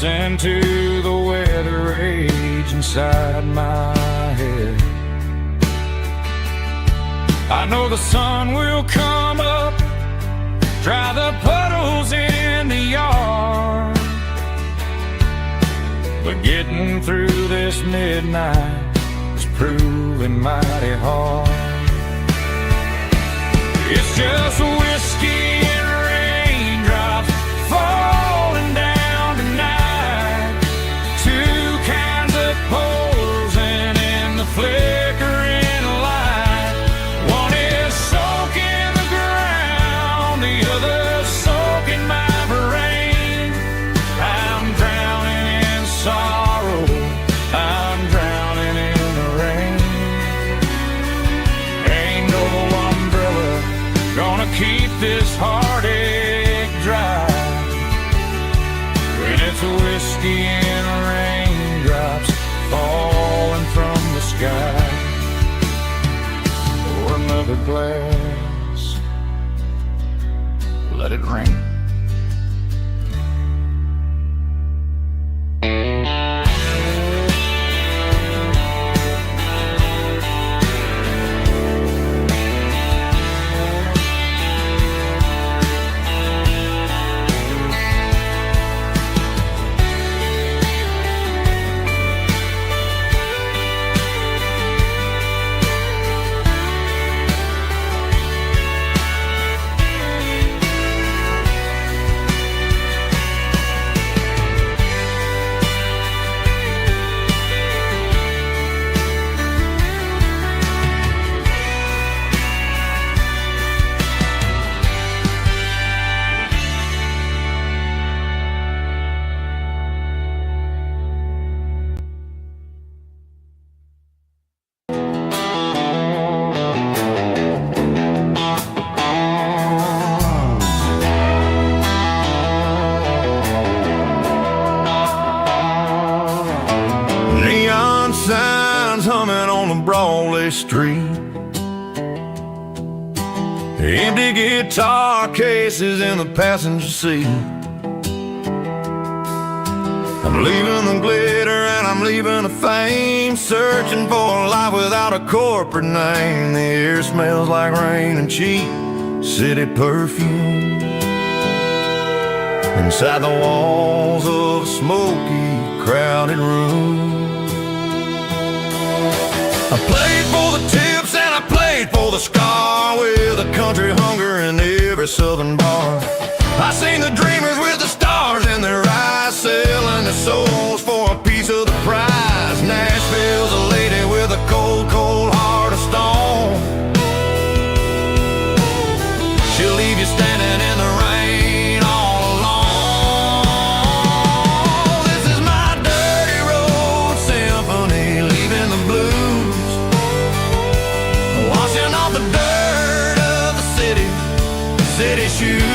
listen to the weather rage inside my head. I know the sun will come up, dry the puddles in the yard, but getting through this midnight is proving mighty hard. It's just whiskey and raindrops falling down tonight, two kinds of posing in the flickering light. One is soaking the ground, the other soaking my brain. I'm drowning in sorrow, I'm drowning in the rain. Ain't no umbrella gonna keep this heartache dry when it's whiskey and raindrops falling from the sky. Pour another glass, let it rain. Neon signs humming on the Broadway street, empty guitar cases in the passenger seat. I'm leaving the glitter and I'm leaving the fame, searching for a life without a corporate name. The air smells like rain and cheap city perfume inside the walls of a smoky, crowded room. I played for the tips and I played for the scar, with a country hunger in every southern bar. I seen the dreamers with the stars in their eyes, selling their souls for a piece of the prize. Nashville's a lady with a cold, cold heart of stone. She'll leave you standing in the rain all alone. This is my dirty road symphony, leaving the blues, washing off the dirt of the city shoes.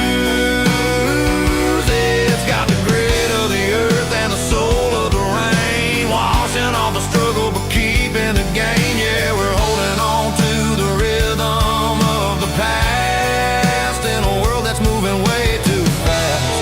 It's got the grit of the earth and the soul of the rain, washing off the struggle but keeping the game. Yeah, we're holding on to the rhythm of the past in a world that's moving way too fast.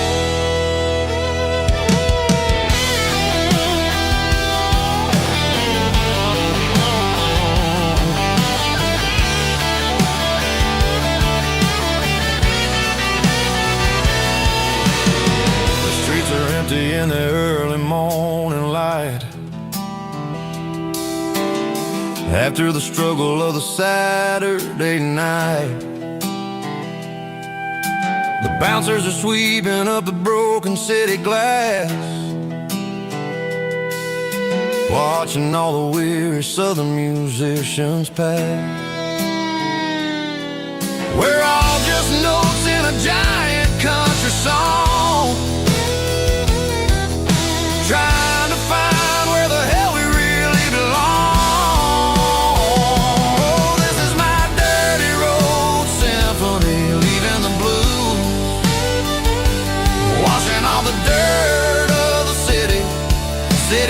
In the early morning light, after the struggle of the Saturday night, the bouncers are sweeping up the broken city glass, watching all the weary southern musicians pass. We're all just notes in a giant country song, trying to find where the hell we really belong. Oh, this is my dirty road symphony, leaving the blues, washing all the dirt of the city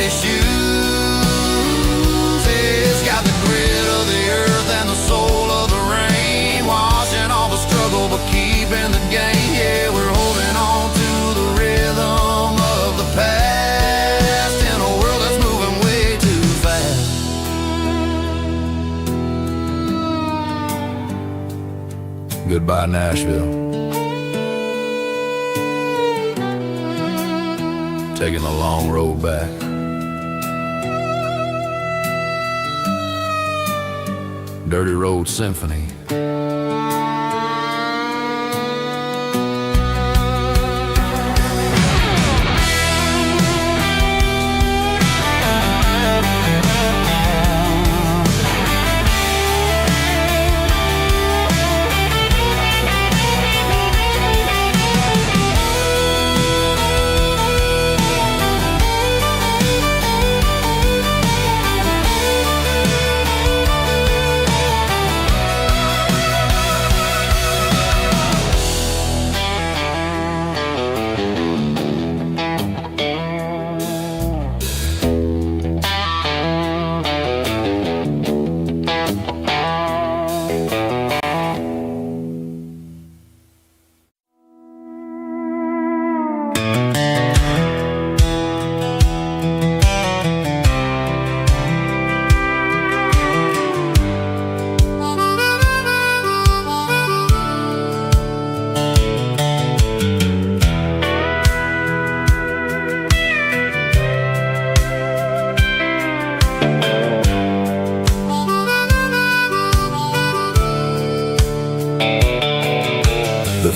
shoes. It's got the grit of the earth and the soul of the rain, washing all the struggle but keeping the game. goodbye, Nashville. Taking the long road back. Dirty Road Symphony.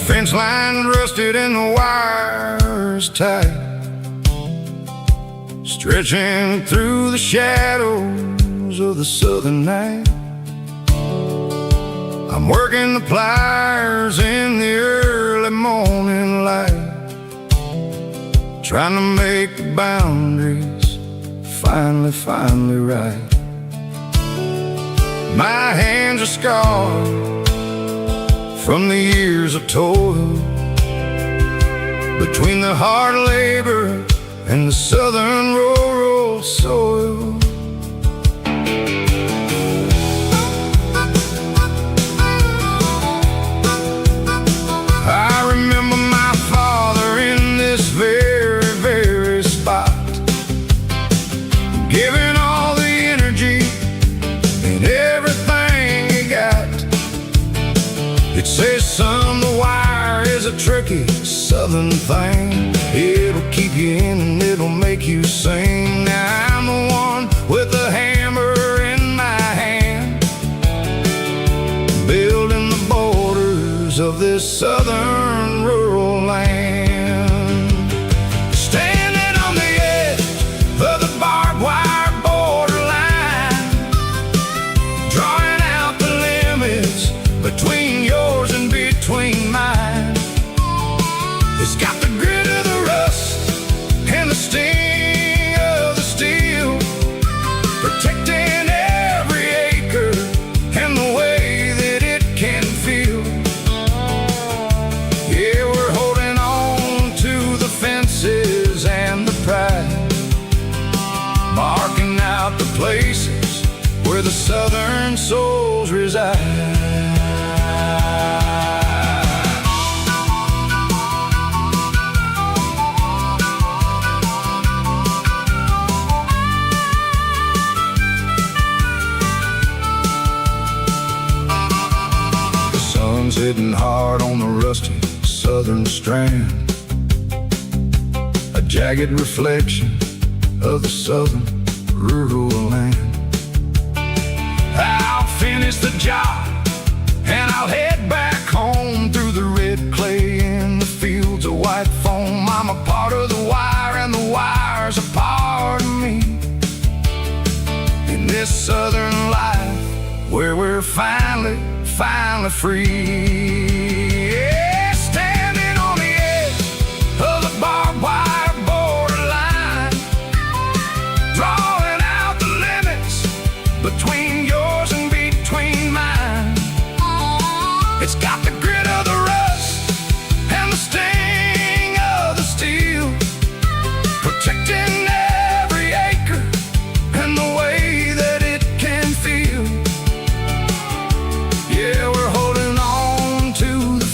Fence line rusted and the wires tight, stretching through the shadows of the southern night. I'm working the pliers in the early morning light, trying to make the boundaries finally right. My hands are scarred from the years of toil, between the hard labor and the southern rural soil. I remember my father in this very spot, giving all the energy and everything he got. It says, son, the wire is a tricky southern thing. It'll keep you in and it'll make you sing. Now I'm the one with the hammer in my hand, building the borders of this southern rural land. Standing on the edge of the barbed wire borderline, drawing out the limits between yours and between mine. It's got the grit of the rust and the sting of the steel, protecting every acre and the way that it can feel. Yeah, we're holding on to the fences and the pride, marking out the places where the southern souls reside. Hitting hard on the rusty southern strand, a jagged reflection of the southern rural land. I'll finish the job and I'll head back home through the red clay in the fields of white foam. I'm a part of the wire and the wire's a part of me, in this southern life where we're finally free. Yeah, standing on the edge of the barbed wire borderline, drawing out the limits between yours and between mine. It's got the grit of the rust and the sting of the steel, protecting every acre and the way that it can feel. Yeah, we're holding on to the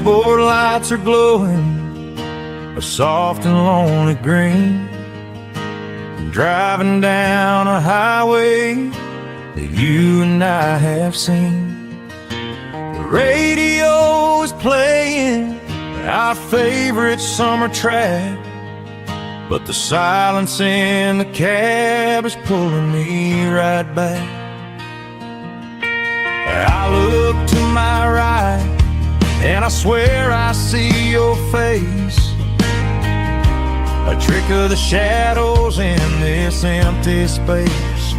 dashboard lights are glowing a soft and lonely green. Driving down a highway that you and I have seen. The radio is playing our favorite summer track, but the silence in the cab is pulling me right back. I look to my right and I swear I see your face, a trick of the shadows in this empty space.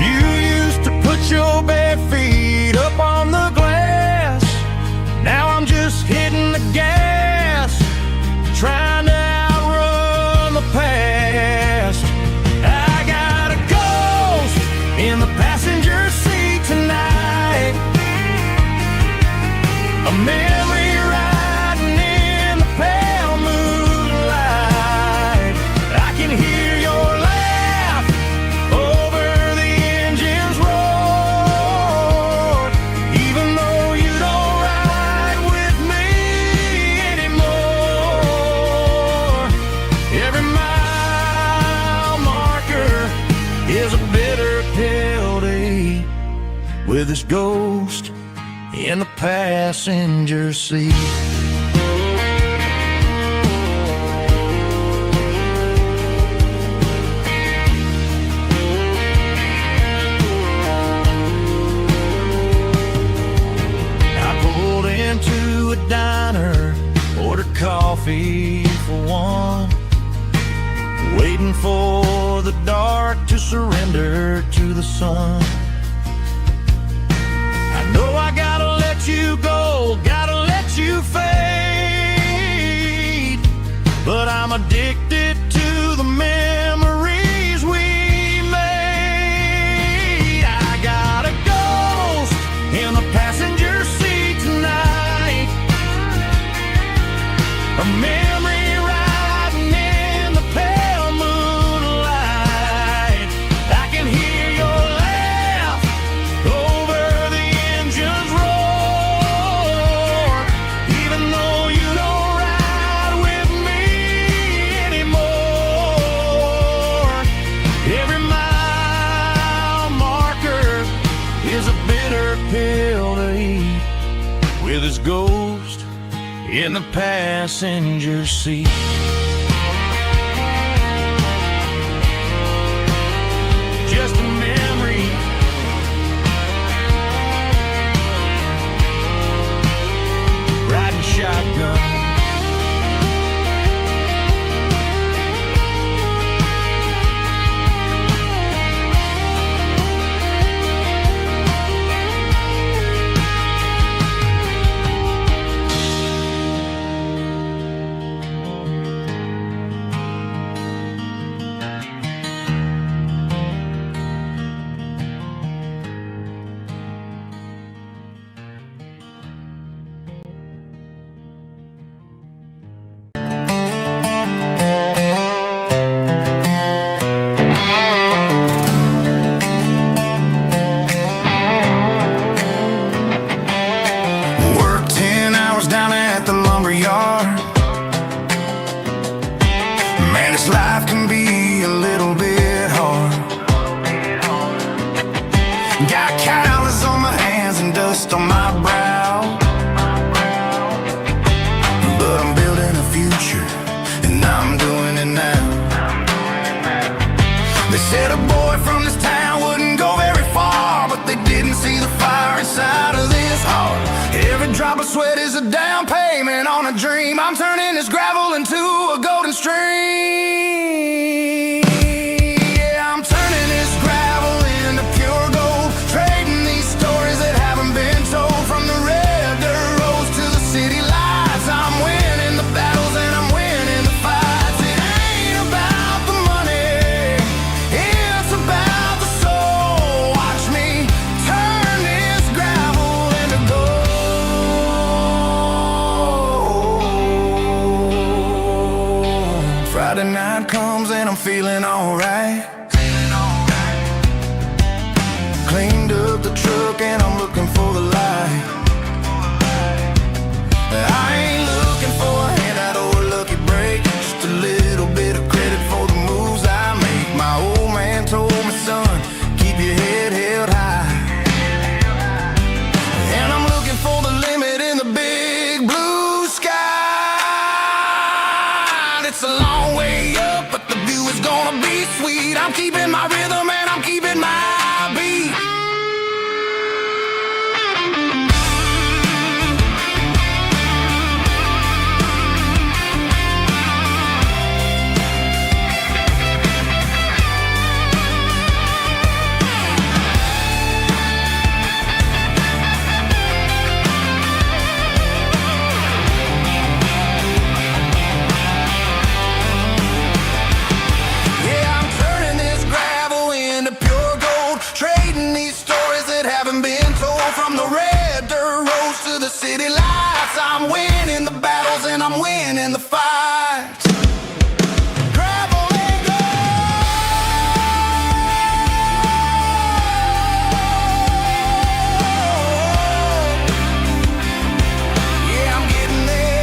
You used to put your bare feet up on the glass. Now I'm just hitting the gas, trying to outrun the past. I got a ghost in the passenger seat tonight, a memory riding in the pale moonlight. I can hear your laugh over the engine's roar, even though you don't ride with me anymore. Every mile marker is a bitter pill to eat, with this ghost in the passenger seat. I pulled into a diner, ordered coffee for one, waiting for the dark to surrender to the sun. I know I gotta let you go, gotta let you fade, but I'm addicted to the memories we made. I got a ghost in the passenger seat tonight, a memory riding in the pale moonlight. I can hear your laugh over the engine's roar, even though you don't ride with me anymore. Every mile marker is a bitter pill to eat, with his ghost in the passenger seat. Just a memory, riding shotgun. Worked 10 hours down at the lumber yard. Man, this life can be a little bit hard. Got calluses on my hands and dust on my brow, but I'm building a future and I'm doing it now. They said a boy from this town wouldn't go very far, but they didn't see the fire inside of this heart. Every drop of sweat is a down payment on a dream. I'm turning this gravel into a golden stream. Yeah, I'm turning this gravel into pure gold, trading these stories that haven't been told. From the red dirt roads to the city lights, I'm winning the battles and I'm winning the fights. It ain't about the money, it's about the soul. Watch me turn this gravel into gold. Friday night comes and I'm feeling alright. Cleaned up the truck and I'm looking for the light. I ain't looking for a handout or a lucky break, just a little bit of credit for the moves I make. My old man told me, son, keep your head held high. And I'm looking for the limit in the big blue sky. It's a long way up, but the view is gonna be sweet. I'm keeping my rhythm and I'm keeping my beat. City lights, I'm winning the battles and I'm winning the fights. Gravel and gold. Yeah, I'm getting there.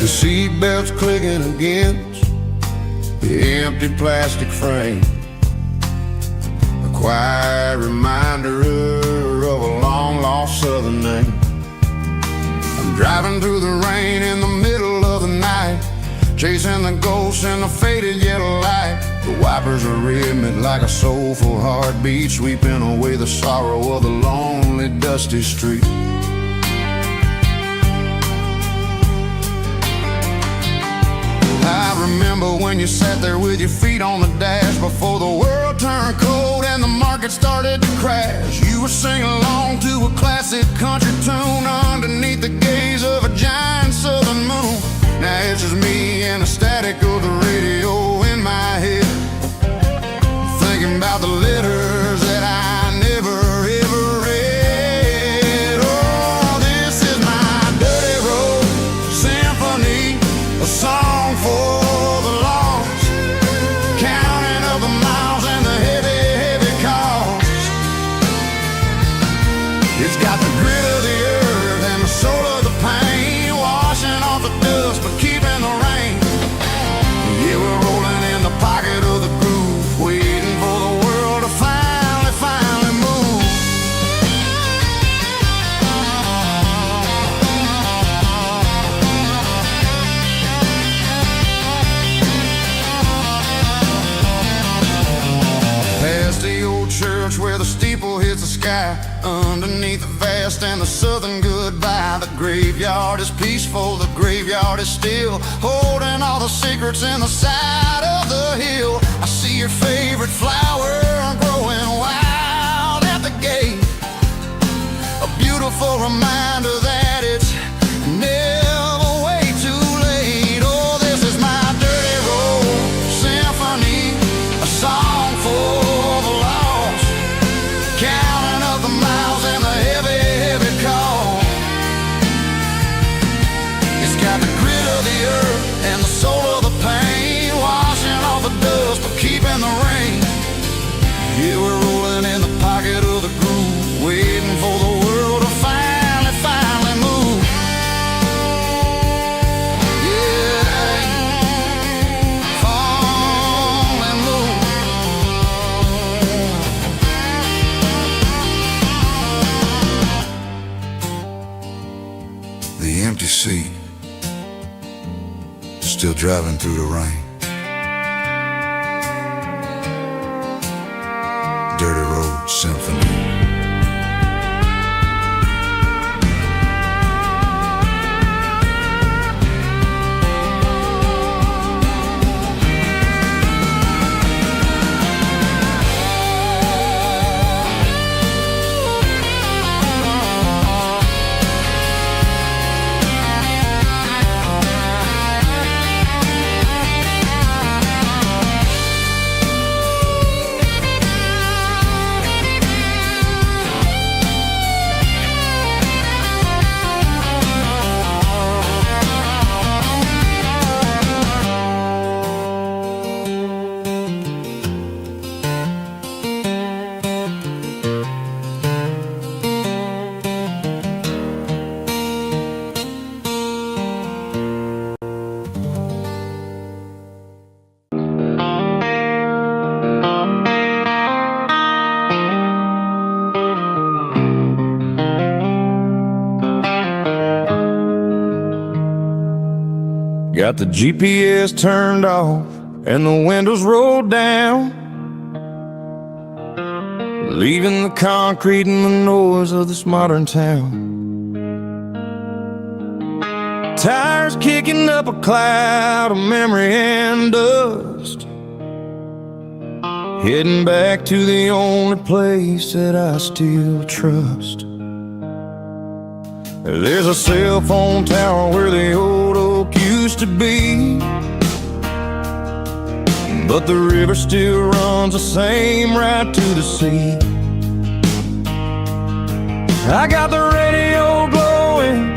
The seatbelt's clicking against the empty plastic frame, a quiet reminder of a long-lost southern name. I'm driving through the rain in the middle of the night, chasing the ghosts in the faded yellow light. The wipers are rhythmic like a soulful heartbeat, sweeping away the sorrow of the lonely, dusty street. I remember when you sat there with your feet on the dash before the world turned cold and the market started to crash. You were singing along to a classic country tune underneath the gaze of a giant southern moon. Now it's just me and the static of the radio in my head, thinking about the letters that I never ever read. Oh, this is my dirty road symphony, a song for the lost, counting up the miles and the heavy, heavy costs. It's got the grit of the earth and the soul of the pain, washing off the dust but keeping the rain. Yeah, we're rolling in the pocket of the groove, waiting for the world to finally move. Past the old church where the steeple hits the sky, underneath the vast and the southern goodbye. The graveyard is peaceful, the graveyard is still, holding all the secrets in the side of the hill. I see your favorite flower growing wild at the gate, a beautiful reminder that it's never way too late. Oh, this is my dirty road symphony, a song for the lost, counting up the miles and the heavy, heavy call. It's got the grit of the earth and the soul of the pain, washing off the dust but keeping the rain. Yeah, we're rolling in the pocket of the groove, waiting for the world to finally move. Yeah, finally move. The empty seat, still driving through the rain. Dirty road symphony. Got the GPS turned off and the windows rolled down, leaving the concrete and the noise of this modern town. Tires kicking up a cloud of memory and dust, heading back to the only place that I still trust. There's a cell phone tower where the old oak used to be, but the river still runs the same right to the sea. I got the radio glowing,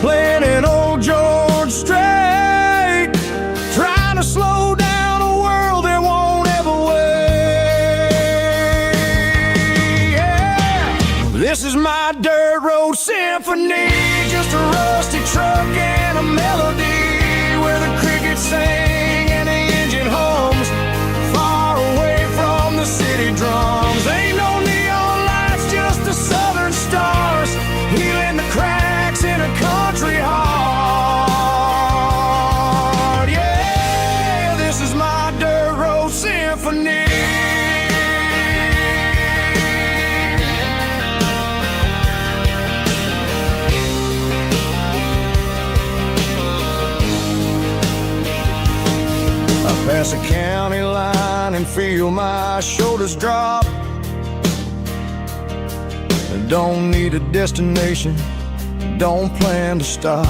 playing an old George Strait, trying to slow down a world that won't ever wait. Yeah. This is my dirt road symphony, just a rusty truck and a melody where the crickets sing and the engine hums, far away from the city drums. Ain't no neon lights, just the southern stars, healing the cracks in a country heart. Yeah, this is my dirt road symphony. I pass a county line and feel my shoulders drop. I don't need a destination, don't plan to stop.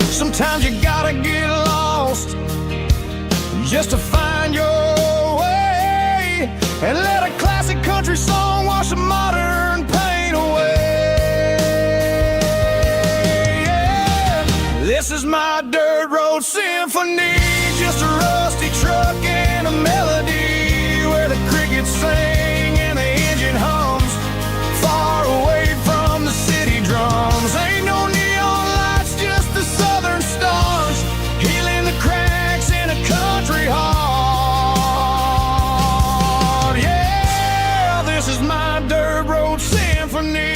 Sometimes you gotta get lost just to find your way, and let a classic country song wash a modern pain away. Yeah. This is my dirt road symphony, just a rusty truck and a melody where the crickets sing and the engine hums, far away from the city drums. Ain't no neon lights, just the southern stars, healing the cracks in a country heart. Yeah, this is my dirt road symphony.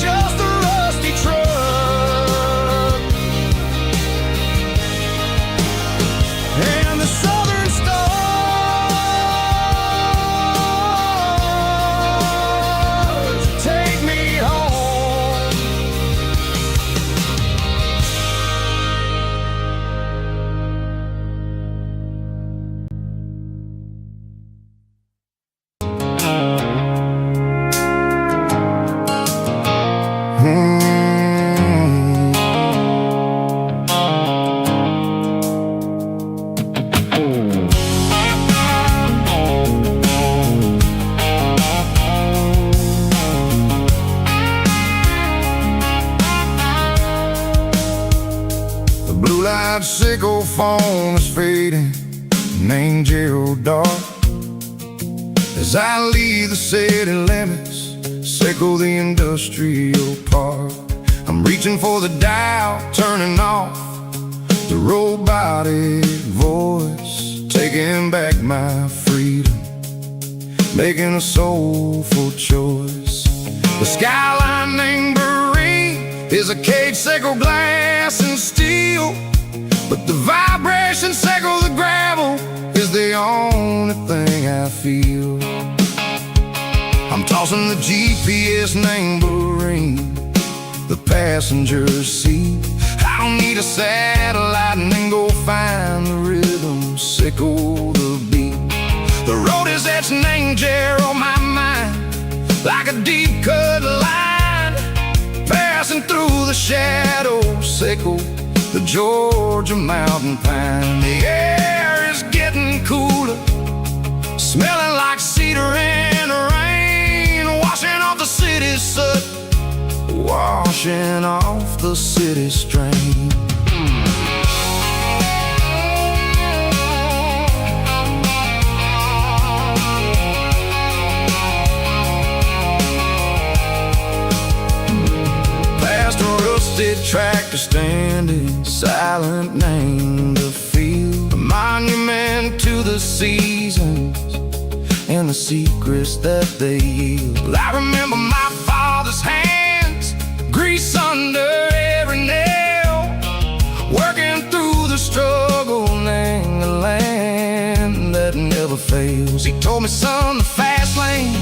Just a rusty truck and the southern stars take me home. The blue light sickle phone is fading, an angel dark. As I leave the city limits, sickle the industrial park. I'm reaching for the dial, turning off the robotic voice, taking back my freedom, making a soulful choice. The skyline named Marine is a cage, sickle glass and steel, but the vibration sickle the gravel is the only thing I feel. I'm tossing the GPS named Marine, the passenger seat. I don't need a satellite and then go find the rhythm, sickle the beat. The road is etched and angel on my mind, like a deep cut line, passing through the shadows, sickle the Georgia mountain pine. The air is getting cooler, smelling like cedar and rain, washing off the city's soot, washing off the city strain. Past a rusted tractor standing silent, named the field, a monument to the seasons and the secrets that they yield. I remember my father working through the struggle, in the land that never fails. He told me, son, the fast lane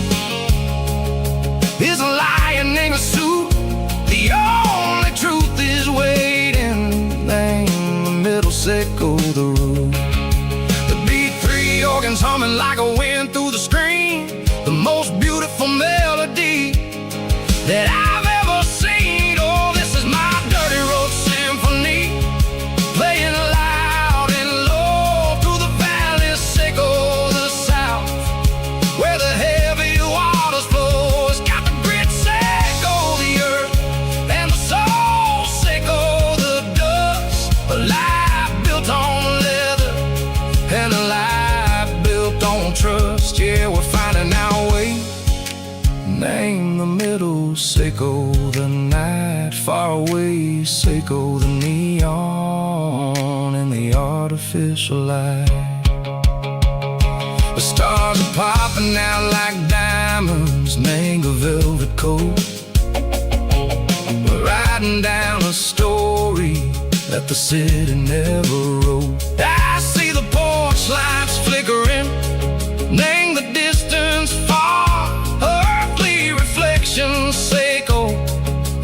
is a lion in a suit. The only truth is waiting. Name the middle, sickle the root. The beat, three organs humming like a wind through the screen. The most beautiful melody that I've ever seen. Oh, this is my dirty road symphony, playing loud and low through the valleys, sickle the south, where the heavy waters flow. It's got the grit, sickle the earth, and the soul, sickle the dust. A life built on leather, and a life built on trust. Yeah, we're finding our way. Name the middle, sickle the night, far away, sickle the neon in the artificial light. The stars are popping out like diamonds, mango velvet coat. We're riding down a story that the city never wrote. I see the porch lights flickering, name the distance far, earthly reflections, sickle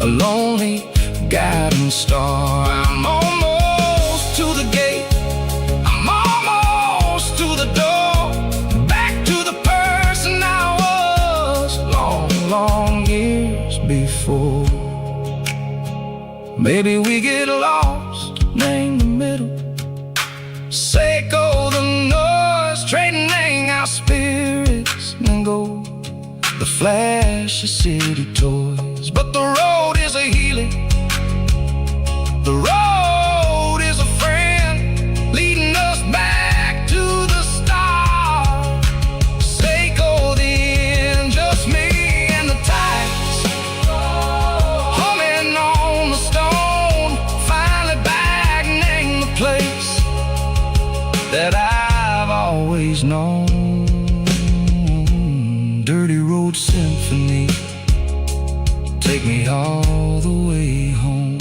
a lonely guiding star. I'm almost to the gate, I'm almost to the door, back to the person I was long, long years before. Maybe we get lost, name the middle, sickle the noise, trading our spirits and go the flash of city toys. But the road is a healing, the road is a friend, leading us back to the start. Sickle the end, just me and the tides, humming on the stone. Finally back, name the place that I've always known. Dirty road symphony, take me all the way home.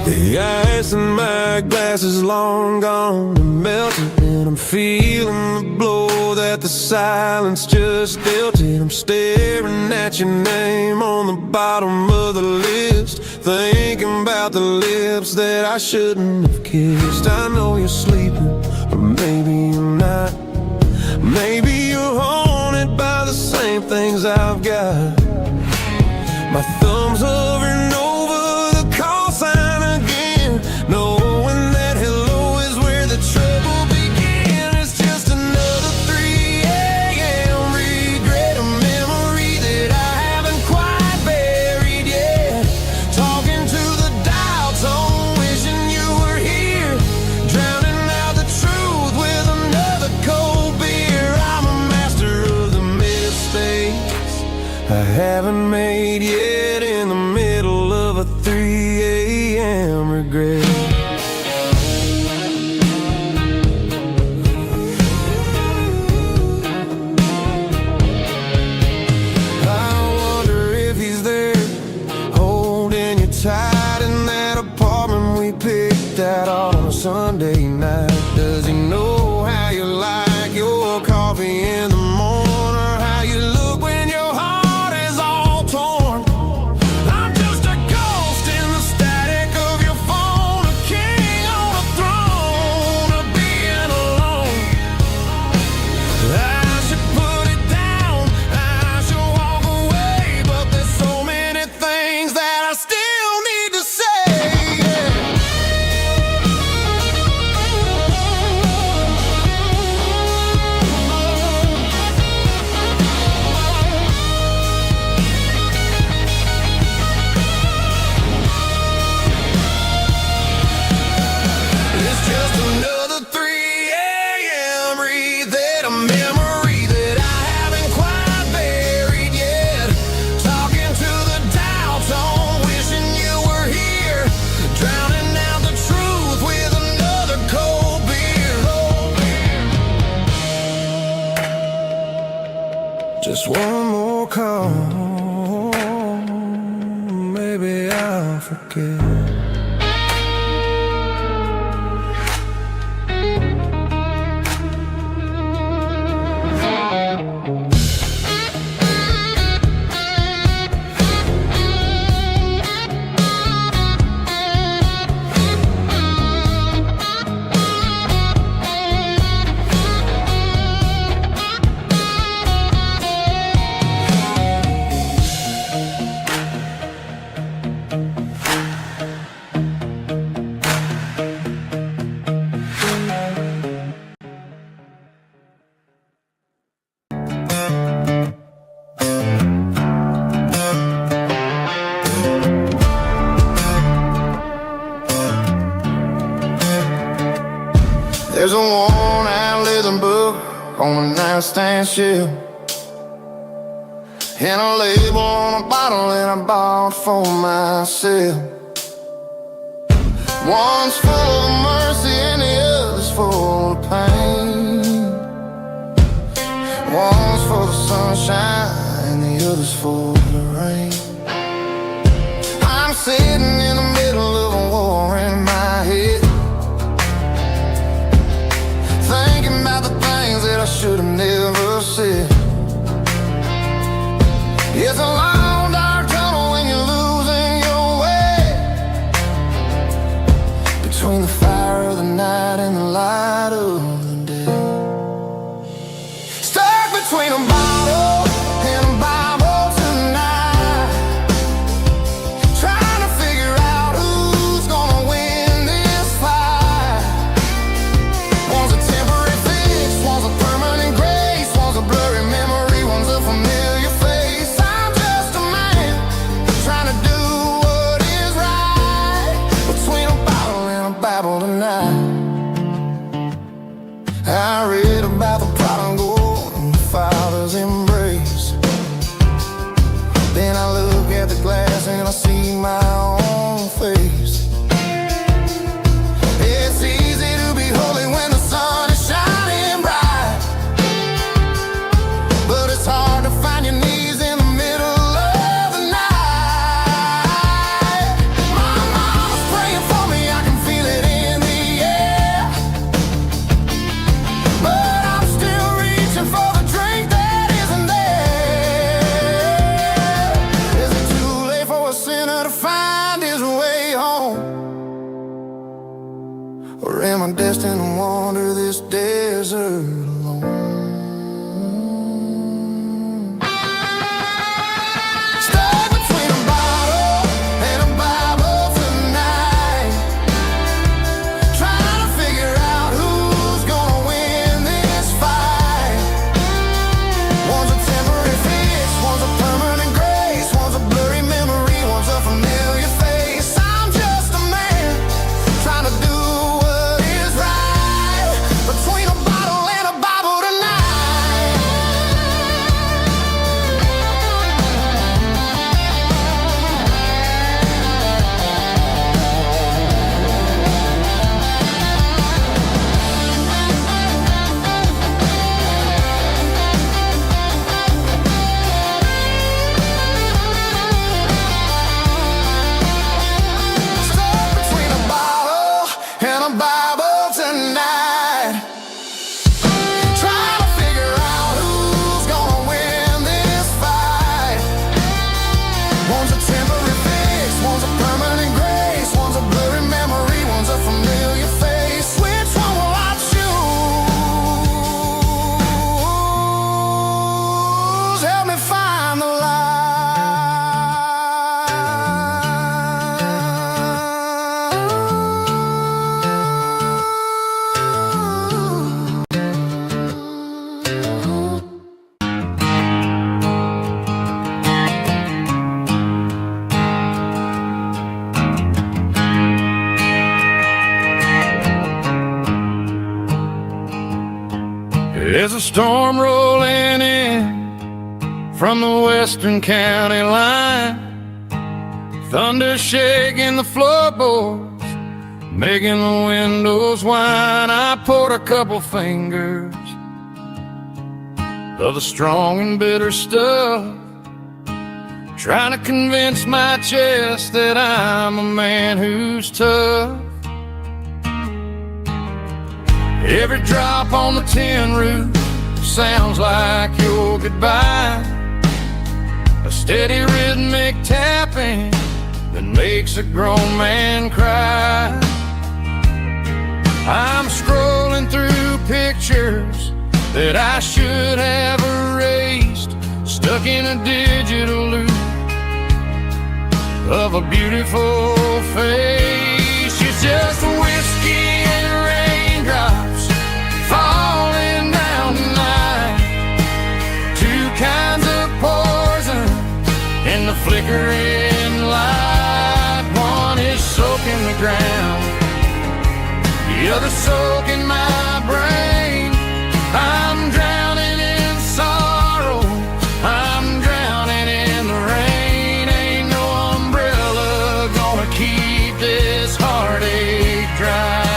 The ice in my glass is long gone and melted, and I'm feeling the blow that the silence just dealt it. I'm staring at your name on the bottom of the list, thinking about the lips that I shouldn't have kissed. I know you're sleeping, or maybe you're not. Maybe you're haunted by the same things I've got. My thumb's hovering over the call sign again, knowing that hello is where the trouble began. It's just another 3 a.m. regret, a memory that I haven't quite buried yet. Talking to the dial tone, wishing you were here, drowning out the truth with another cold beer. I'm a master of the mistakes I haven't made yet, in the middle of a 3 a.m. regret. I wonder if he's there, holding you tight in that apartment we picked out on a Sunday night. Does he know how you like your coffee in the morning, or how you look when your heart is all torn? I'm just a ghost in the static of your phone, a king on a throne, of being alone. I Just one more call, maybe I'll forget. There's a worn-out leather book on a nightstand shelf, and a label on a bottle that I bought for myself. One's full of mercy and the other's full of pain. One's full of sunshine and the other's full of rain. I'm sitting in the middle of a war in my head, thinking about the things that I should have never said. It's a long dark tunnel when you're losing your way, between the fire of the night and the light of the day. Stuck between a bottle and a Bible tonight, trying to figure out who's gonna win this fight. One's a temporary fix, one's a permanent grace, one's a blurry memory, one's a familiar face. I'm just a man trying to do what is right, between a bottle and a Bible tonight. I read about the prodigal and the father's embrace. Then I look at the glass and I see my own face. It's easy to be holy when the sun is shining bright, but it's hard to find your knees in the middle of the night. My mama's praying for me, I can feel it in the air, but I'm still reaching for the drink that isn't there. Is it too late for a sinner to find his way home? Or am I destined to wander this desert alone? Stuck between a bottle and a Bible tonight, trying to figure out who's gonna win this fight. One's a temporary fix, one's a permanent grace, one's a blurry memory, one's a familiar face. I'm just a man trying to do what is right, between a bottle and a Bible tonight. Stuck between a bottle and a Bible tonight, trying to figure out who's gonna win this fight. One's a temporary fix, one's a permanent grace, one's a blurry memory, one's a familiar face. Which one will I choose? Help me find the light. There's a storm rolling in from the western county line, thunder shaking the floorboards, making the windows whine. I poured a couple fingers of the strong and bitter stuff, trying to convince my chest that I'm a man who's tough. Every drop on the tin roof sounds like your goodbye, a steady rhythmic tapping that makes a grown man cry. I'm scrolling through pictures that I should have erased, stuck in a digital loop of a beautiful face. It's just whiskey and raindrops falling down tonight, two kinds of poison in the flickering light. One is soaking the ground, the other soaking my brain. I'm drowning in sorrow, I'm drowning in the rain. Ain't no umbrella gonna keep this heartache dry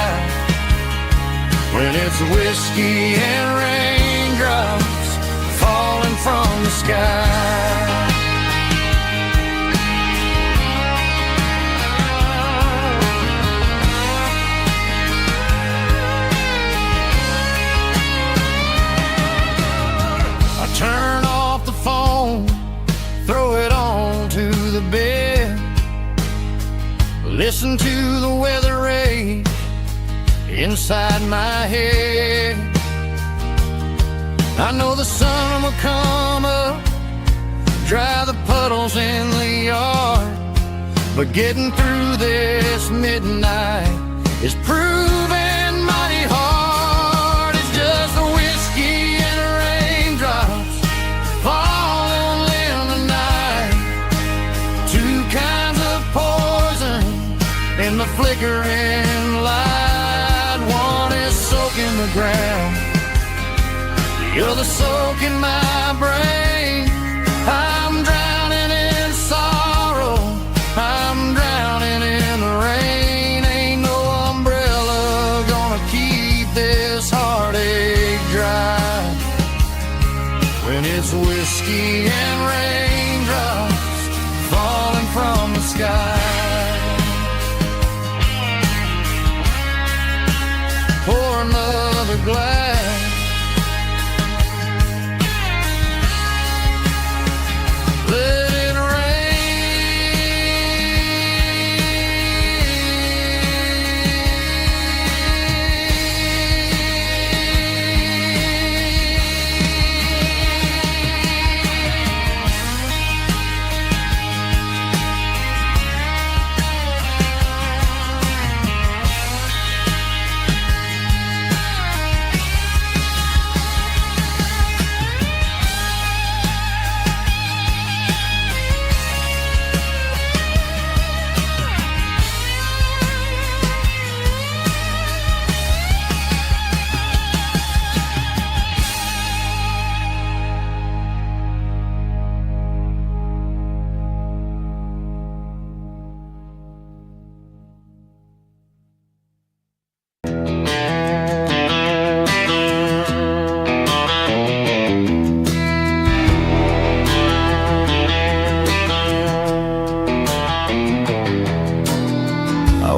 when it's whiskey and raindrops falling from the sky. Turn off the phone, throw it on to the bed, listen to the weather rage inside my head. I know the sun will come up, dry the puddles in the yard, but getting through this midnight is proving mighty hard. It's just a whiskey and raindrops falling in the night, two kinds of poison in the flickering light. One is soaking the ground, the other soaking my brain. I'm drowning in sorrow, I'm drowning in the rain. Ain't no umbrella gonna keep this heartache dry when it's whiskey and raindrops falling from the sky. Pour another glass, let it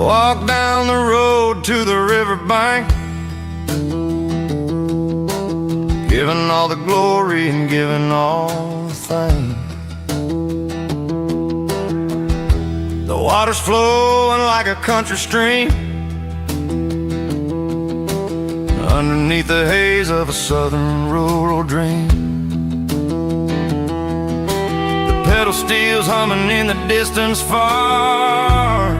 walk down the road to the riverbank, giving all the glory and giving all the thanks. The water's flowing like a country stream underneath the haze of a southern rural dream. The pedal steel's humming in the distance far,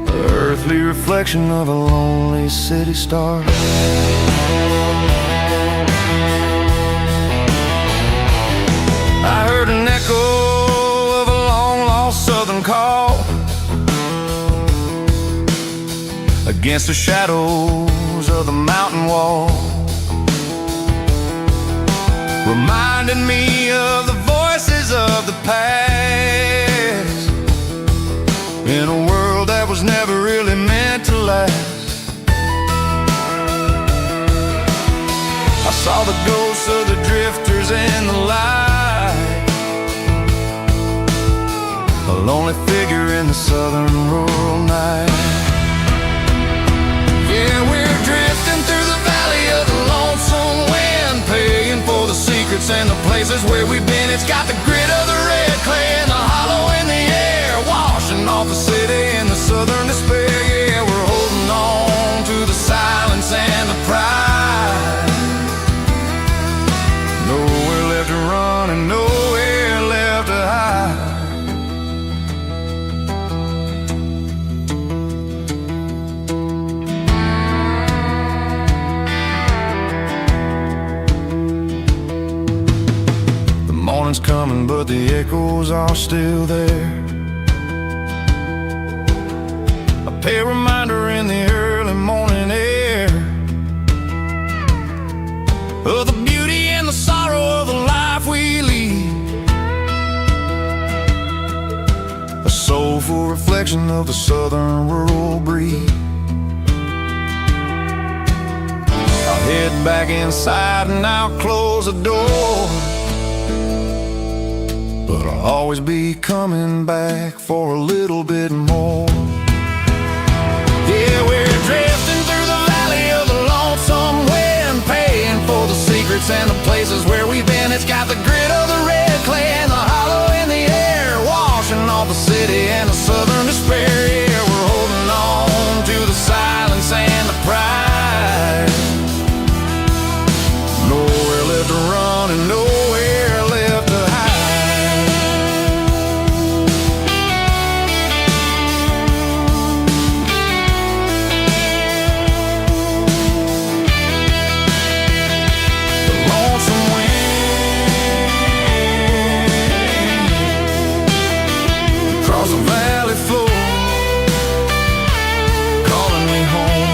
the earthly reflection of a lonely city star. I heard an echo of a long-lost southern call against the shadows of the mountain wall, reminding me of the voices of the past in a world that was never really meant to last. I saw the ghosts of the drifters in the light, a lonely figure in the southern rural night. Yeah, we're drifting through the valley of the lonesome wind, paying for the secrets and the places where we've been. It's got the grit of the red clay and the hollow in the air, washing off the city and the southern despair. Yeah, we're holding on to the silence and the pride. Nowhere left to run and nowhere left to hide. The morning's coming, but the echoes are still there. A pale reminder in the early morning air of the beauty and the sorrow of the life we lead, a soulful reflection of the southern rural breed. I'll head back inside and I'll close the door, but I'll always be coming back for a little bit more. Yeah, we're drifting through the valley of the lonesome wind, paying for the secrets and the places where we've been. It's got the grit of the red clay and the hollow in the air, washing off the city and the southern despair. Yeah, we're holding on to the silence and the pride. Nowhere left to run and nowhere left to hide. The valley floor calling me home.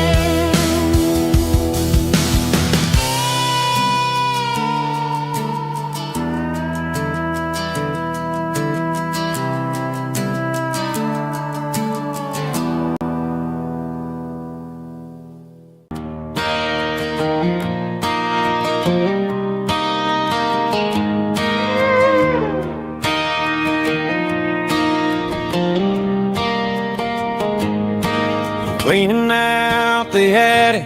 Cleaning out the attic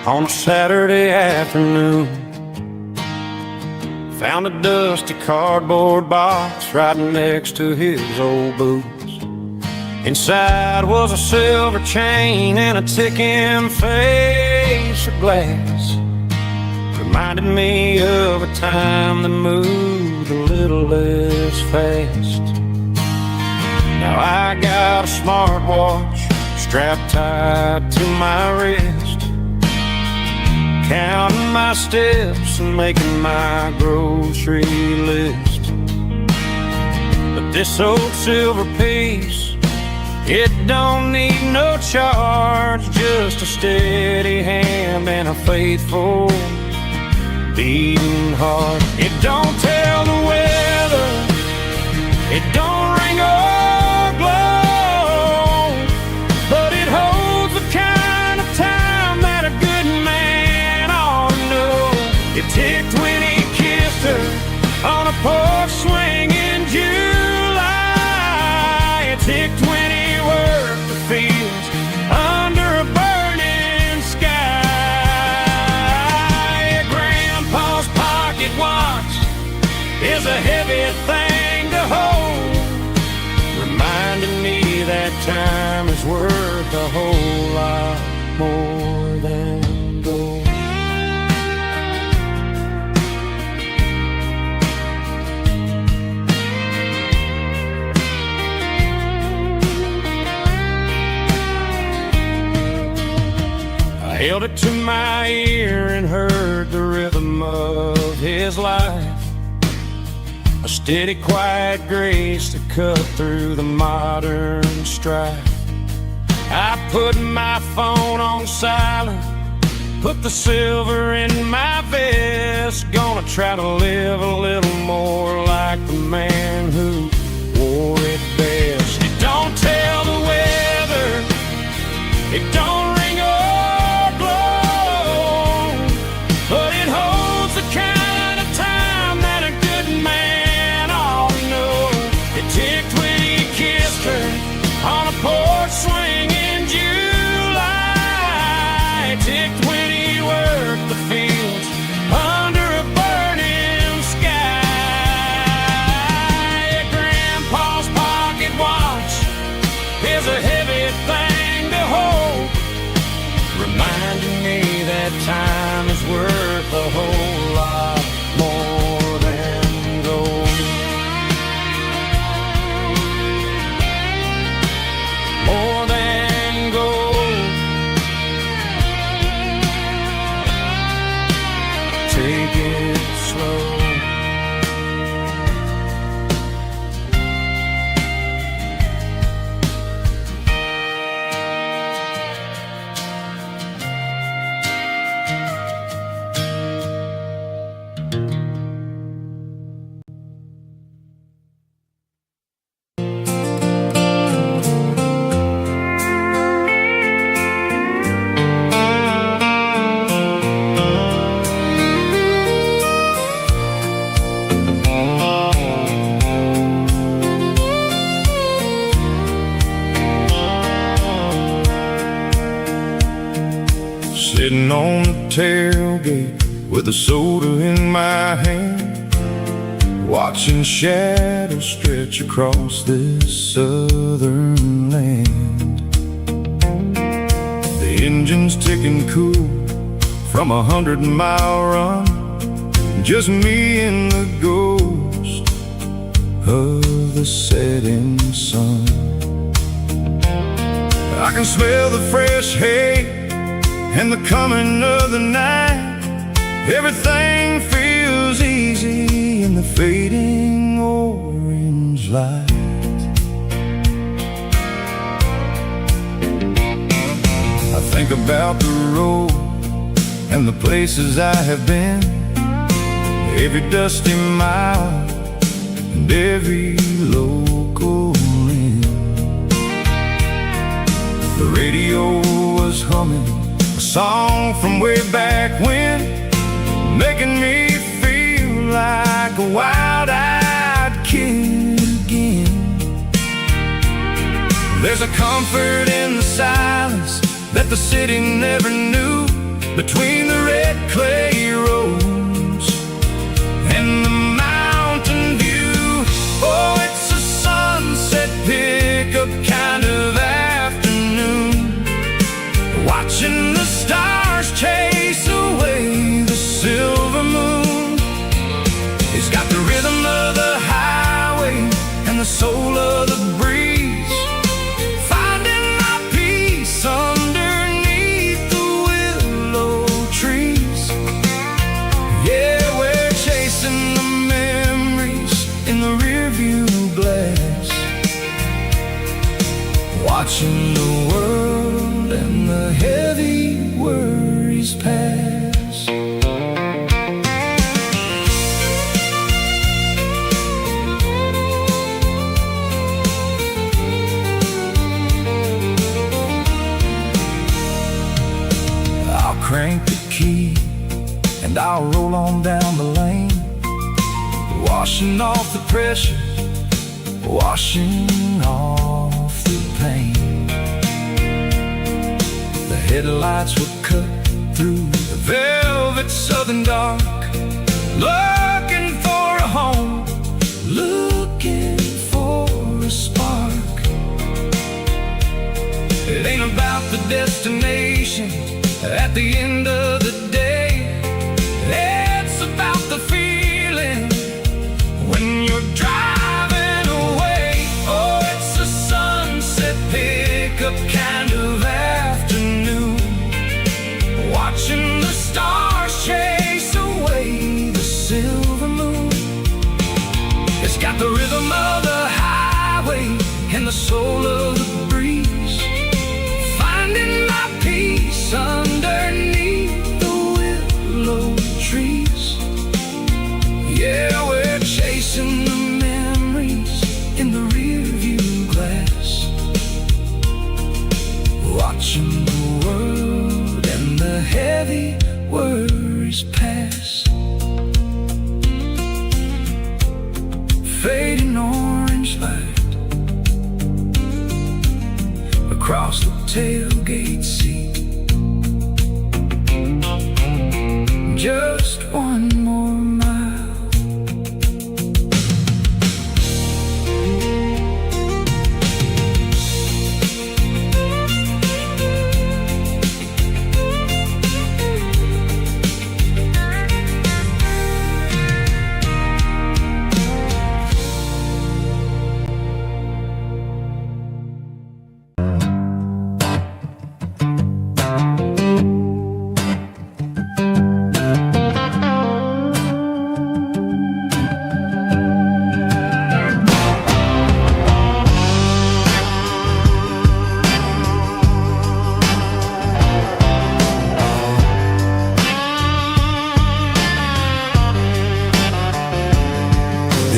on a Saturday afternoon, found a dusty cardboard box right next to his old boots. Inside was a silver chain and a ticking face of glass, reminded me of a time that moved a little less fast. Now I got a smartwatch strapped tight to my wrist, counting my steps and making my grocery list. But this old silver piece, it don't need no charge, just a steady hand and a faithful beating heart. It don't tell the weather, it don't ring or glow, but it holds the kind of time that a good man ought to know. It ticked when he kissed her on a porch swing in July. It ticked when he worked the fields under a burning sky. Grandpa's pocket watch is a heavy thing to hold, reminding me that time is worth a whole lot more than gold. I held it to my ear and heard the rhythm of his life, a steady, quiet grace that cut through the modern strife. I put my phone on silent, put the silver in my vest, gonna try to live a little more like the man who wore it best. It don't tell the weather, it don't ring or blow, but it holds it slow. Sitting on the tailgate with a soda in my hand, watching shadows stretch across this southern land. The engine's ticking cool from 100-mile run, just me and the ghost of the setting sun. I can smell the fresh hay and the coming of the night. Everything feels easy in the fading orange light. I think about the road and the places I have been, every dusty mile and every local inn. The radio was humming a song from way back when, making me feel like a wild-eyed kid again. There's a comfort in the silence that the city never knew, between the red clay roads and the mountain view. Oh, it's a sunset pickup kind of afternoon, watching the stars chase away the silver moon. It's got the rhythm of the highway and the soul of the breeze, finding my peace underneath the willow trees. Yeah, we're chasing the memories in the rearview glass, watching the world and the heavy worries pass. I'll crank the key and I'll roll on down the lane, washing off the pressure, washing off the pain. The headlights were cut through the velvet southern dark, looking for a home, looking for a spark. It ain't about the destination at the end of the day, it's about the feeling when you're driving away. Oh, it's a sunset pickup kind of afternoon, watching the stars chase away the silver moon. It's got the rhythm of the highway and the soul of the breeze, finding my peace underneath the willow trees. Yeah, we're chasing the memories in the rearview glass, watching the world and the heavy worries pass. Fading orange light across the tailgate seat, just one more mile.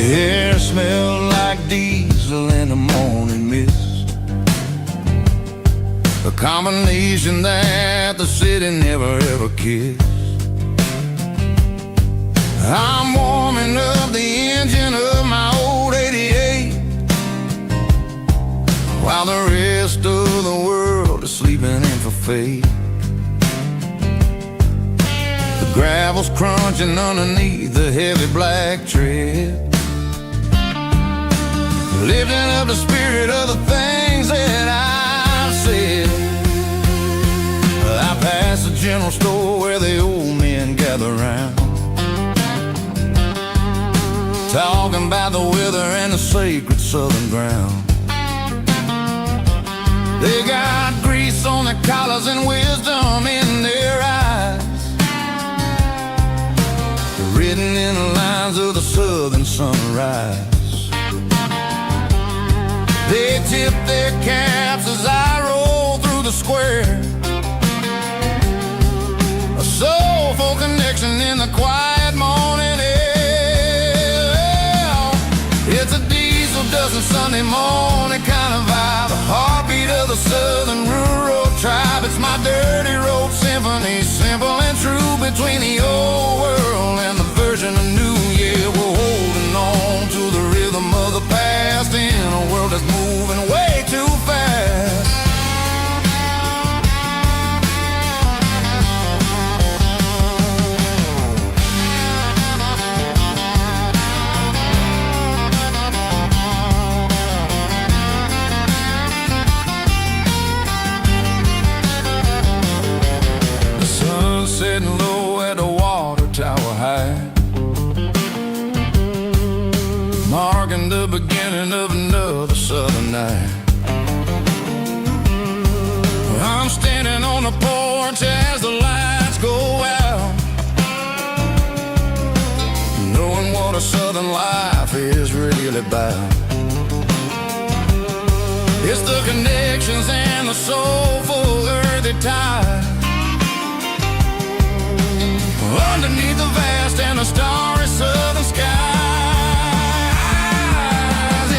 The air smelled like diesel in the morning mist, a combination that the city never ever kissed. I'm warming up the engine of my old 88, while the rest of the world is sleeping in for fate. The gravel's crunching underneath the heavy black tread, lifting up the spirit of the things that I've said. I pass the general store where the old men gather round, talking about the weather and the sacred southern ground. They got grease on their collars and wisdom in their eyes, written in the lines of the southern sunrise. They tip their caps as I roll through the square, a soulful connection in the quiet morning air. It's a diesel dozen Sunday morning kind of vibe, the heartbeat of the southern rural tribe. It's my dirty road symphony, simple and true, between the old world and the version of new. Yeah, we're holding on to the rhythm of the past in a world that's moving way too fast. The sun's setting low at the water tower high, marking the beginning of another southern night. I'm standing on the porch as the lights go out, knowing what a southern life is really about. It's the connections and the soulful earthy tide, underneath the vast and the starry southern skies.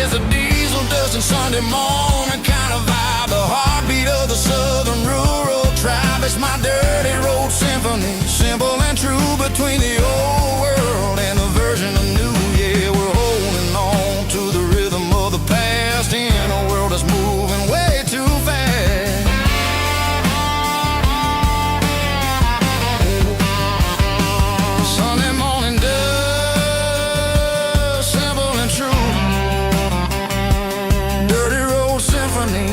It's a diesel dusting Sunday morning kind of vibe, the heartbeat of the southern rural tribe. It's my dirty road symphony, simple and true, between the old world and the version of new. Yeah, we're holding on to the rhythm of the past in a world that's moving way too fast. Sunday morning dust, simple and true, dirty road symphony.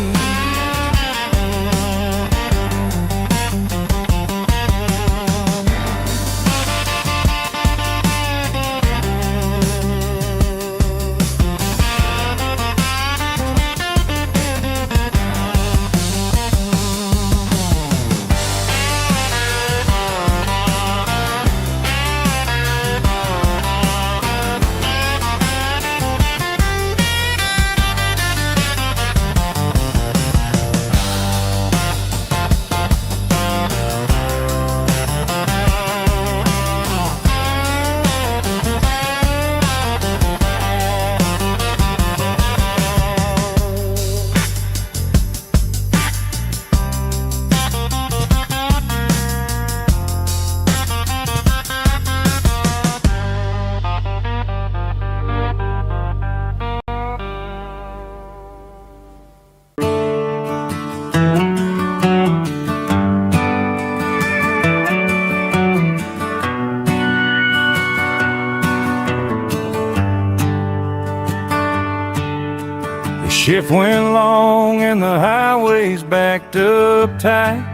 Shift went long and the highway's backed up tight.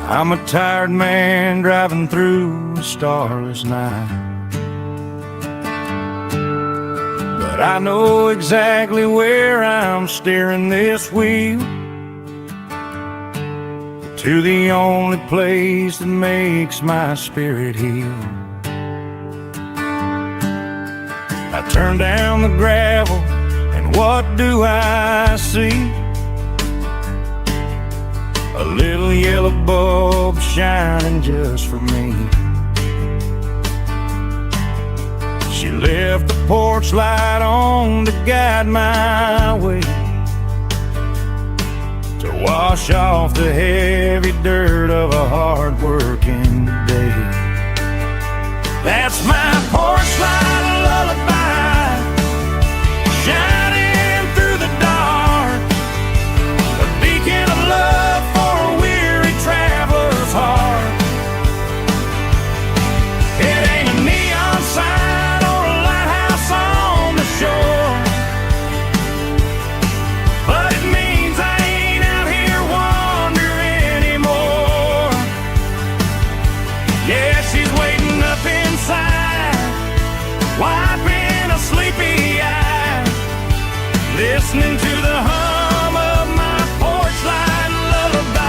I'm a tired man driving through a starless night, but I know exactly where I'm steering this wheel, to the only place that makes my spirit heal. I turn down the gravel, and what do I see? A little yellow bulb shining just for me. She left the porch light on to guide my way, to wash off the heavy dirt of a hard-working day. That's my porch light lullaby, shining through the dark, a beacon of love for a weary traveler's heart. It ain't a neon sign or a lighthouse on the shore, but it means I ain't out here wandering anymore. Yeah, she's waiting up inside, wiping a sleepy eye, listening to the hum of my porch light lullaby.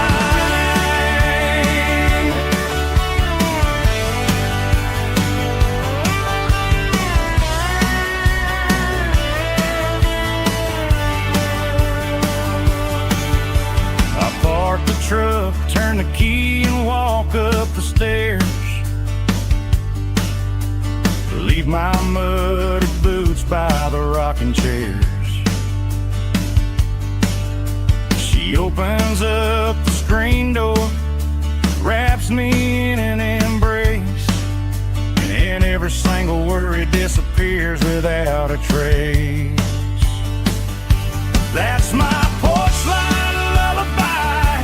I park the truck, turn the key and walk up the stairs, leave my muddy boots by the rocking chairs. She opens up the screen door, wraps me in an embrace, and every single worry disappears without a trace. That's my porch light lullaby,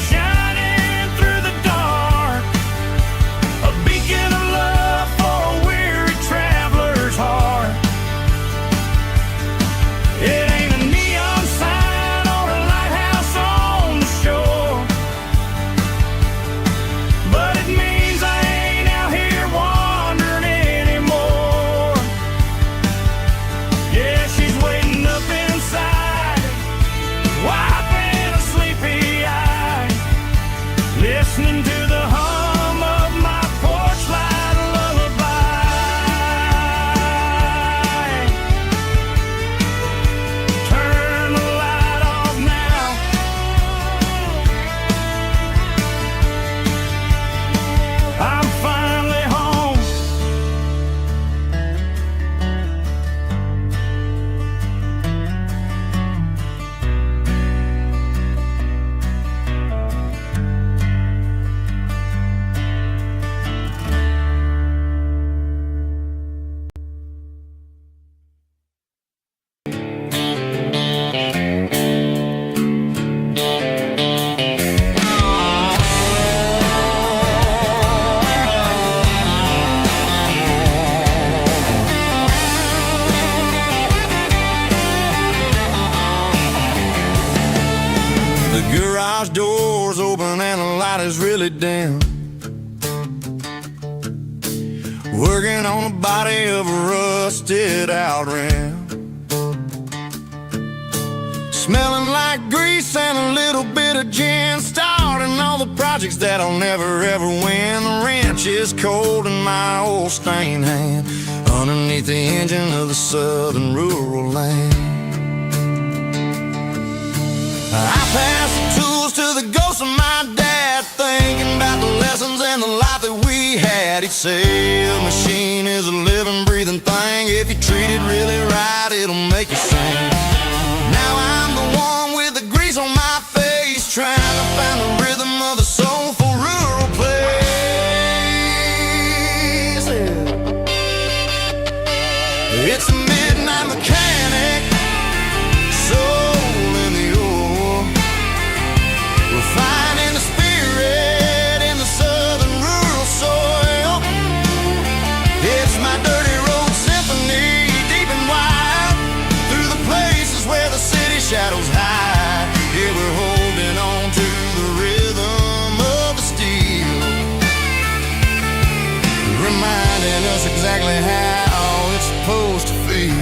shining through the dark, a beacon of love for a weary traveler's heart. It ain't a neon sign or a lighthouse on the shore, but it means I ain't out here wandering anymore. Yeah, she's waiting up inside, wiping a sleepy eye, listening to the hum of my porch light lullaby. Turn the light off now, I'm finally home. The garage door's open and the light is really dim, working on the body of a rusted out rim, smelling like grease and a little bit of gin, starting all the projects that I'll never ever win. The wrench is cold in my old stained hand, underneath the engine of the southern rural land. I pass the tools to the ghost of my dad, thinking about the lessons and the life that we had. He'd say a machine is a living, breathing thing. If you treat it really right, it'll make you sing. Now I'm the one with the grease on my face, trying to find the rhythm of the soulful rural place. It's a midnight mechanic, soul in the ore, refining the spirit in the southern rural soil. It's my dirty road symphony, deep and wide, through the places where the city shadows hide. Yeah, we're holding on to the rhythm of the steel, reminding us exactly how it's supposed to feel.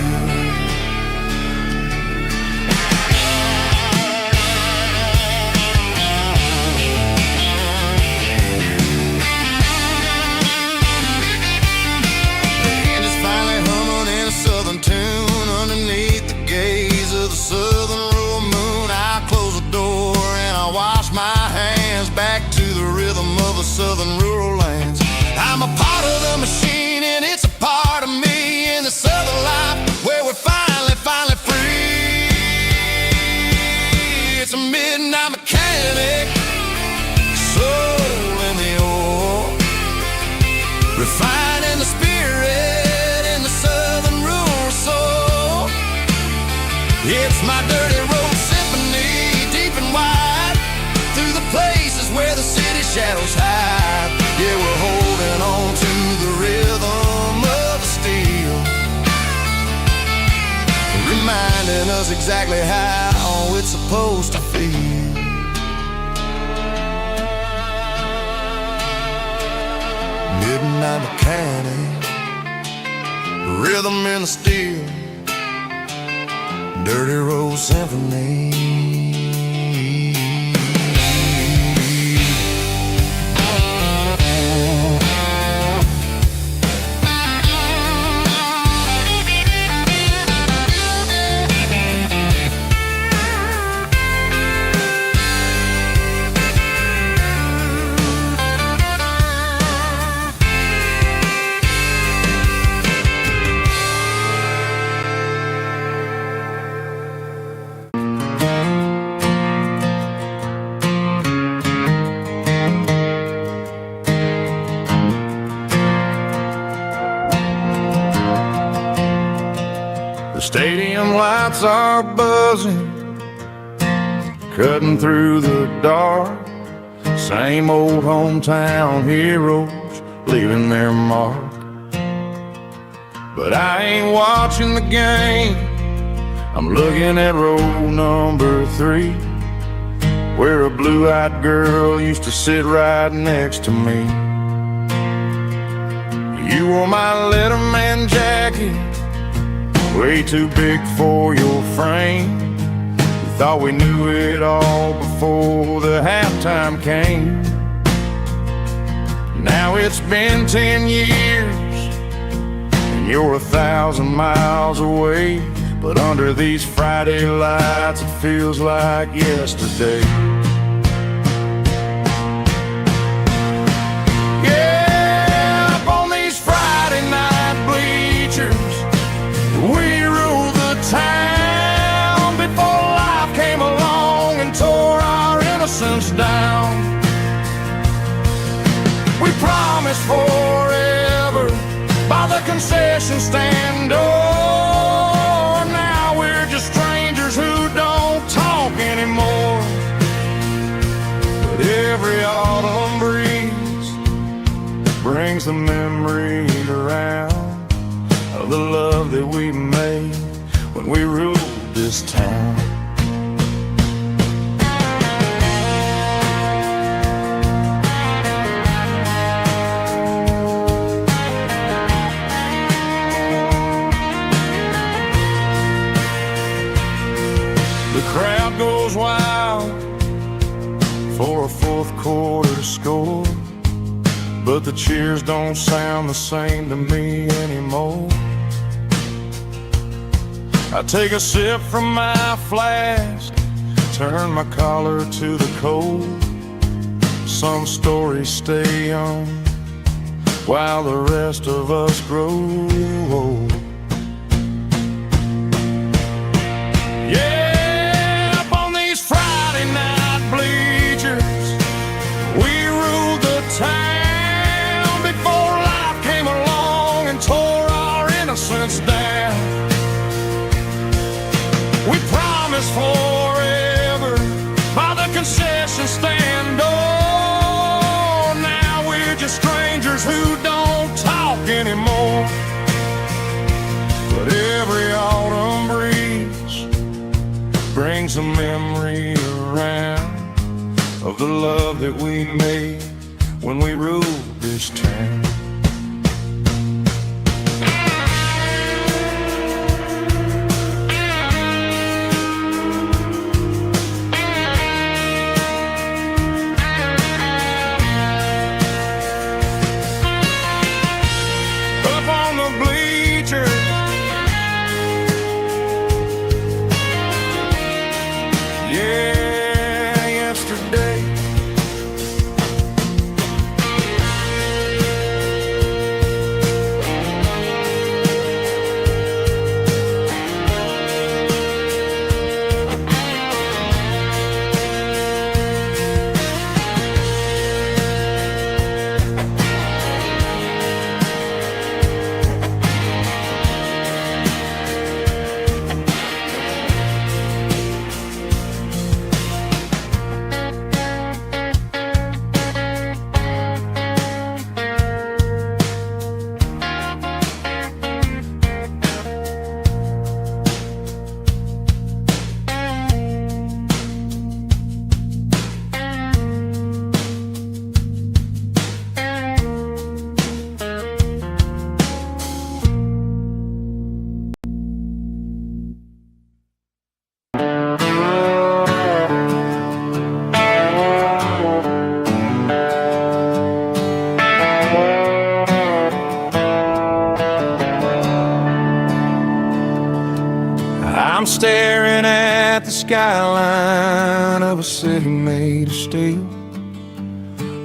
Southern rural lands. I'm a part of the machine and it's a part refining the spirit in the southern rural soul. It's my dirty road symphony, deep and wide, through the places where the city shadows hide. Yeah, we're holding on to the rhythm of the steel, reminding us exactly how it's supposed to feel. Midnight mechanic, rhythm in the steel, dirty road symphony. Stadium lights are buzzing, cutting through the dark. Same old hometown heroes leaving their mark. But I ain't watching the game, I'm looking at row number 3, where a blue-eyed girl used to sit right next to me. You wore my Letterman jacket, way too big for your frame. We thought we knew it all before the halftime came. Now it's been 10 years and you're 1,000 miles away, but under these Friday lights it feels like yesterday. Yeah, up on these Friday night bleachers, we ruled the town before life came along and tore our innocence down. We promised forever by the concession stand door. Now we're just strangers who don't talk anymore. But every autumn breeze brings the memories around of the love that we made when we ruled this town. The crowd goes wild for a fourth quarter score, but the cheers don't sound the same to me anymore. I take a sip from my flask, turn my collar to the cold. Some stories stay young while the rest of us grow old. Yeah, up on these Friday night bleachers, we ruled the town before life came along and tore our innocence down. We promised forever by the concession stand door. Now we're just strangers who don't talk anymore. But every autumn breeze brings a memory around of the love that we made when we ruled this town. at the skyline of a city made of steel,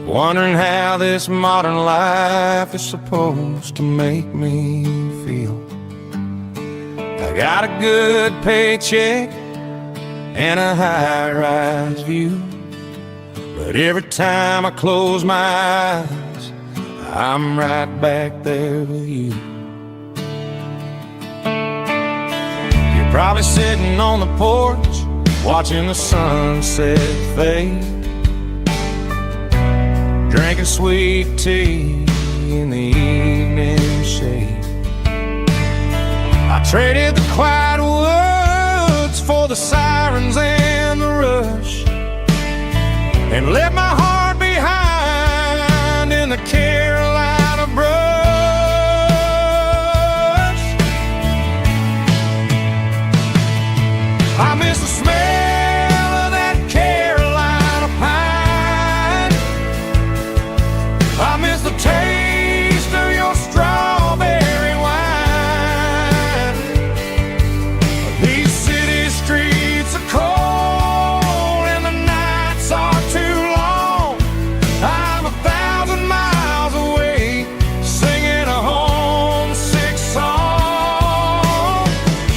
wondering how this modern life is supposed to make me feel. I got a good paycheck and a high-rise view, but every time I close my eyes, I'm right back there with you. You're probably sitting on the porch, watching the sunset fade, drinking sweet tea in the evening shade. I traded the quiet woods for the sirens and the rush, and left my heart behind in the Carolina brush. I miss the smell of that Carolina pine. I miss the taste of your strawberry wine. These city streets are cold and the nights are too long. I'm 1,000 miles away, singing a homesick song.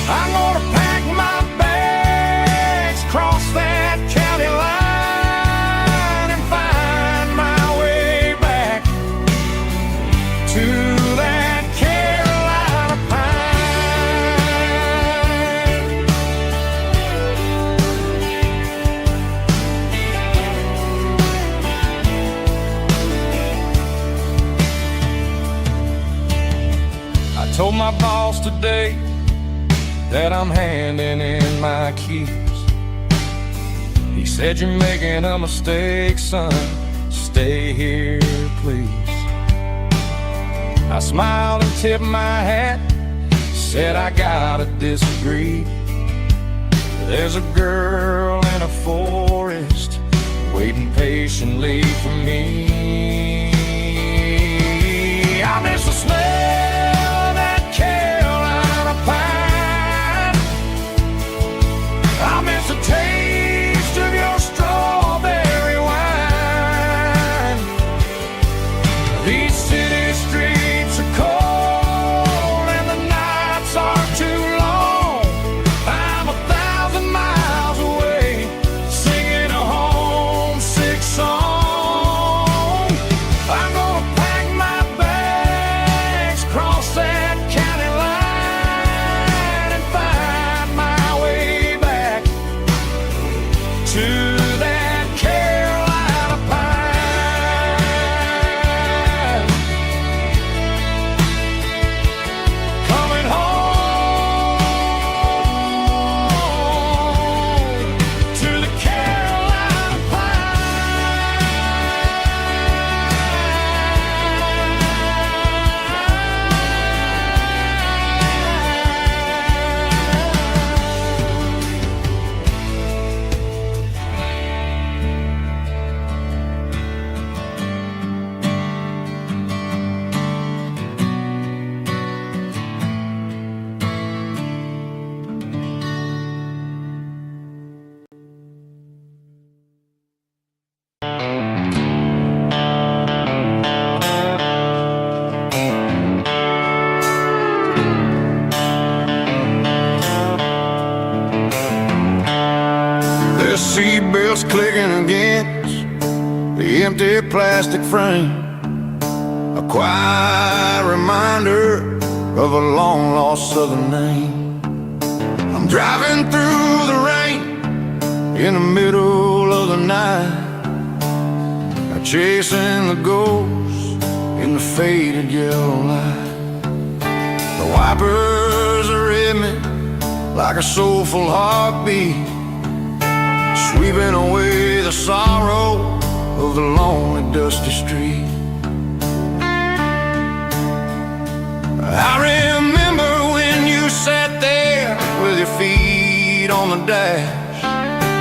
I'm gonna pack my bags, cross that county line, and find my way back to that Carolina pine. I told my boss today that I'm handing in my keys. He said, "You're making a mistake, son. Stay here, please." I smiled and tipped my hat, said, "I gotta disagree. There's a girl in a forest waiting patiently for me. I miss the smell of that Carolina pine. I miss the taste of your strawberry wine. These city streets are cold and the nights are too long. I'm 1,000 miles away, singing a homesick song. I'm gonna pack my bags, cross that county line, and find my way back to that Carolina pine. Coming home to the Carolina There's seatbelts clicking against the empty plastic frame, a quiet reminder of a long-lost southern name. I'm driving through the rain in the middle of the night, chasing the ghosts in the faded yellow light. The wipers are in me like a soulful heartbeat, sweeping away the sorrow of the lonely, dusty street. I remember when you sat there with your feet on the dash,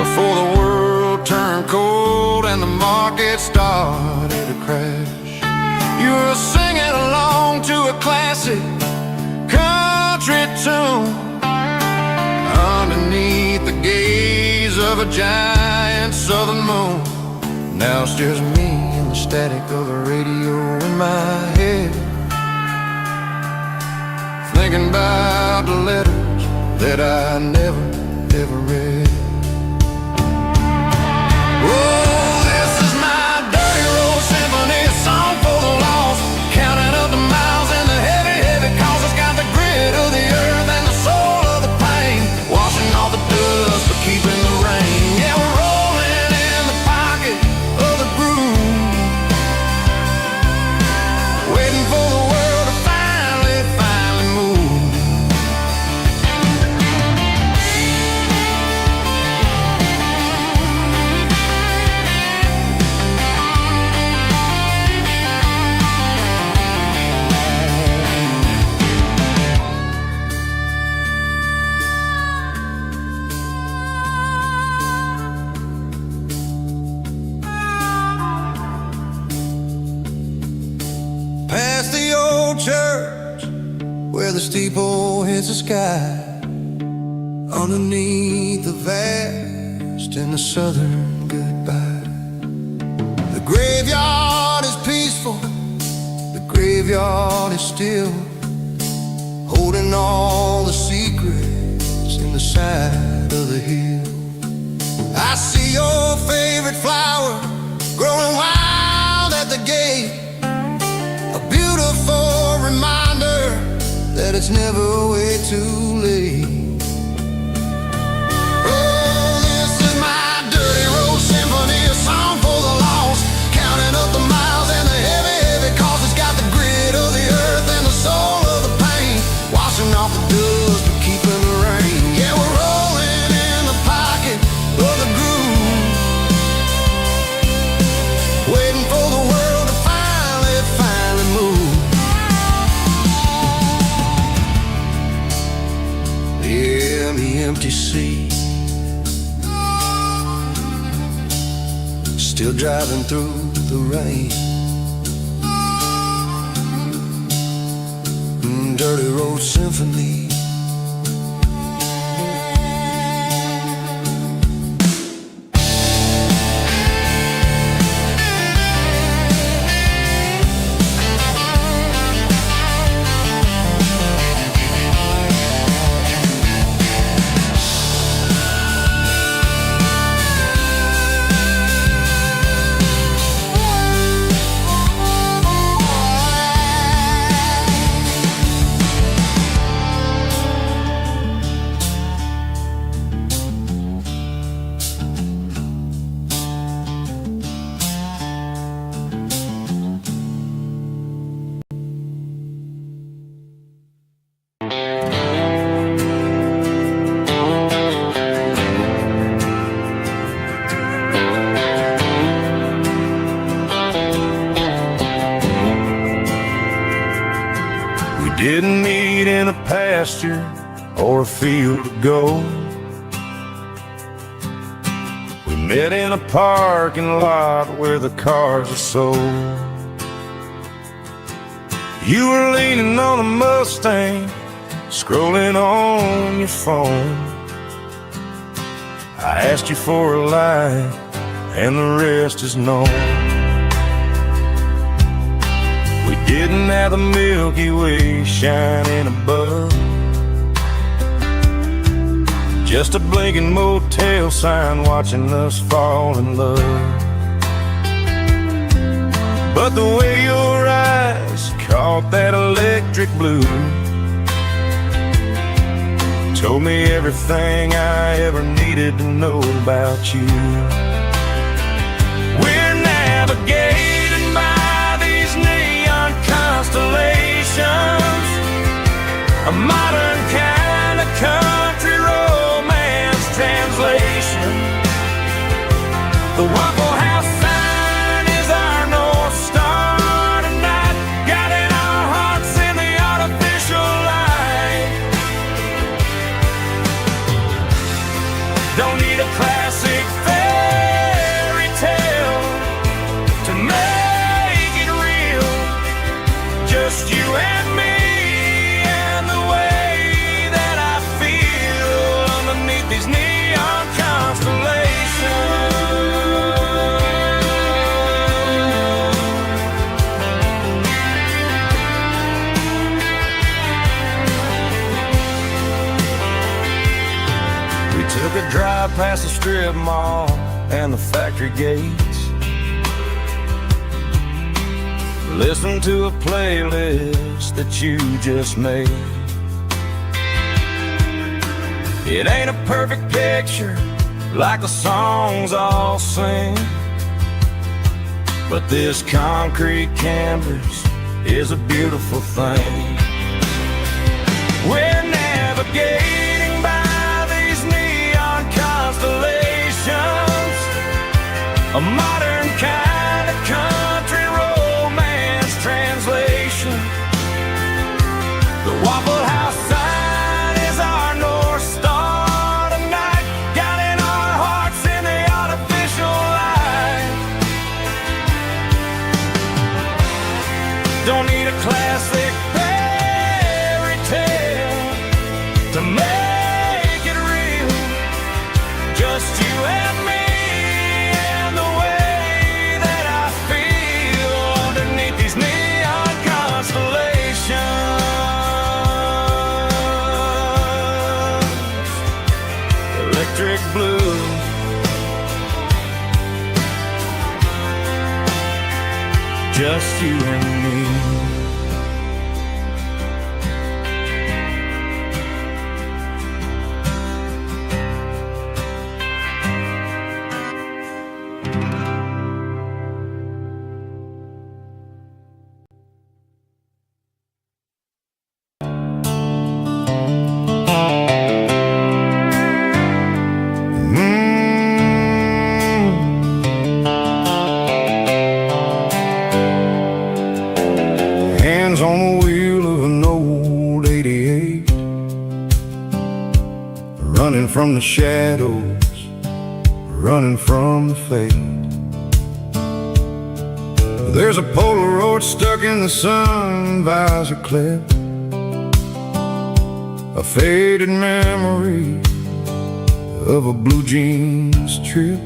before the world turned cold and the market started to crash. You were singing along to a classic country tune underneath the gate of a giant southern moon. Now it's just me and the static of the radio in my head, thinking about the letters that I never, ever read. Oh, this is my dirty road symphony, a song for the lost, counting up the miles and the heavy, heavy calls. It's got the grit of the earth and the soul of the pain, washing off the dust but keeping the rain. Yeah, we're rolling in the pocket of the groove, waiting for the world to finally move. Past the old church where the steeple hits the sky, underneath the vast and the southern goodbye. The graveyard is peaceful, the graveyard is still, holding all the secrets in the side of the hill. I see your favorite flower growing wild at the gate, a beautiful reminder that it's never way too late. Oh, this is my dirty road symphony, a song for the lost, counting up the miles and the heavy, heavy calls. It's got the grit of the earth and the soul of the pain, washing off the dust but keeping the rain. Yeah, we're rolling in the pocket of the groove, waiting for the world to finally move. Yeah, the empty seat, still driving through the rain. Dirty road symphony. Didn't meet in a pasture or a field of gold. We met in a parking lot where the cars are sold. You were leaning on a Mustang, scrolling on your phone. I asked you for a light, and the rest is known. We didn't have the Milky Way shining above, just a blinking motel sign watching us fall in love. But the way your eyes caught that electric blue told me everything I ever needed to know about you. We're navigating by these neon constellations, a modern kind of country romance translation. The Waffle House sign is our North Star tonight, guiding our hearts in the artificial light. Don't need a classic fairy tale to make it real, just you and me and the way drive past the strip mall and the factory gates. Listen to a playlist that you just made. It ain't a perfect picture like the songs all sing, but this concrete canvas is a beautiful thing. We're navigating by these neon constellations, a modern kind of country romance translation. The Waffle House sign is our North Star tonight, guiding our hearts in the artificial light. Don't need a classic fairy tale to make it real, just you and me and the way that I feel underneath these neon constellations. Electric blue, just you and me. Hands on the wheel of an old 88, running from the shadows, running from the fate. There's a Polaroid stuck in the sun visor clip, a faded memory of a blue jeans trip.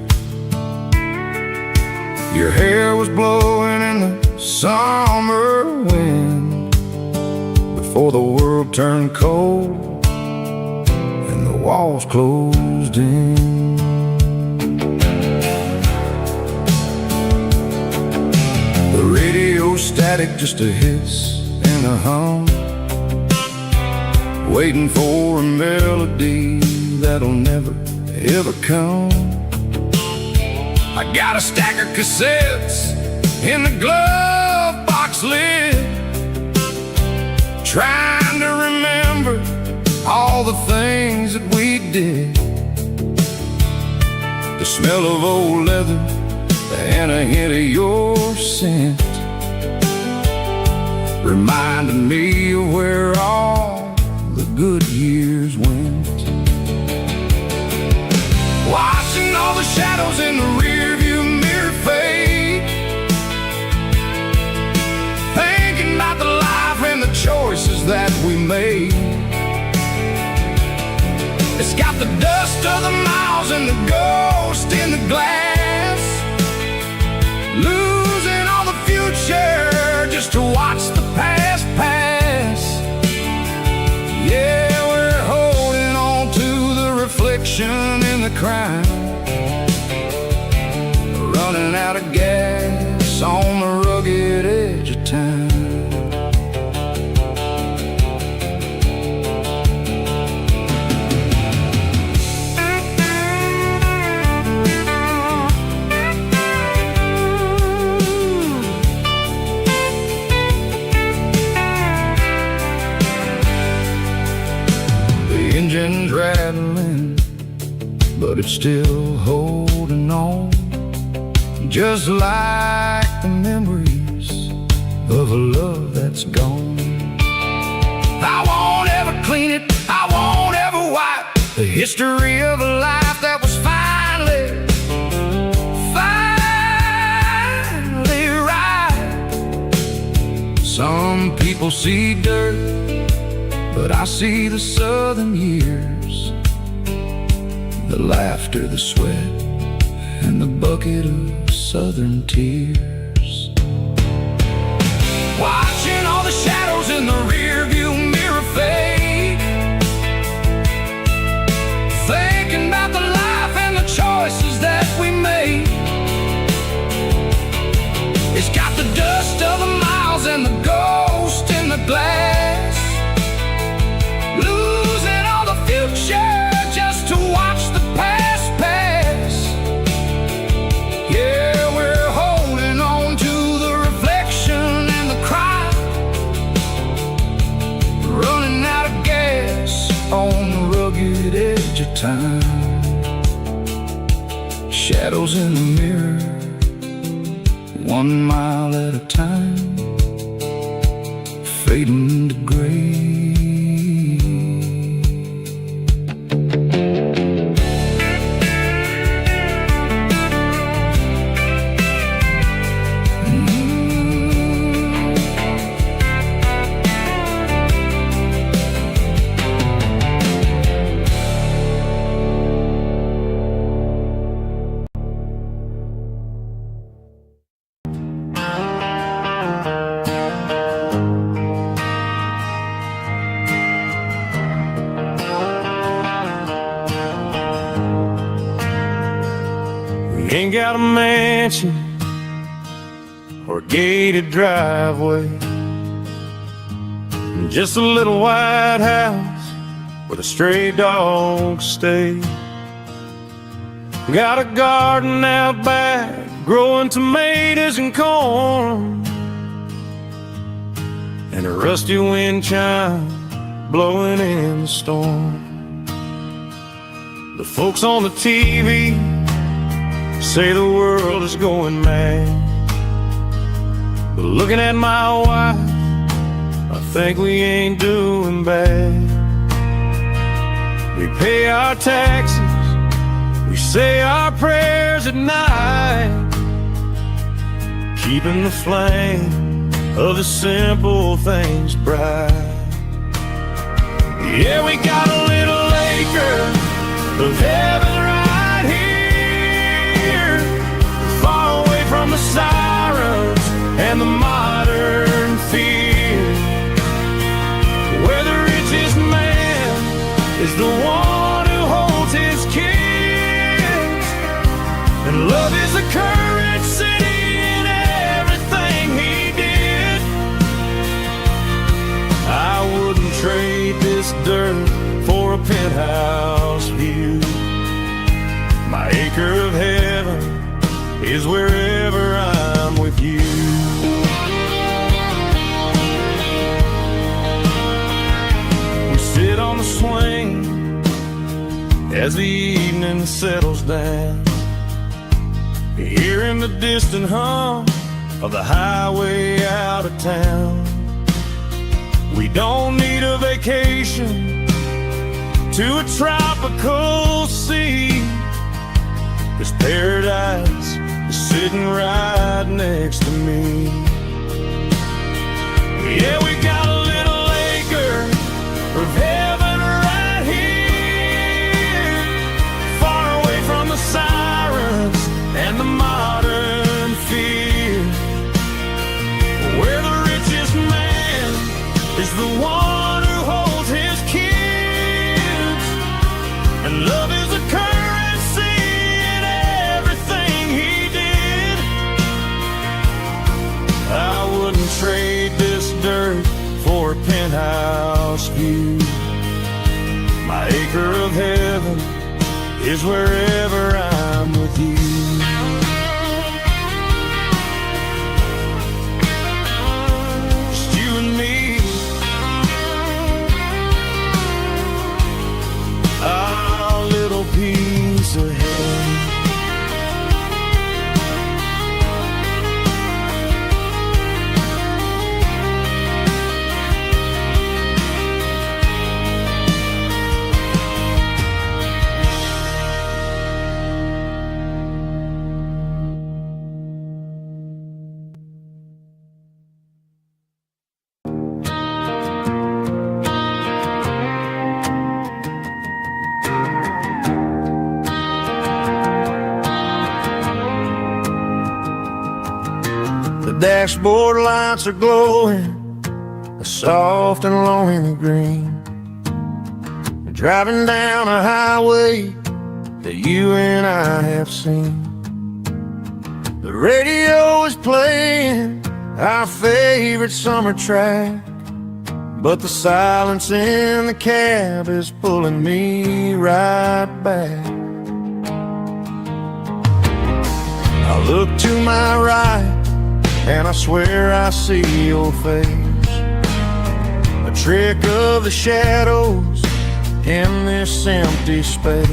Your hair was blowing in the summer wind before the world turned cold and the walls closed in. The radio static, just a hiss and a hum, waiting for a melody that'll never ever come. I got a stack of cassettes in the glove box lid, trying to remember all the things that we did. The smell of old leather and a hint of your scent reminded me of where all the good years went. Watching all the shadows in the rearview mirror fade, thinking about the life and the choices that we made. It's got the dust of the miles and the ghost in the glass, losing all the future just to watch the past pass. Yeah, we're holding on to the reflection in the crime, running out of gas on the rugged edge of time. The engine's rattling, but it's still holding on, just like the memories of a love that's gone. I won't ever clean it, I won't ever wipe the history of a life that was finally right. Some people see dirt, but I see the southern years, the laughter, the sweat, and the bucket of southern tears. Watching all the shadows in the rearview mirror fade, thinking about the life on the rugged edge of time. Shadows in the mirror, 1 mile at a time, fading to gray. Ain't got a mansion or a gated driveway, just a little white house where the stray dogs stay. Got a garden out back growing tomatoes and corn, and a rusty wind chime blowing in the storm. The folks on the TV say the world is going mad, but looking at my wife, I think we ain't doing bad. We pay our taxes, we say our prayers at night, keeping the flame of the simple things bright. Yeah, we got a little acre of heaven right here, far away from the sirens and the modern fear, where the richest man is the one who holds his kids, and love is the currency in everything he did. I wouldn't trade this dirt for a penthouse view. My acre of heaven is wherever I'm with you. We sit on the swing as the evening settles down, hearing the distant hum of the highway out of town. We don't need a vacation to a tropical sea, 'cause paradise is sitting right next to me. Yeah, we got a little acre of heaven right here, far away from the sirens and the modern fear, where the richest man is the one who holds his kids, and love is a currency in everything he did. I wouldn't trade this dirt for a penthouse view. My acre of heaven is wherever I'm with you. Just you and me, our little piece of heaven. The dashboard lights are glowing a soft and lonely green, driving down a highway that you and I have seen. The radio is playing our favorite summer track, but the silence in the cab is pulling me right back. I look to my right and I swear I see your face, a trick of the shadows in this empty space.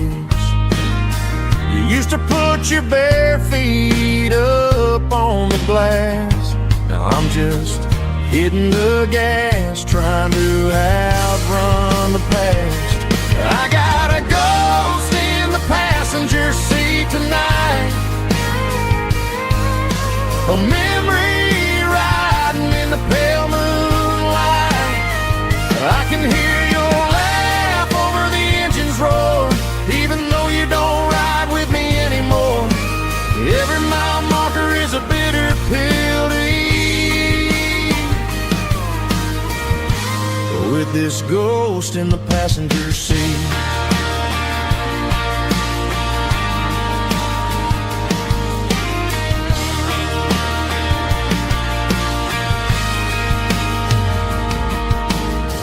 You used to put your bare feet up on the glass. Now I'm just hitting the gas, trying to outrun the past. I got a ghost in the passenger seat tonight, a memory riding in the pale moonlight. I can hear your laugh over the engine's roar, even though you don't ride with me anymore. Every mile marker is a bitter pill to eat, with this ghost in the passenger seat.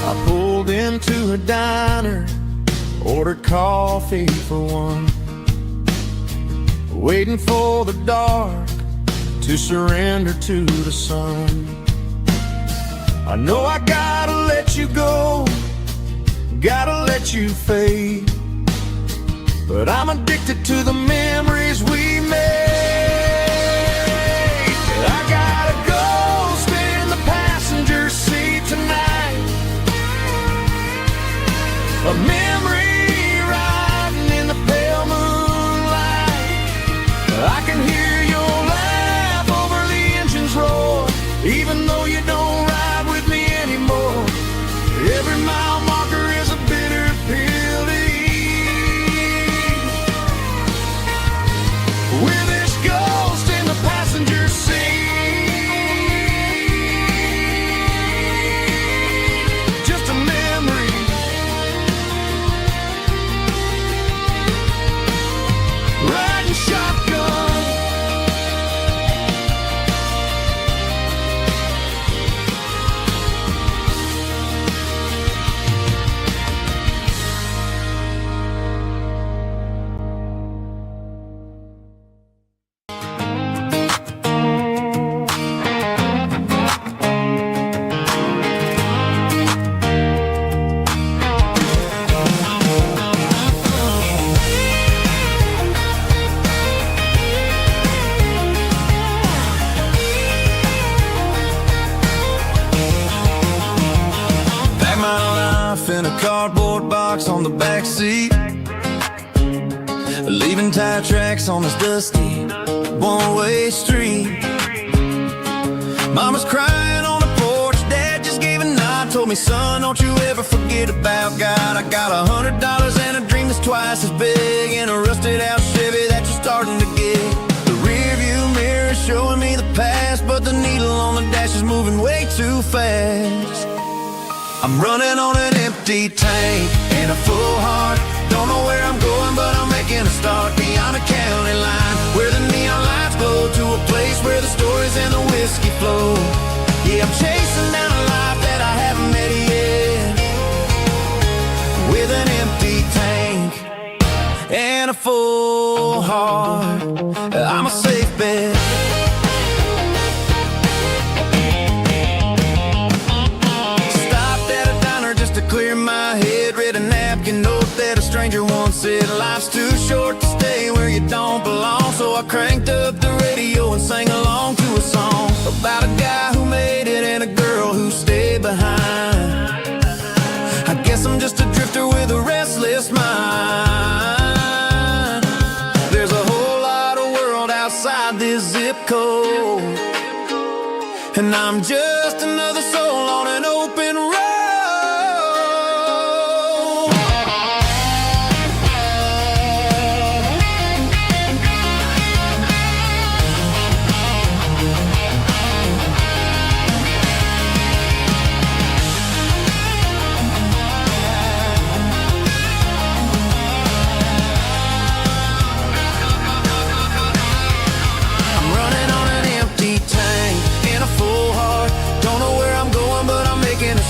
I pulled into a diner, ordered coffee for one, waiting for the dark to surrender to the sun. I know I gotta let you go, gotta let you fade, but I'm addicted to the memories we made. I got a ghost in the passenger seat tonight, a memory riding in the pale moonlight. I can hear your laugh over the engine's roar, even though you don't ride with me anymore. Every mile marker is a bitter pill to eat, with this ghost in the passenger seat. Just a memory, riding shotgun. In a cardboard box on the back seat, leaving tire tracks on this dusty one-way street. Mama's crying on the porch, Dad just gave a nod, told me, son, don't you ever forget about God. I got $100 and a dream that's twice as big, and a rusted out Chevy that you're starting to get. The rear view mirror is showing me the past, but the needle on the dash is moving way too fast. I'm running on an empty tank and a full heart. Don't know where I'm going, but I'm making a start beyond a county line, where the neon lights glow, to a place where the stories and the whiskey flow. Yeah, I'm chasing down a life that I haven't met yet, with an empty tank and a full heart. I'm a safe bet. Clear my head, read a napkin note that a stranger once said, life's too short to stay where you don't belong. So I cranked up the radio and sang along to a song about a guy who made it and a girl who stayed behind. I guess I'm just a drifter with a restless mind. There's a whole lot of world outside this zip code, and I'm just another soul on an open road.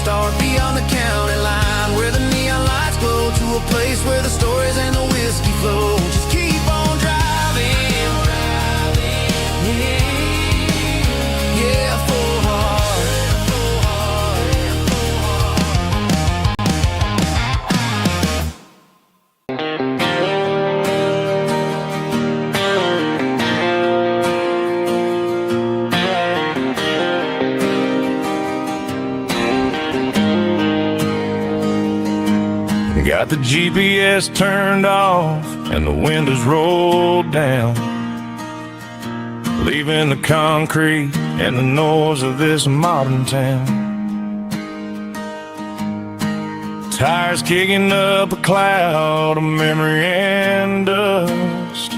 Start beyond the county line, where the neon lights glow, to a place where the stories and the whiskey flow. Just keep on driving, yeah, full heart. Got the GPS turned off and the windows rolled down, leaving the concrete and the noise of this modern town. Tires kicking up a cloud of memory and dust,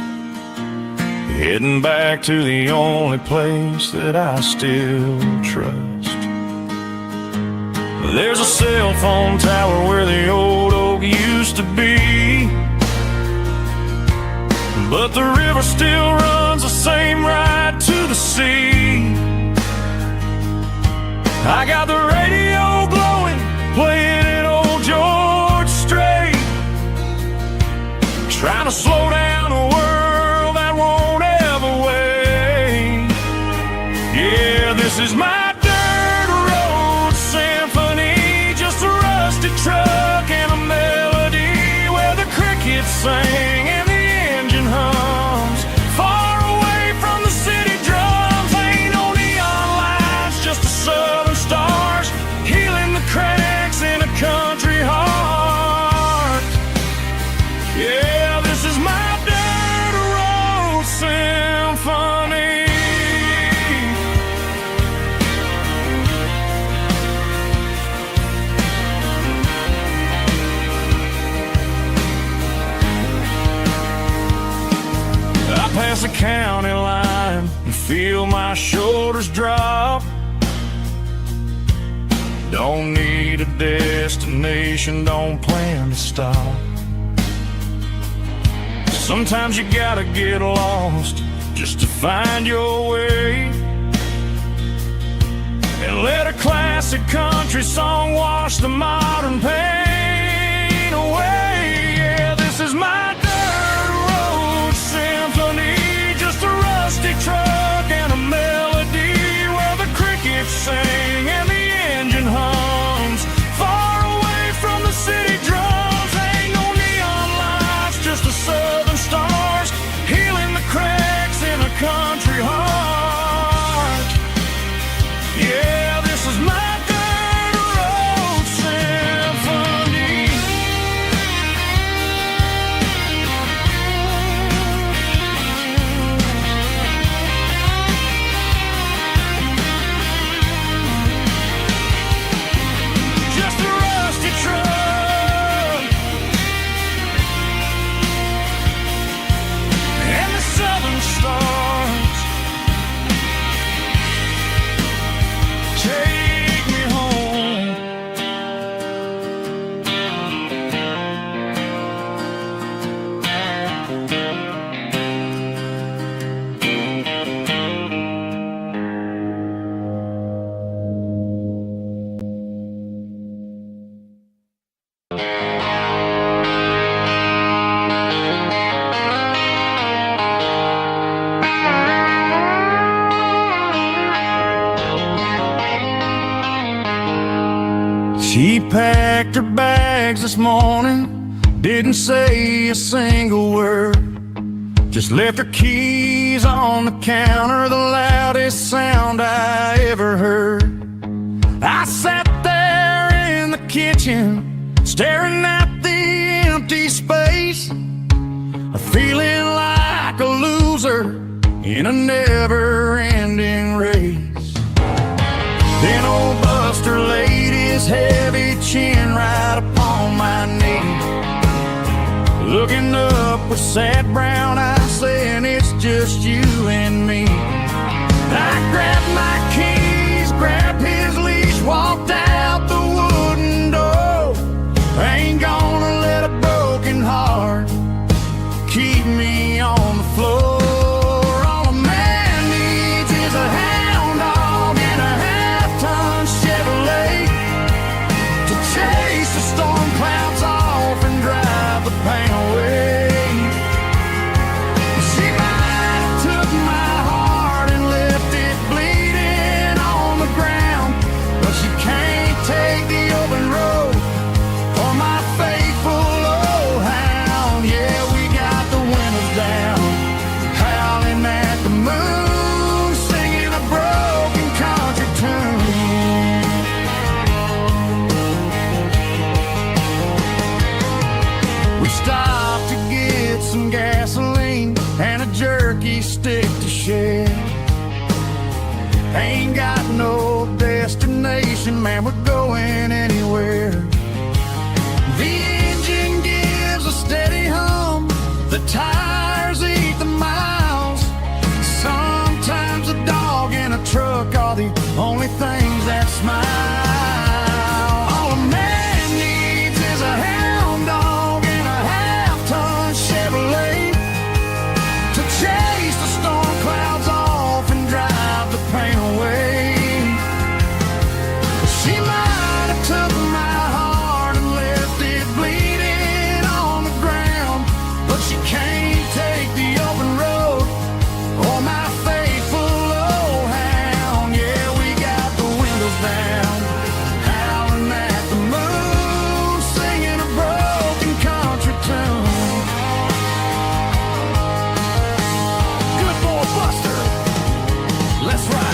heading back to the only place that I still trust. There's a cell phone tower where the old oak used to be, but the river still runs the same right to the sea. I got the radio glowing, playing an old George Strait, trying to slow down a world that won't ever wait. Yeah, this is my dirt road symphony, just a rusty truck and a melody where the crickets sing and the engine hums. Far away from the city drums, ain't no neon lights, just the southern stars healing the cracks in a country heart. Yeah, this is my dirt road symphony. I pass the county line and feel my shoulders drop. Don't need a destination, don't plan to stop. Sometimes you gotta get lost just to find your way, and let a classic country song wash the modern pain away. Yeah, this is my dirt road symphony, just a rusty truck and a melody where the crickets sing and the engine hums. Far away from the city drums, ain't no neon lights, just the southern stars healing the cracks in a country heart. Yeah, this is my dirt road symphony. Just a rusty truck and the southern stars take me home. She packed her bags this morning, didn't say a single word, just left her keys on the counter, the loudest sound I ever heard. I sat there in the kitchen, staring at the empty space, feeling like a loser in a never-ending race. Then old Buster laid his heavy chin right upon my knee, looking up with sad brown eyes, saying it's just you and me. I grabbed my keys, grabbed his leash, walked out the wooden door. I ain't gonna let a broken heart keep me on the floor. All a man needs is a hound dog and a half-ton Chevrolet to chase the storm clouds off and drive the pain away. She might have took my heart and left it bleeding some gasoline and a jerky stick to share. Ain't got no destination, man, we're going anywhere. The engine gives a steady hum, the tires eat the miles. Sometimes a dog and a truck are the only things that smile. All a man needs is a hound dog and a half-ton Chevrolet to chase the storm clouds off and drive the pain away. She might have took my heart and left it bleeding on the ground, but she can't take the open road or my faithful old hound. Yeah, we got the windows down, howling at the moon, singing a broken country tune. Good boy Buster, let's ride.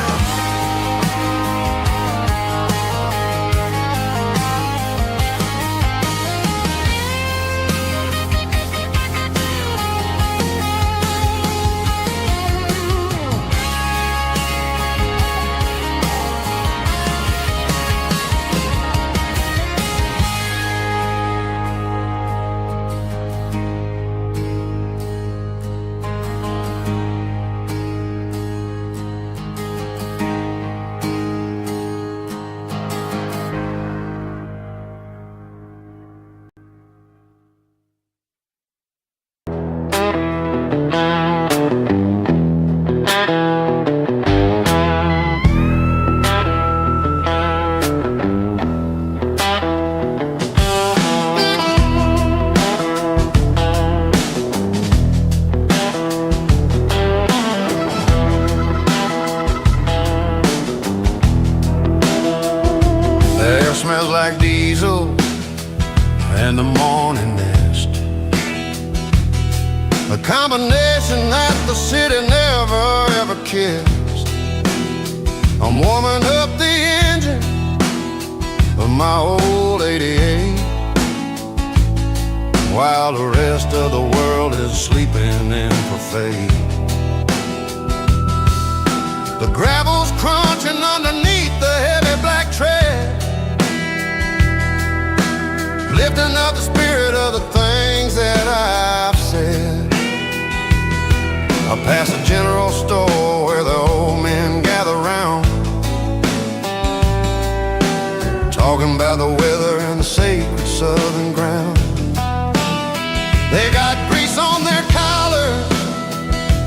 Air smells like diesel and the morning mist, a combination that the city never ever kissed. I'm warming up the engine of my old 88 while the rest of the world is sleeping in for fate. The gravel's crunching underneath the heavy black tread, lifting up the spirit of the things that I've said. I pass a general store where the old men gather round, talking about the weather and the sacred southern ground. They got grease on their collars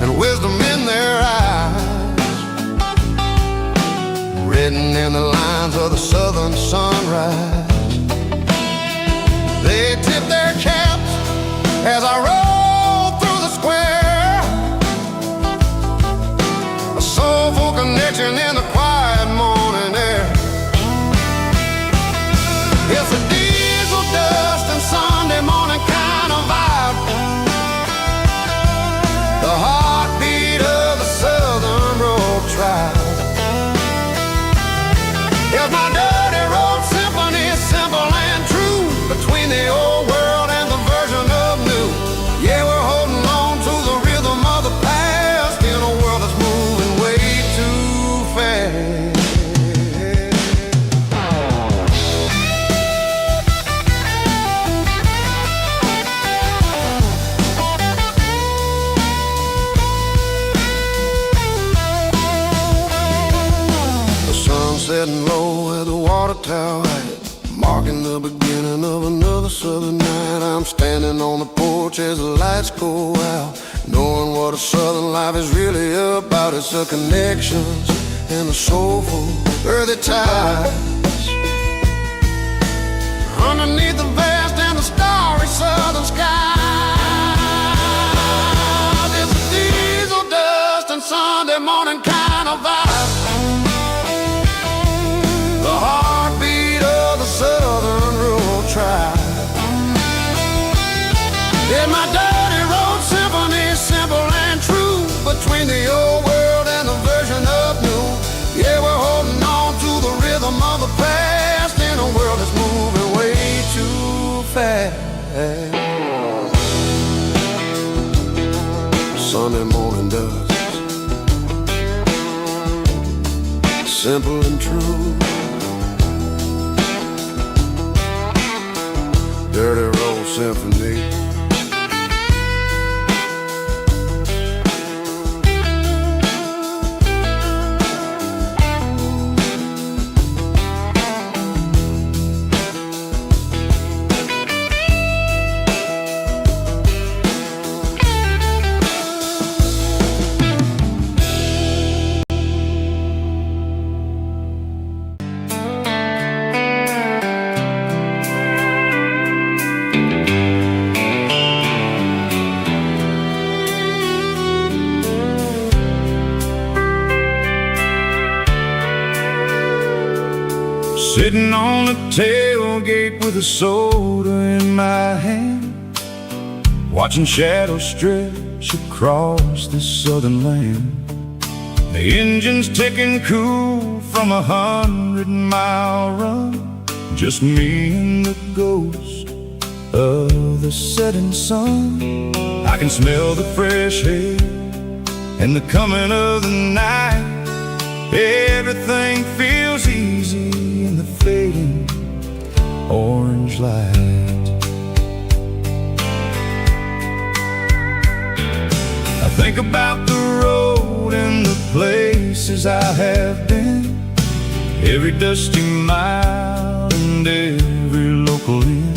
and wisdom in their eyes, written in the lines of the southern sunrise. They tip their caps as I roll through the square, a soulful connection in the quiet morning air. It's a diesel dust and Sunday morning kind of vibe, the heartbeat of the Southern Road Tribe. It's my dirty road symphony, simple and true, between the old world and the version of new. Yeah, we're holding on to the rhythm of the past in a world that's moving way too fast. The sun setting low at the water tower, marking the beginning of another southern night. I'm standing on the porch as the lights go out, knowing what a southern life is really about. It's the connections and the soulful earthy ties underneath the vast and the starry southern sky. It's a diesel dust and Sunday morning kind of vibe, the heartbeat of the Southern Road Tribe. In my dirty road symphony, simple and true, between the old world and the version of new. Yeah, we're holding on to the rhythm of the past in a world that's moving way too fast. simple and true. Dirty Roll Symphony. Sitting on the tailgate with a soda in my hand, watching shadows stretch across this southern land. The engine's ticking cool from 100-mile run, just me and the ghost of the setting sun. I can smell the fresh air and the coming of the night. Everything feels easy in the fading orange light. I think about the road and the places I have been, every dusty mile and every local inn.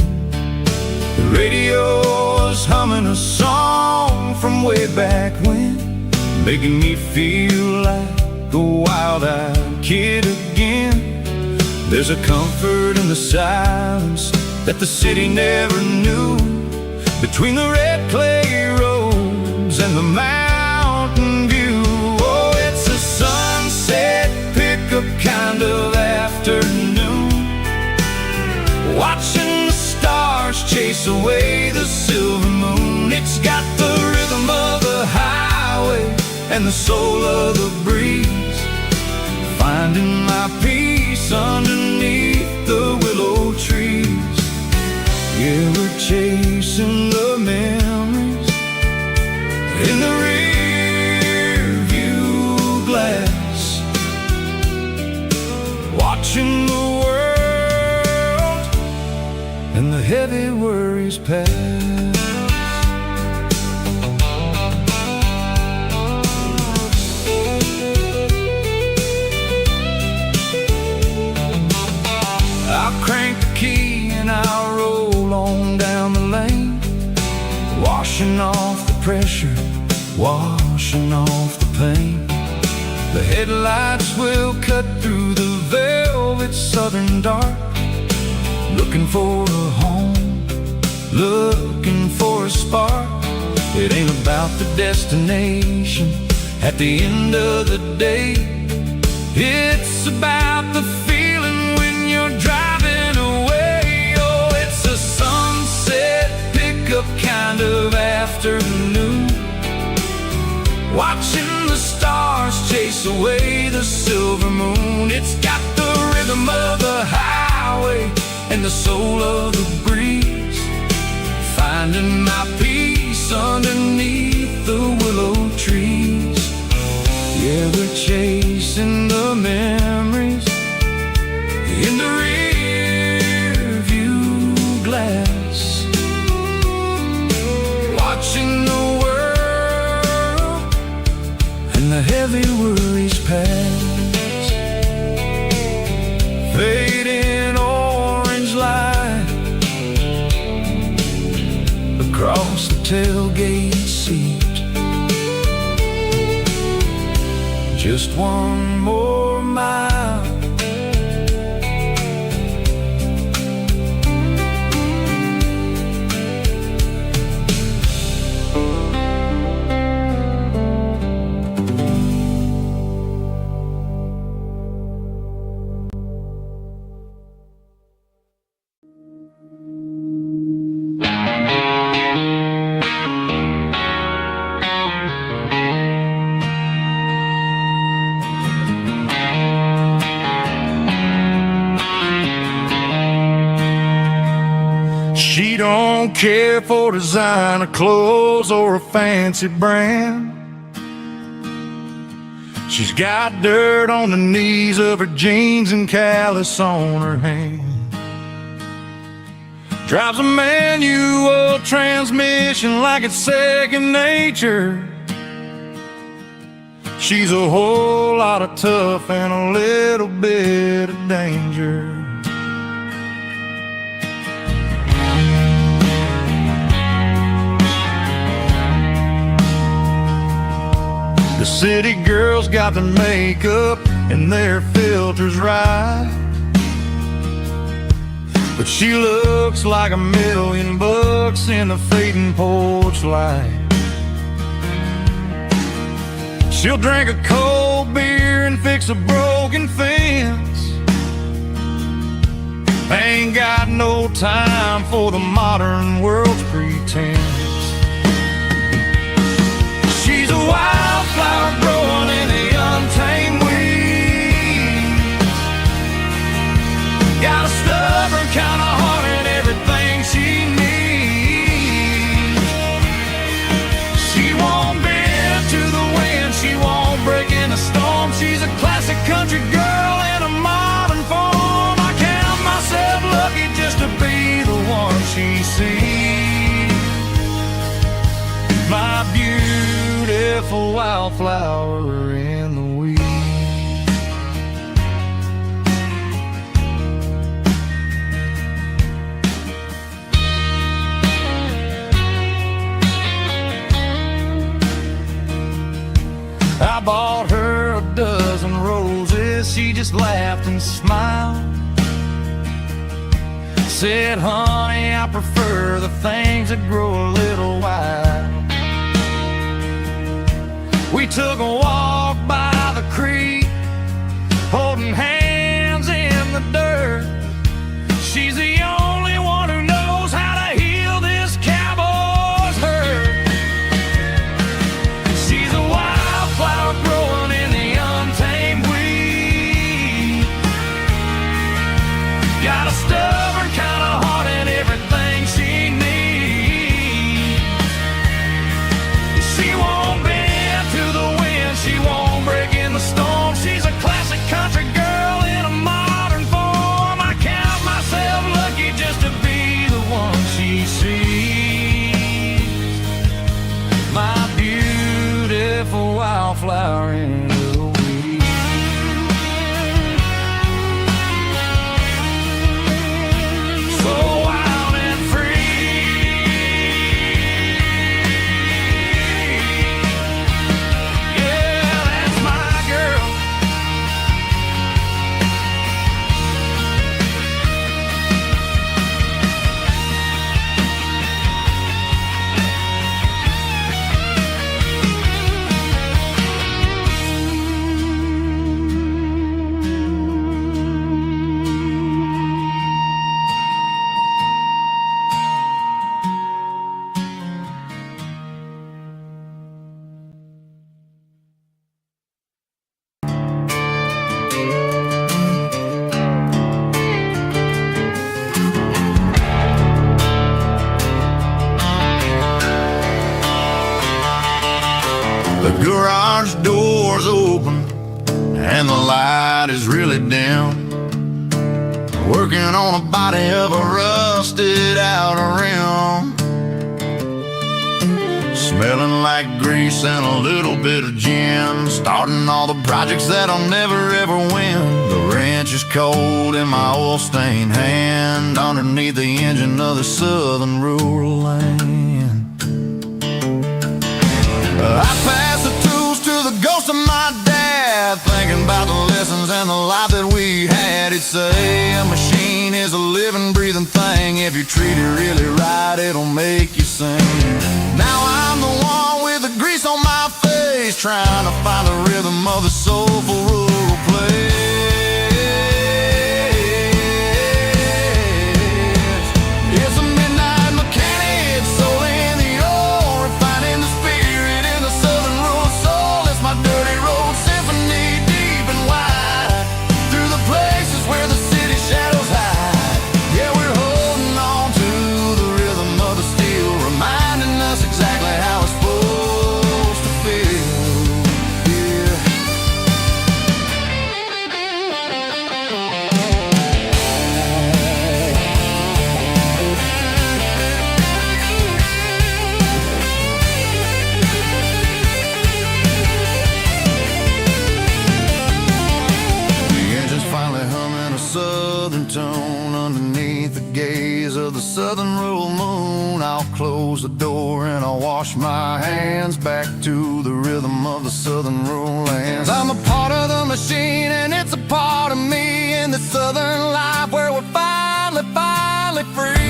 The radio is humming a song from way back when, making me feel like a wild-eyed kid again. There's a comfort in the silence that the city never knew, between the red clay roads and the mountain view. Oh, it's a sunset pickup kind of afternoon, watching the stars chase away the silver moon. It's got the rhythm of the highway and the soul of the breeze, finding my peace underneath the willow trees. Yeah, we're chasing the memories in the rear view glass, watching the world and the heavy worries pass. Crank the key and I'll roll on down the lane, washing off the pressure, washing off the pain. The headlights will cut through the velvet southern dark, looking for a home, looking for a spark. It ain't about the destination at the end of the day, it's about the feeling when you're driving away. Oh, it's a sunset pickup kind of afternoon, watching the stars chase away the silver moon. It's got the rhythm of the highway and the soul of the breeze, finding my peace underneath the willow trees. Yeah, we're chasing the memories in the rear view glass, watching the world and the heavy worries pass. Fading orange light across the tailgate seat, just one more mile. She don't care for designer clothes or a fancy brand. She's got dirt on the knees of her jeans and callus on her hand. Drives a manual transmission like it's second nature. She's a whole lot of tough and a little bit of danger. The city girls got their makeup and their filters right, but she looks like $1,000,000 in the fading porch light. She'll drink a cold beer and fix a broken fence. Ain't got no time for the modern world's pretense. She's a wildflower growing in the untamed weeds. Got a stubborn kind of heart and everything she needs. She won't bend to the wind, she won't break in the storm. She's a classic country girl in a modern form. I count myself lucky just to be the one she sees. My beautiful wildflower in the weeds. I bought her a dozen roses, she just laughed and smiled. Said, honey, I prefer the things that grow a little wild. We took a walk by the creek, holding hands in the dirt. She's the only one who knows how to heal this cowboy's hurt. She's a wildflower growing in the untamed weed. Got a stubborn kind of heart and everything she needs. She won't bend to the wind, she won't break in the storm. She's a classic country girl in a modern form. I count myself lucky just to be the one she sees. My beautiful wildflower in the weeds. So wild and free. Yeah, that's my girl. The garage door's open and the light is really dim. Working on a body of a rusted out rim. Smelling like grease and a little bit of gin. Starting all the projects that I'll never ever win. The wrench is cold in my oil stained hand, underneath the engine of the southern rural land. I pass the tools to the ghost of my dad, thinking about the lessons and the life that we had. He'd say a machine is a living, breathing thing. If you treat it really right, it'll make you sing. Now I'm the one with the grease on my face, trying to find the rhythm of the soulful rural place. It's a midnight mechanic, soul in the ore, refining the spirit in the southern rural soul. It's my dirty road symphony, deep and wide, through the places where the city shadows hide. Yeah, we're holding on to the rhythm of the steel, reminding us exactly how it's supposed to feel. Yeah. rays of the southern rural moon, I'll close the door and I'll wash my hands back to the rhythm of the southern rural lands. I'm a part of the machine and it's a part of me in the southern life where we're finally free.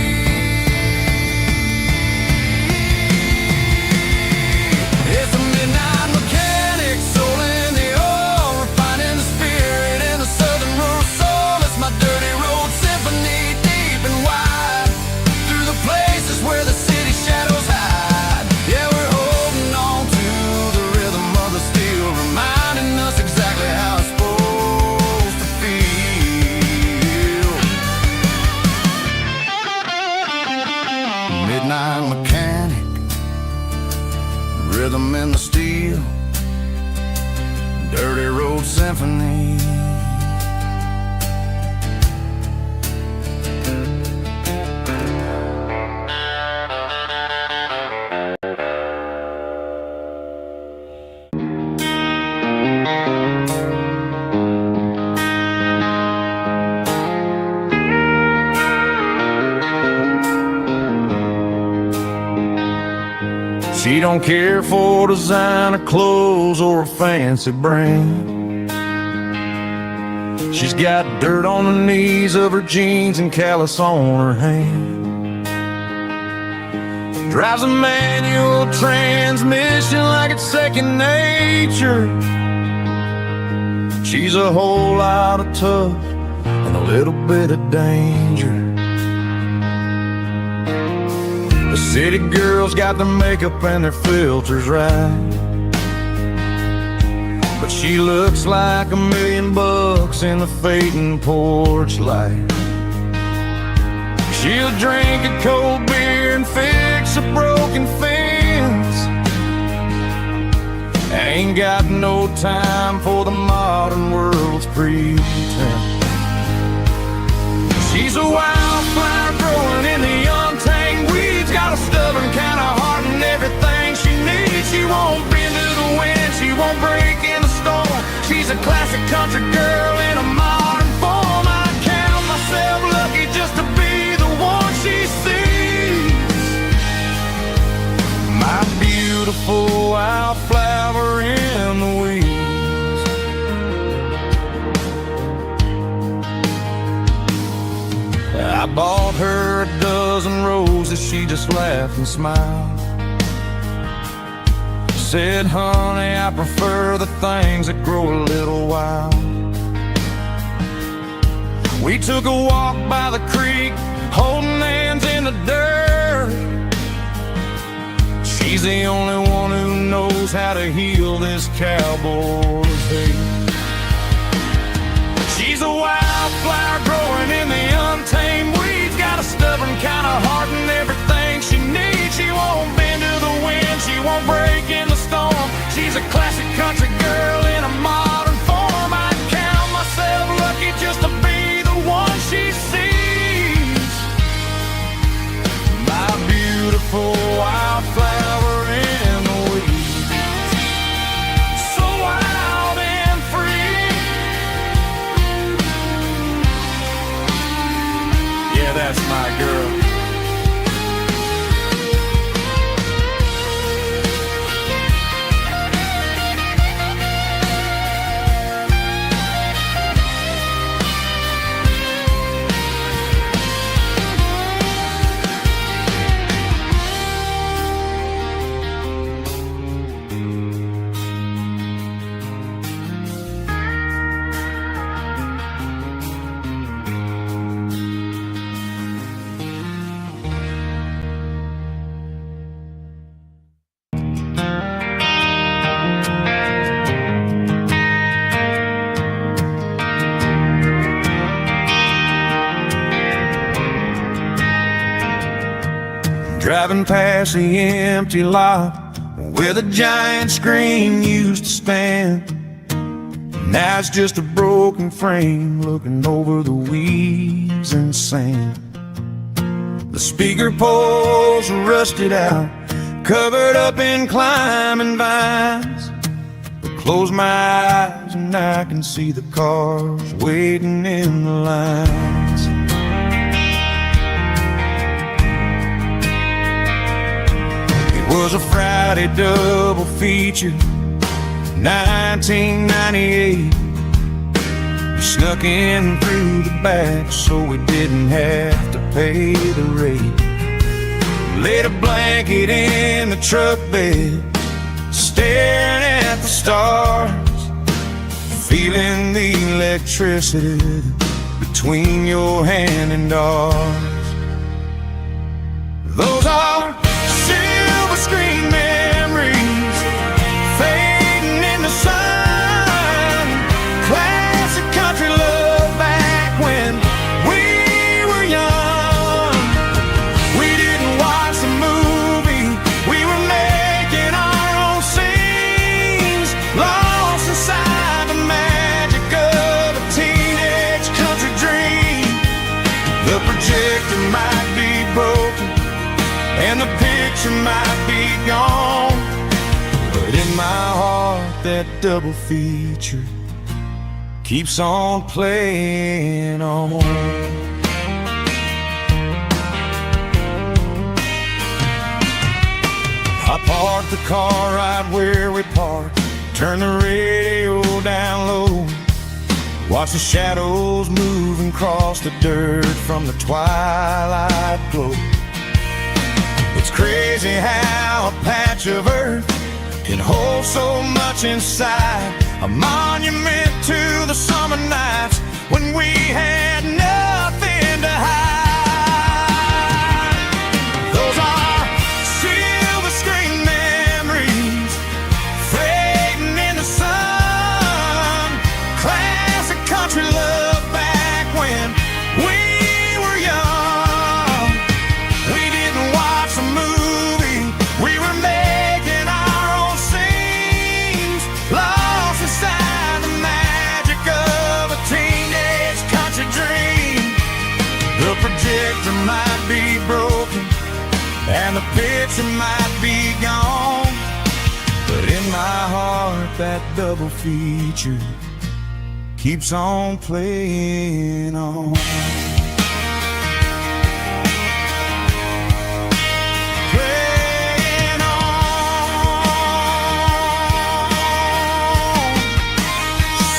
It's a midnight mechanic, soul in the oil, refining the spirit in the southern rural soul. It's my dirty road symphony, deep and wide, through the places where the city shadows hide. Yeah, we're holding on to the rhythm of the steel, reminding us exactly how it's supposed to feel. Midnight mechanic, rhythm in the steel, dirty road symphony. She don't care for designer clothes or a fancy brand. She's got dirt on the knees of her jeans and callus on her hand. Drives a manual transmission like it's second nature. She's a whole lot of tough and a little bit of danger. The city girls got their makeup and their filters right, but she looks like $1 million in the fading porch light. She'll drink a cold beer and fix a broken fence. Ain't got no time for the modern world's pretense. She's a wildflower growing in the untamed weeds, got a stubborn kind of heart and everything she needs. She won't bend to the wind, she won't break in the storm. She's a classic country girl in a modern form. I count myself lucky just to be the one she sees. My beautiful wildflower in the weeds. I bought her a dozen roses, she just laughed and smiled. Said, honey, I prefer the things that grow a little wild. We took a walk by the creek, holding hands in the dirt. She's the only one who knows how to heal this cowboy's hate. She's a wildflower growing in the untamed weeds, got a stubborn kind of heart and everything she needs. She won't bend to the wind, she won't break in the storm. She's a classic country girl in a modern form. I count myself lucky just to be the one she sees. My beautiful wildflower in the weeds, so wild and free. Yeah, that's my girl. Driving past the empty lot where the giant screen used to stand. Now it's just a broken frame looking over the weeds and sand. The speaker poles are rusted out, covered up in climbing vines. I close my eyes and I can see the cars waiting in the lines. was a Friday double feature, 1998. We snuck in through the back so we didn't have to pay the rate. Laid a blanket in the truck bed, staring at the stars, feeling the electricity between your hand and ours. Those are silver screen memories fading in the sun. Classic country love back when we were young. We didn't watch the movie, we were making our own scenes, lost inside the magic of a teenage country dream. The projector might be broken and the picture might be gone, but in my heart that double feature keeps on playing on. I parked the car right where we parked, turned the radio down low, watched the shadows moving across the dirt from the twilight glow. It's crazy how a patch of earth can hold so much inside, a monument to the summer nights when we had nothing to hide. Those are silver screen memories fading in the sun. Classic country love back when we were young. We didn't watch the movie, we were making our own scenes, lost inside the magic of a teenage country dream. The projector might be broken and the picture might be gone, but in my heart that double feature keeps on playing on. Playing on.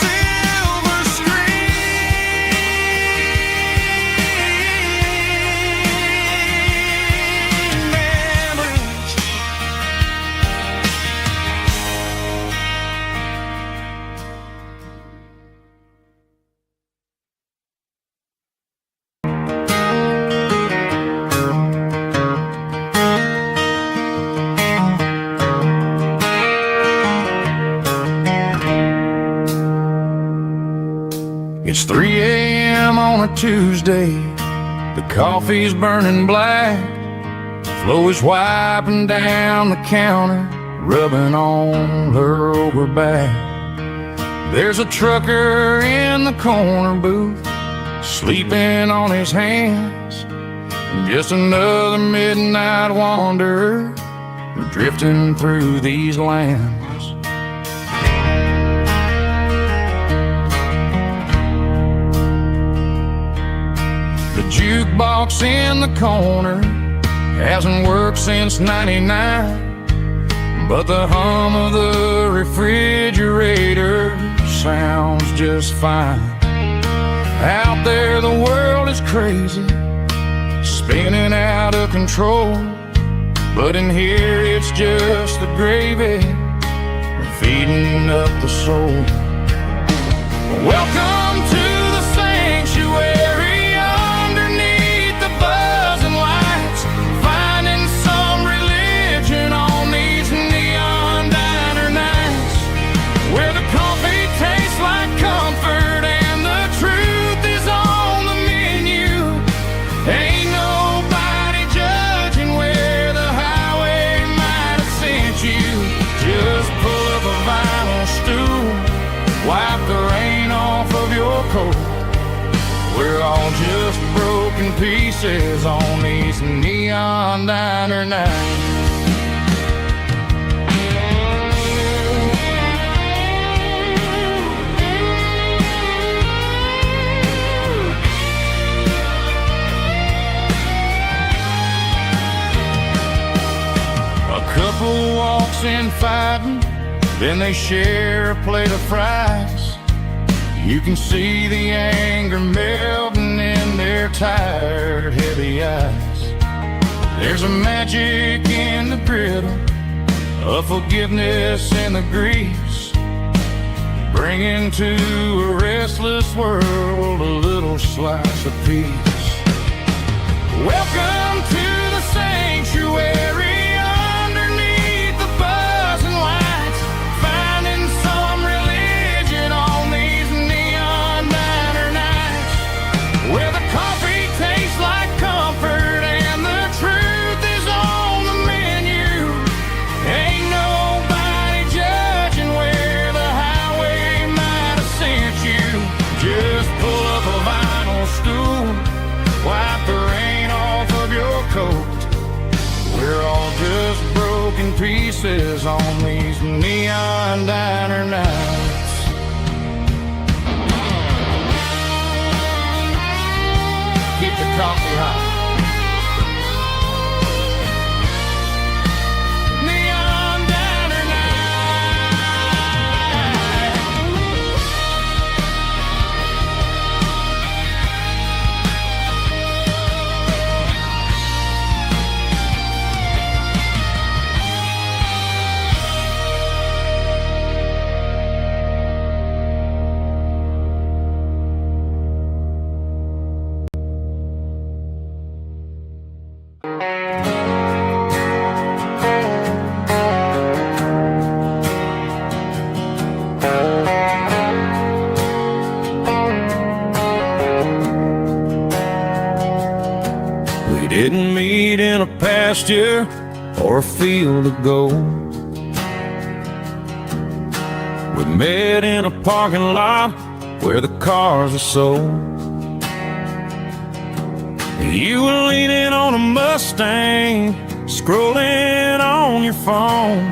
Silver screen memories. It's 3 a.m. on a Tuesday, the coffee's burning black, Flo is wiping down the counter, rubbing on her over back. There's a trucker in the corner booth, sleeping on his hands, just another midnight wanderer drifting through these lands. The jukebox in the corner hasn't worked since '99, but the hum of the refrigerator sounds just fine. Out there the world is crazy, spinning out of control, but in here it's just the gravy feeding up the soul. Welcome to the sanctuary underneath the buzzing lights, finding some religion on these neon diner nights, where the coffee tastes like comfort and the truth is on the menu. Ain't nobody judging where the highway might have sent you. Just pull up a vinyl stool, wipe the rain off of your coat. We're all just broken pieces on these neon diner nights. A couple couple walks in fighting, then they share a plate of fries. You can see the anger melting in their tired, heavy eyes. There's a magic in the griddle, a forgiveness in the grease, bringing to a restless world a little slice of peace. Welcome to the sanctuary. We're all just broken pieces on these neon diner nights. Keep the coffee hot. Didn't meet in a pasture or a field of gold. We met in a parking lot where the cars are sold. You were leaning on a Mustang, scrolling on your phone.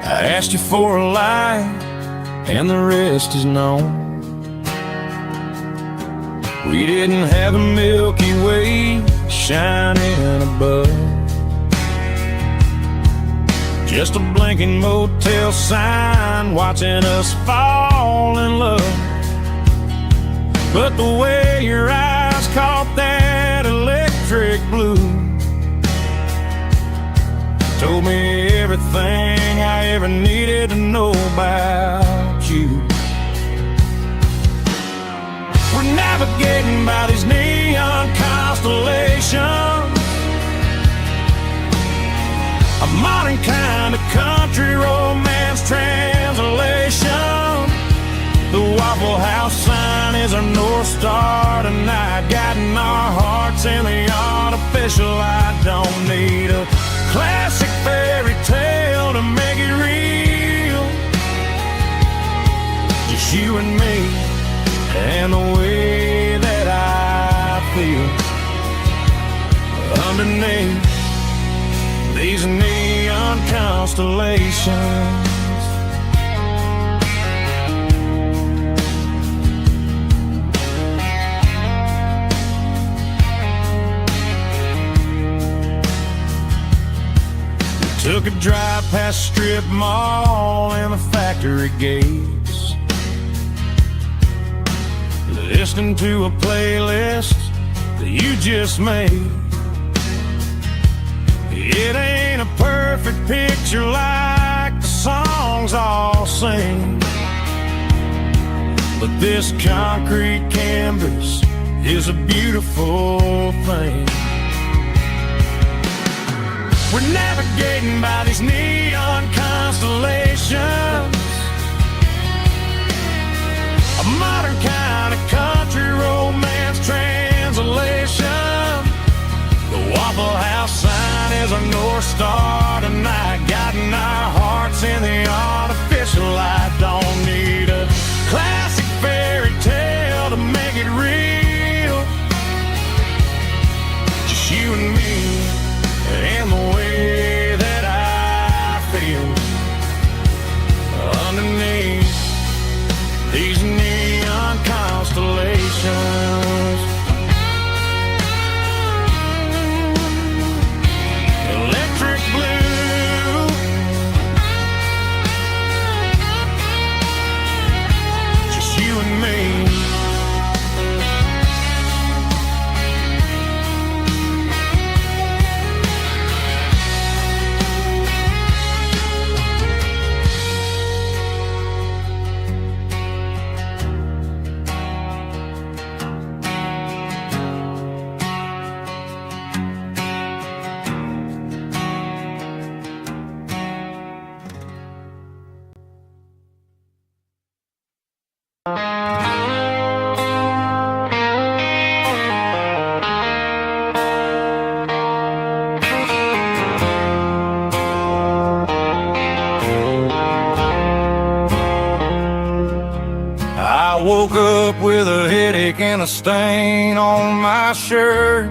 I asked you for a light, and the rest is known. We didn't have a Milky Way shining above, just a blinking motel sign watching us fall in love. But the way your eyes caught that electric blue told me everything I ever needed to know about you. We're navigating by these neon constellations, a modern kind of country romance translation. The Waffle House sign is our North Star tonight, guiding our hearts in the artificial. I don't need a classic fairy tale to make it real, just you and me and the way that I feel underneath these neon constellations. We took a drive past strip mall and the factory gates, listening to a playlist that you just made. It ain't a perfect picture like the songs all sing, but this concrete canvas is a beautiful thing. We're navigating by these neon constellations, a modern kind of country romance translation. The Waffle House sign is our North Star tonight, guiding our hearts in the artificial light. Don't need a classic fairy tale to make it real, just you and me and the way that I feel underneath these neon constellations. Electric blue up with a headache and a stain on my shirt.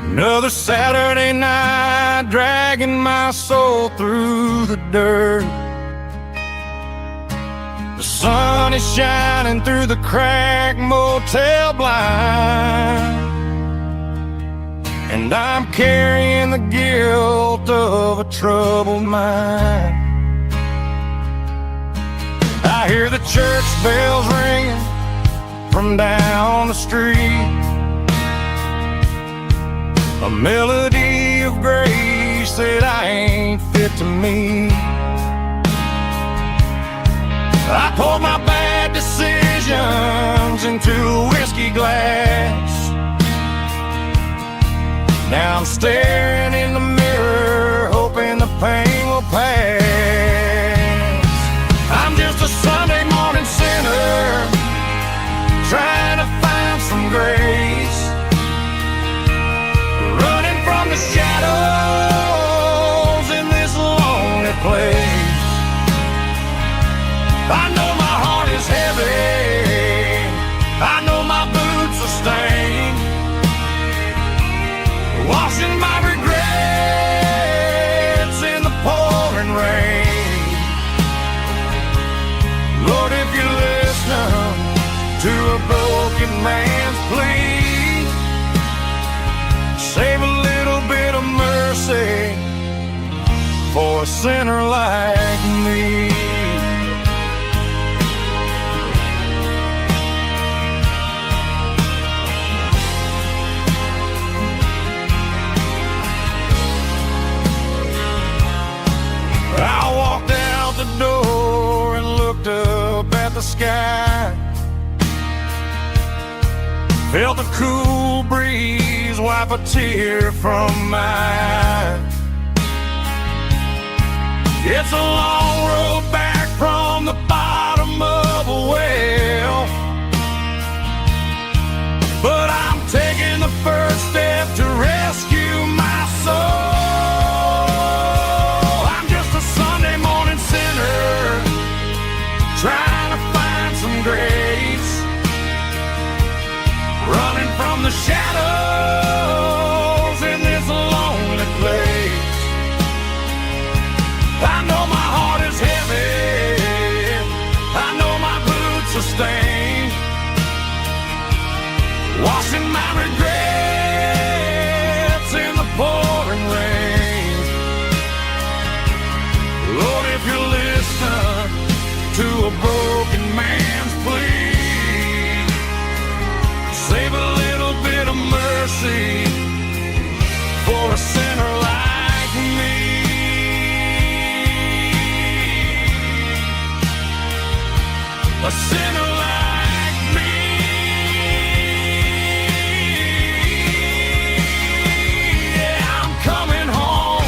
Another Saturday night, dragging my soul through the dirt. The sun is shining through the cracked motel blind, and I'm carrying the guilt of a troubled mind. I hear the church bells ringing from down the street, a melody of grace that I ain't fit to meet. I poured my bad decisions into a whiskey glass. Now I'm staring in the mirror, hoping the pain will pass. I'm just a Sunday morning sinner, trying to find some grace, running from the shadows in this lonely place. I know my heart is heavy, I know my boots are stained, washing my regrets in the pouring rain. Lord, if you listen to a broken man's plea, save a little bit of mercy for a sinner like me. I walked out the door and looked up at the sky, felt the cool breeze wipe a tear from my eye. It's a long road back from the bottom of a well, but I'm taking the first step to rescue my soul. Trying to find some grace, running from the shadows in this lonely place. I know my heart is heavy, I know my boots are stained, washing my regrets in the pouring rain. Lord, if you listen to a broken man's plea, save a little bit of mercy for a sinner like me. A sinner like me. Yeah, I'm coming home.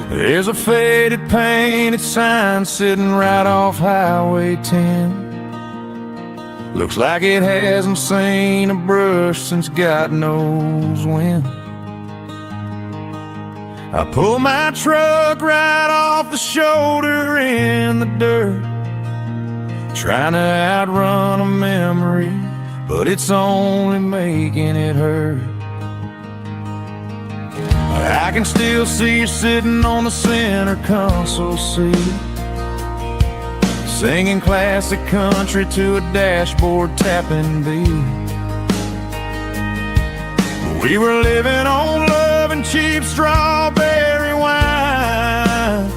There's a faded painted sign sitting right off Highway 10. Looks like it hasn't seen a brush since God knows when. I pull my truck right off the shoulder in the dirt, trying to outrun a memory, but it's only making it hurt. I can still see you sitting on the center console seat, singing classic country to a dashboard tapping beat. We were living on love and cheap strawberry wine,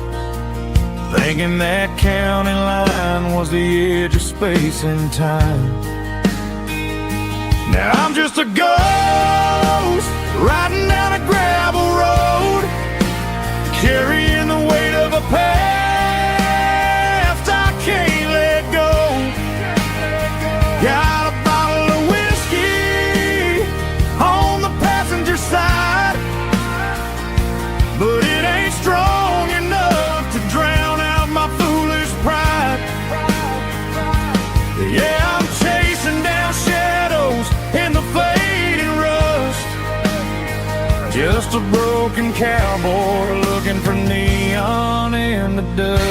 thinking that county line was the edge of space and time. Now I'm just a ghost riding down a gravel road, carrying the weight a past I can't let go. Got a bottle of whiskey on the passenger side, but it ain't strong enough to drown out my foolish pride. Yeah, I'm chasing down shadows in the fading rust, just a broken cowboy looking for neon in the dust.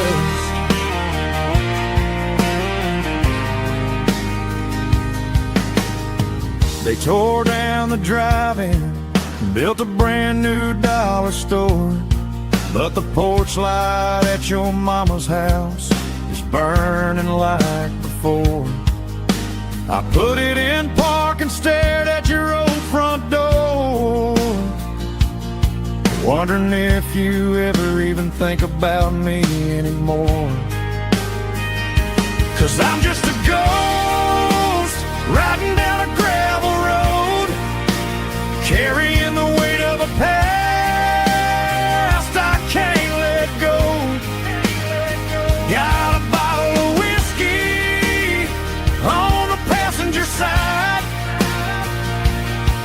They tore down the drive-in, built a brand new dollar store, but the porch light at your mama's house is burning like before. I put it in park and stared at your old front door, wondering if you ever even think about me anymore. 'Cause I'm just a ghost riding down a gravel road, carrying the weight of a past I can't let go. Got a bottle of whiskey on the passenger side,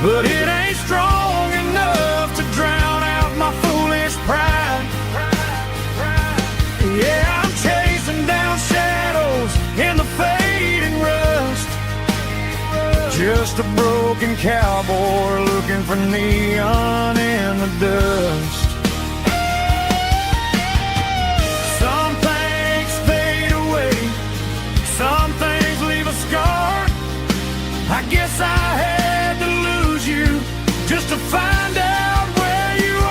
but it ain't strong enough to drown out my foolish pride. Yeah, I'm chasing down shadows in the fading rust, just a broken cowboy looking for neon in the dust. Some things fade away, some things leave a scar. I guess I had to lose you just to find out where you are.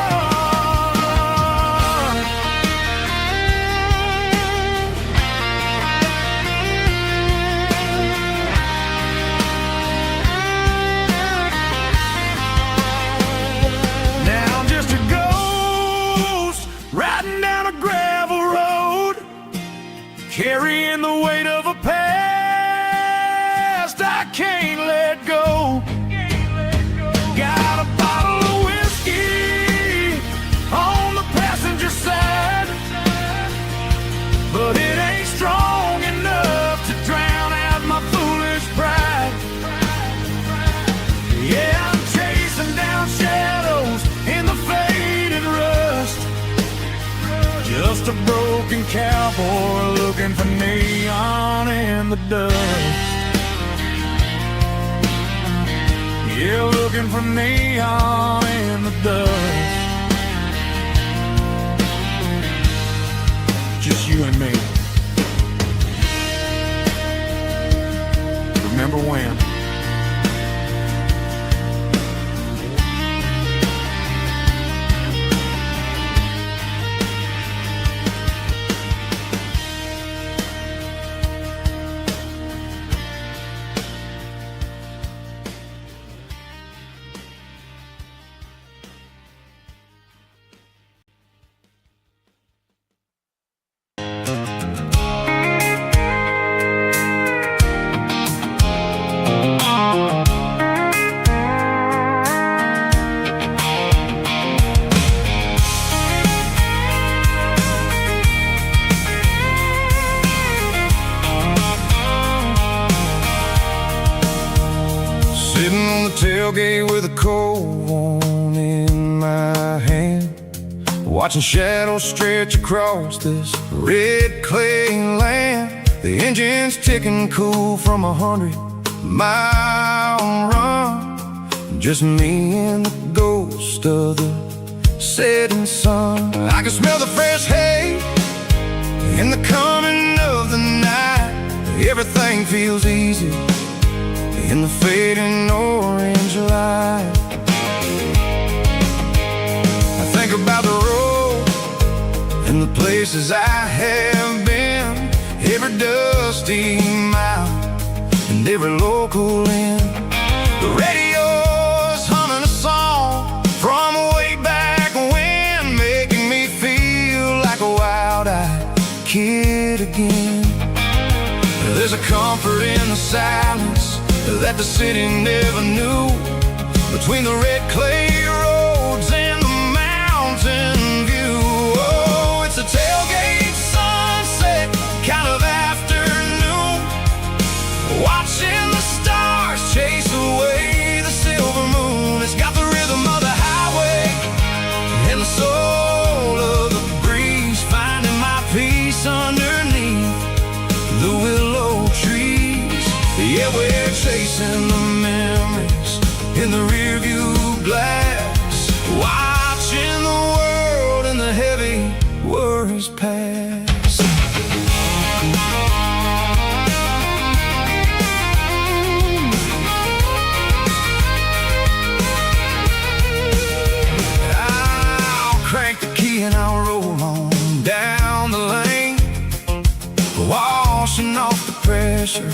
Now I'm just a ghost riding down a gravel road, carrying the weight of a past I can't let go. Got a bottle of whiskey on the passenger side, but it ain't strong enough to drown out my foolish pride. Yeah, I'm chasing down shadows in the faded rust, just a broken cowboy looking for neon in the dust. Yeah, looking for neon in the dust. Just you and me. Remember when? Tailgate with a cold one in my hand, watching shadows stretch across this red clay land. The engine's ticking cool from 100-mile run, just me and the ghost of the setting sun. I can smell the fresh hay in the coming of the night. Everything feels easy in the fading orange light. I think about the road and the places I have been, every dusty mile and every local inn. The radio's humming a song from way back when, making me feel like a wild-eyed kid again. There's a comfort in the silence that the city never knew, between the red clay roads and the mountain view. Oh, it's a tale watching the stars chase away the silver moon. It's got the rhythm of the highway and the soul of the breeze, finding my peace underneath the willow trees. Yeah, we're chasing the memories in the rearview glass, watching the world and the heavy worries pass. I'll crank the key and I'll roll on down the lane, washing off the pressure,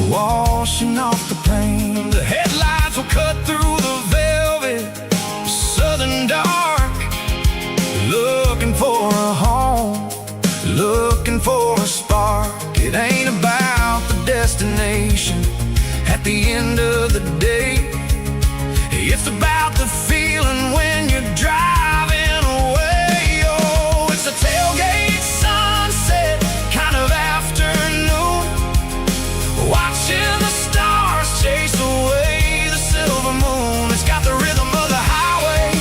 washing off the pain. The headlights will cut through the velvet southern dark, looking for a home, looking for a spark. It ain't about the destination at the end of the day. It's about the feeling when you're driving away. Oh, it's a tailgate sunset kind of afternoon, watching the stars chase away the silver moon. It's got the rhythm of the highway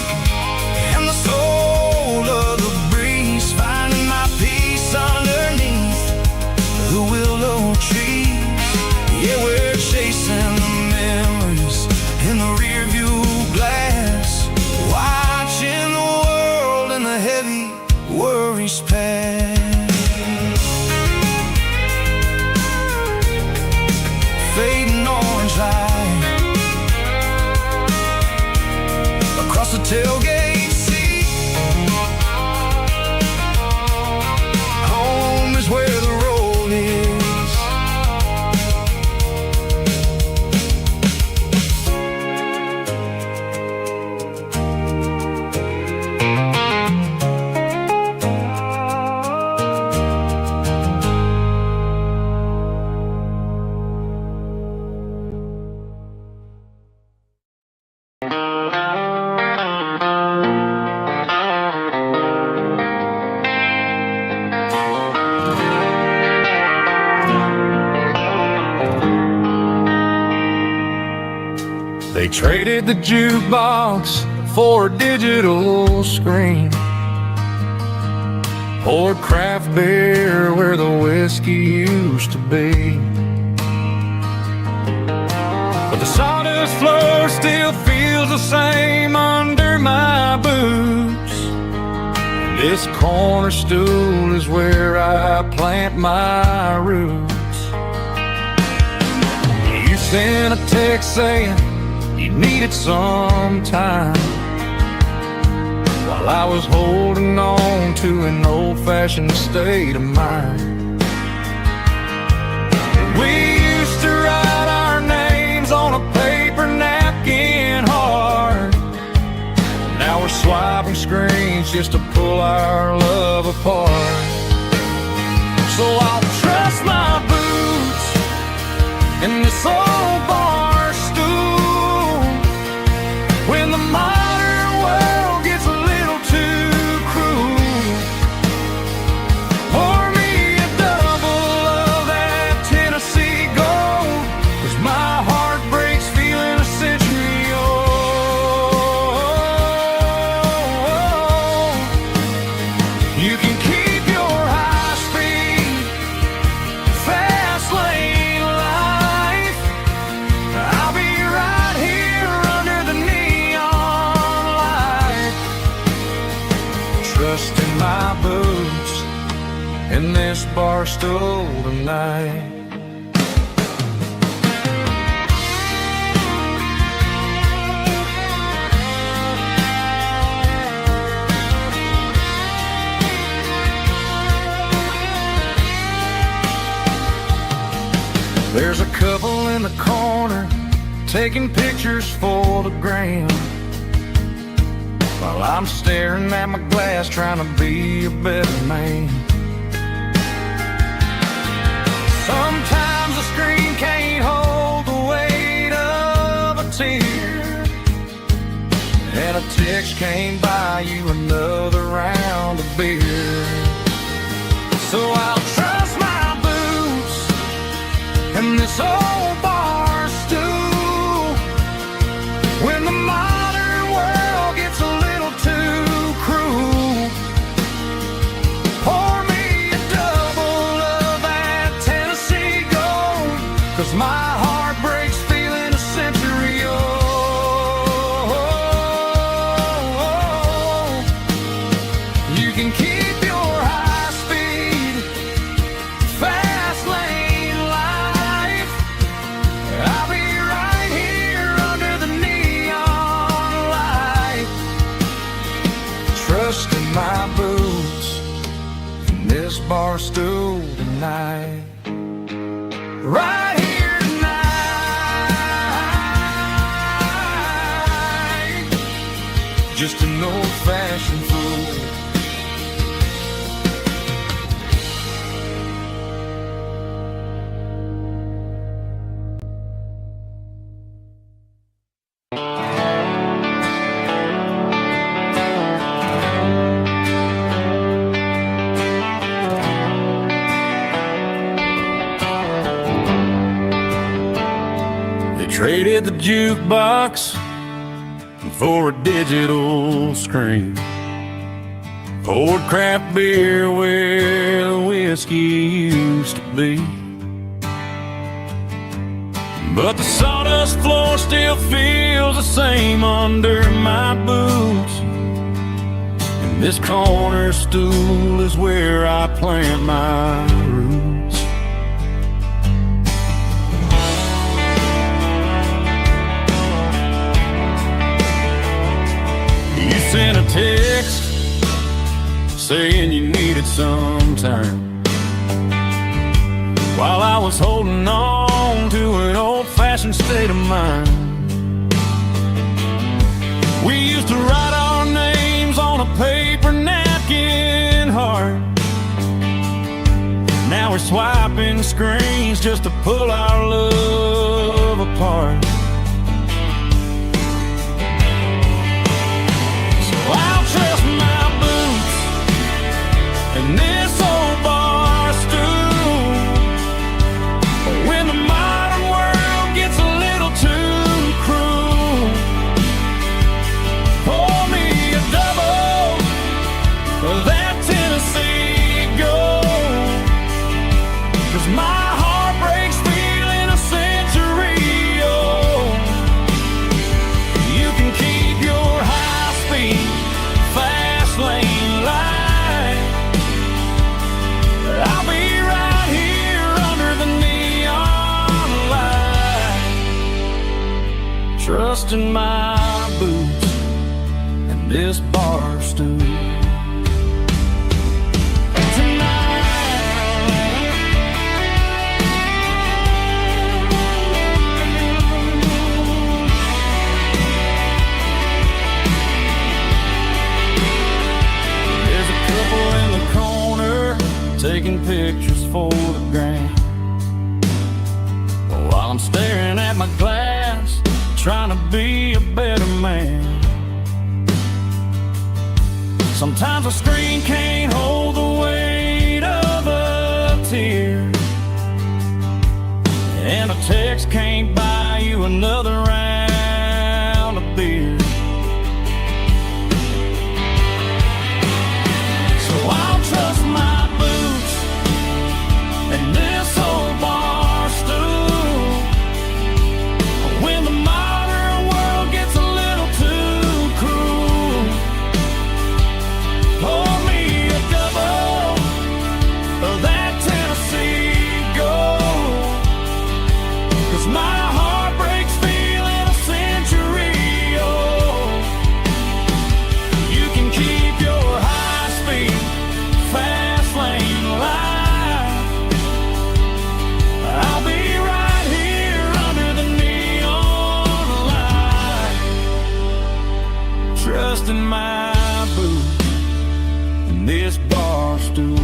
and the soul of the breeze, finding my peace underneath the willow trees. Yeah, we're chasing the memories in the rearview glass, watching the world and the heavy worries pass. Fading orange light across the tailgate seat. Home is where the road is. They traded the jukebox for a digital screen, poured craft beer where the whiskey used to be. But the sawdust floor still feels the same under my boots. This corner stool is where I plant my roots. You sent a text saying you needed some time, while I was holding on to an old-fashioned state of mind. We used to write our names on a paper napkin hard. Now we're swiping screens just to pull our love apart. So I'll trust my boots in this old bar stool when the modern world gets a little too cruel. Pour me a double of that Tennessee Gold, 'cause my heart breaks feeling a century old. You can keep your high speed, fast lane life. I'll be right here under the neon light, trusting my boots in this bar stool tonight. There's a couple in the corner taking pictures for the gram, while I'm staring at my glass trying to be a better man. Sometimes the screen can't hold the weight of a tear, and a text can't buy you another round of beer. So I'll trust my boots and in this old bar stool. When the modern world gets a little too cruel, pour me a double of that Tennessee Gold, 'cause my heart breaks feeling a century old. You can keep your high-speed, fast lane life. I'll be right here under the neon light, trusting my boots in this bar stool tonight. Right here tonight, just an old-fashioned fool. Traded the jukebox for a digital screen, poured craft beer where the whiskey used to be. But the sawdust floor still feels the same under my boots, and this corner stool is where I plant my roots. Sent a text saying you needed some time, while I was holding on to an old-fashioned state of mind. We used to write our names on a paper napkin heart. Now we're swiping screens just to pull our love apart. I'll trust my boots and this old bar stool. When the modern world gets a little too cruel, pour me a double of that Tennessee Gold, 'cause my heart breaks feeling a century old. You can keep your high-speed, fast lane light. I'll be right here under the neon light, trusting my boots and this bar stool. Taking pictures for the gram, while I'm staring at my glass, trying to be a better man. Sometimes a screen can't hold the weight of a tear, and a text can't buy you another round of beer. So I'll trust my and this old bar stool. When the modern world gets a little too cruel, pour me a double of that Tennessee Gold, 'cause my heart breaks feeling a century old. You can keep your high-speed, fast lane life. I'll be right here under the neon light, trusting my boots and this bar stool.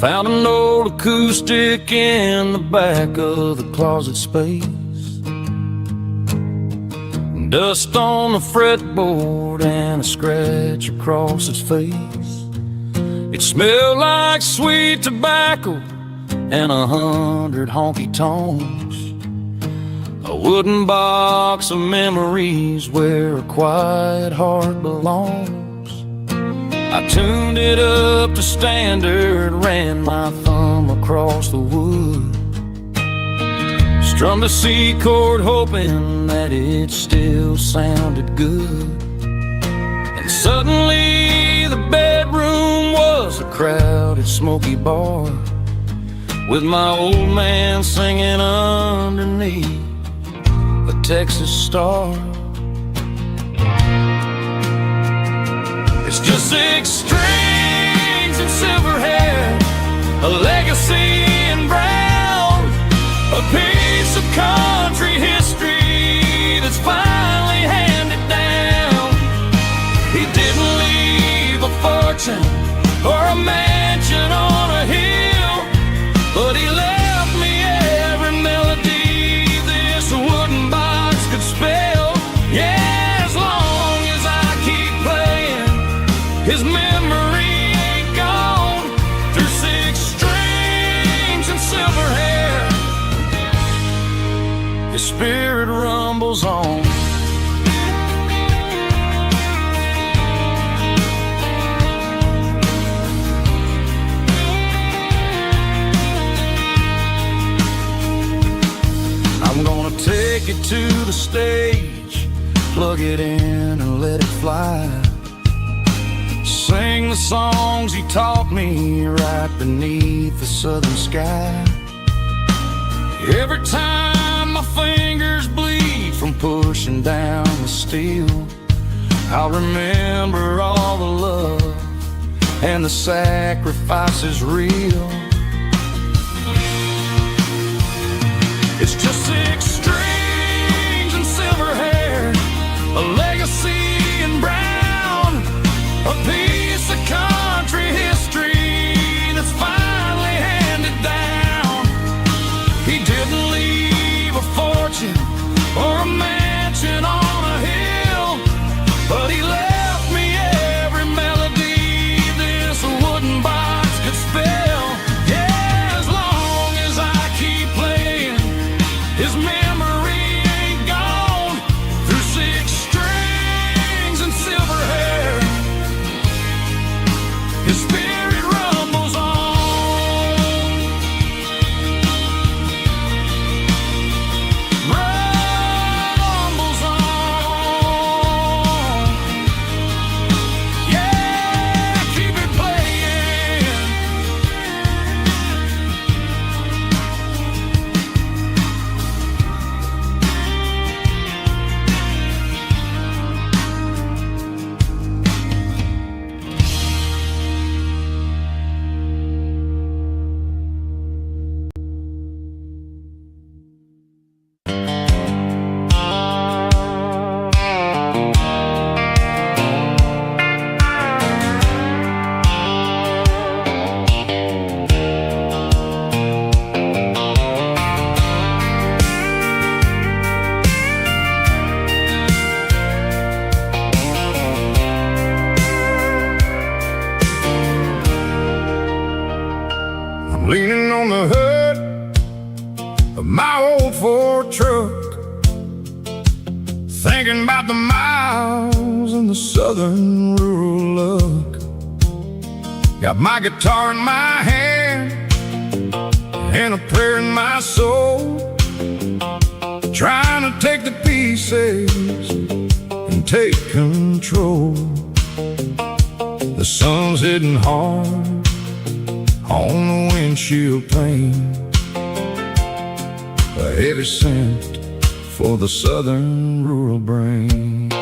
Found an old acoustic in the back of the closet space. Dust on the fretboard and a scratch across its face. It smelled like sweet tobacco and 100 honky tonks. A wooden box of memories where a quiet heart belongs. I tuned it up to standard, ran my thumb across the wood, strummed a C chord hoping that it still sounded good. And suddenly the bedroom was a crowded smoky bar, with my old man singing underneath the Texas star. It's just 6 strings and silver hair, a legacy in brown, a piece of country history that's finally handed down. He didn't leave a fortune or a mansion on a hill, but he left me every melody this wooden box could spell. Yeah, as long as I keep playing, his memory ain't gone. Through 6 strings and silver hair, his spirit rumbles on. I'm gonna take it to the stage, plug it in and let it fly. Sing the songs he taught me right beneath the southern sky. Every time my fingers bleed from pushing down the steel, I'll remember all the love and the sacrifices real. It's just 6 strings and silver hair, a legacy in brown, a piece of country history that's finally handed down. He didn't leave a fortune or a mansion on a hill, but he left me every melody this wooden box could spell. Yeah, as long as I keep playing, his memory ain't gone. Through 6 strings and silver hair, his spirit rumbles on. Rumbles on. Yeah, keep it playing. I'm leaning on the hood of my old Ford truck, thinking about the miles and the southern rural look. Got my guitar in my hand and a prayer in my soul, trying to take the pieces and take control. The sun's hitting hard on the windshield pane, a heavy scent for the southern rural brain.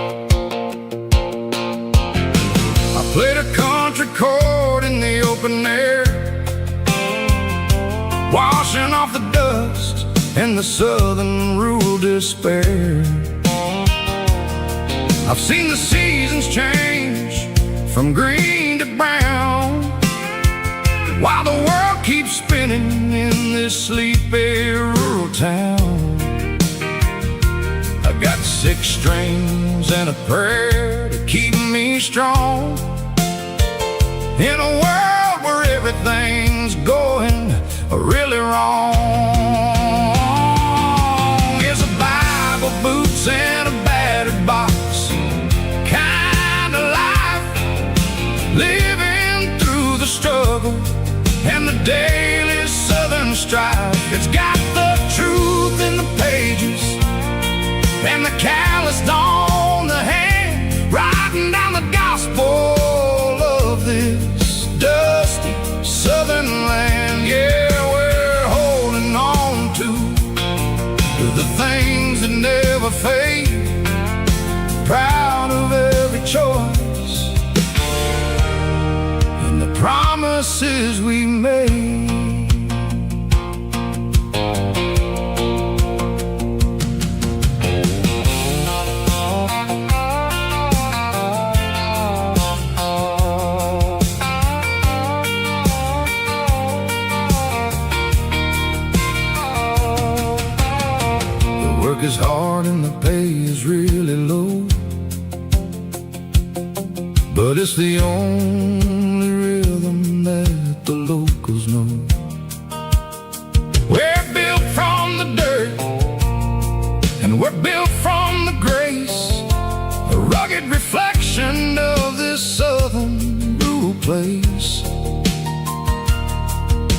I played a country chord in the open air, washing off the dust and the southern rural despair. I've seen the seasons change from green to brown, while the world keeps spinning in this sleepy rural town. I got 6 strings and a prayer to keep me strong. In a world where everything's going really wrong, is a Bible, boots, and a battered box kind of life, living through the struggle and the daily southern strife. It's got the truth in the pages and the calloused on the hand, writing down the gospel of this dusty southern land. Yeah, we're holding on to the things that never fade, proud of every choice and the promises we made. Is hard and the pay is really low, but it's the only rhythm that the locals know. We're built from the dirt and we're built from the grace, a rugged reflection of this southern rural place.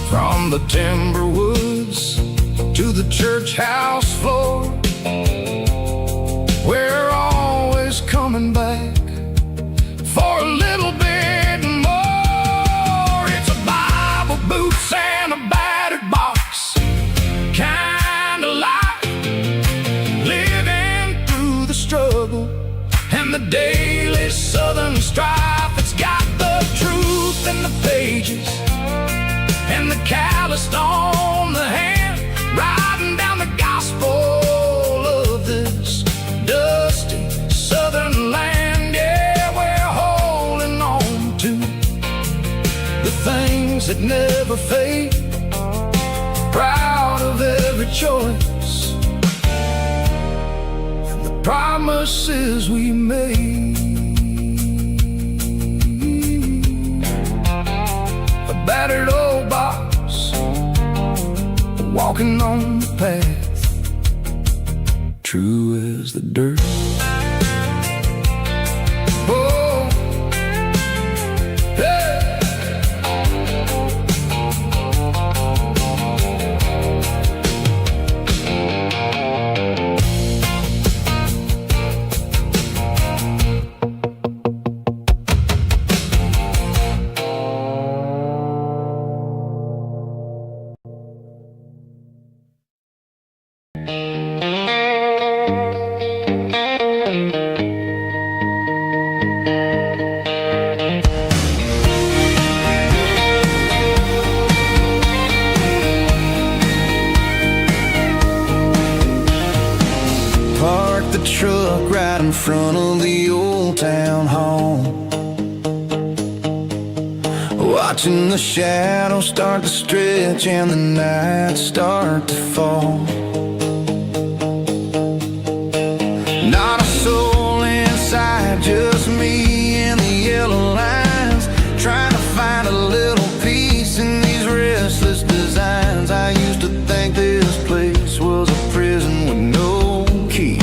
From the timber woods to the church house floor, we're always coming back for a little bit more. It's a Bible, boots, and a battered box kind of life, living through the struggle and the daily southern strife. It's got the truth in the pages and the calloused on the hand, writing down the gospel of this dusty southern land. Yeah, we're holding on to the things that never fade, proud of every choice and the promises we made. A battered old box, walking on the path, true as the dirt. Oh, hey. Truck right in front of the old town hall, watching the shadows start to stretch and the nights start to fall. Not a soul inside, just me and the yellow lines, trying to find a little peace in these restless designs. I used to think this place was a prison with no key.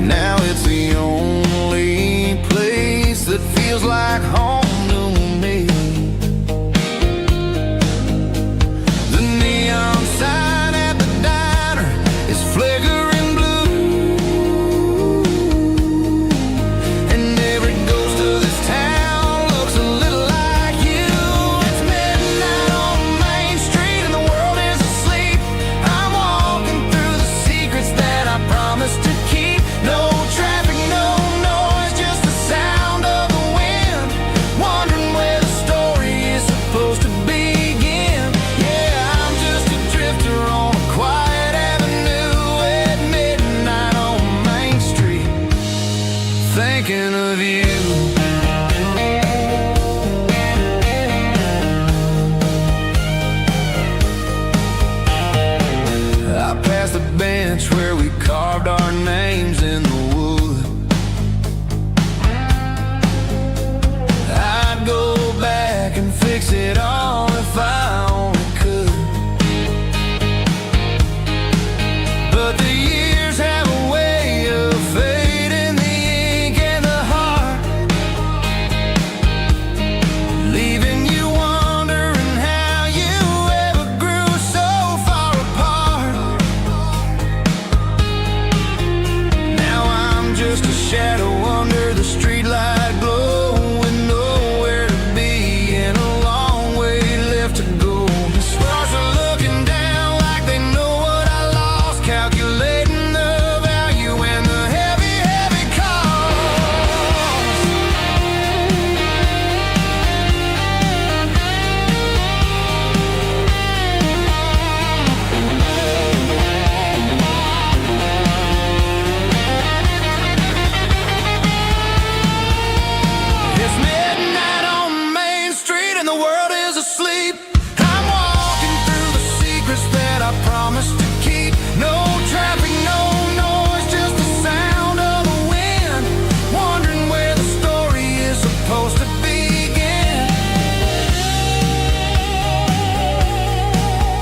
Now it's the only place that feels like home to me. The neon asleep. I'm walking through the secrets that I promised to keep. No traffic, no noise, just the sound of the wind. Wondering where the story is supposed to begin.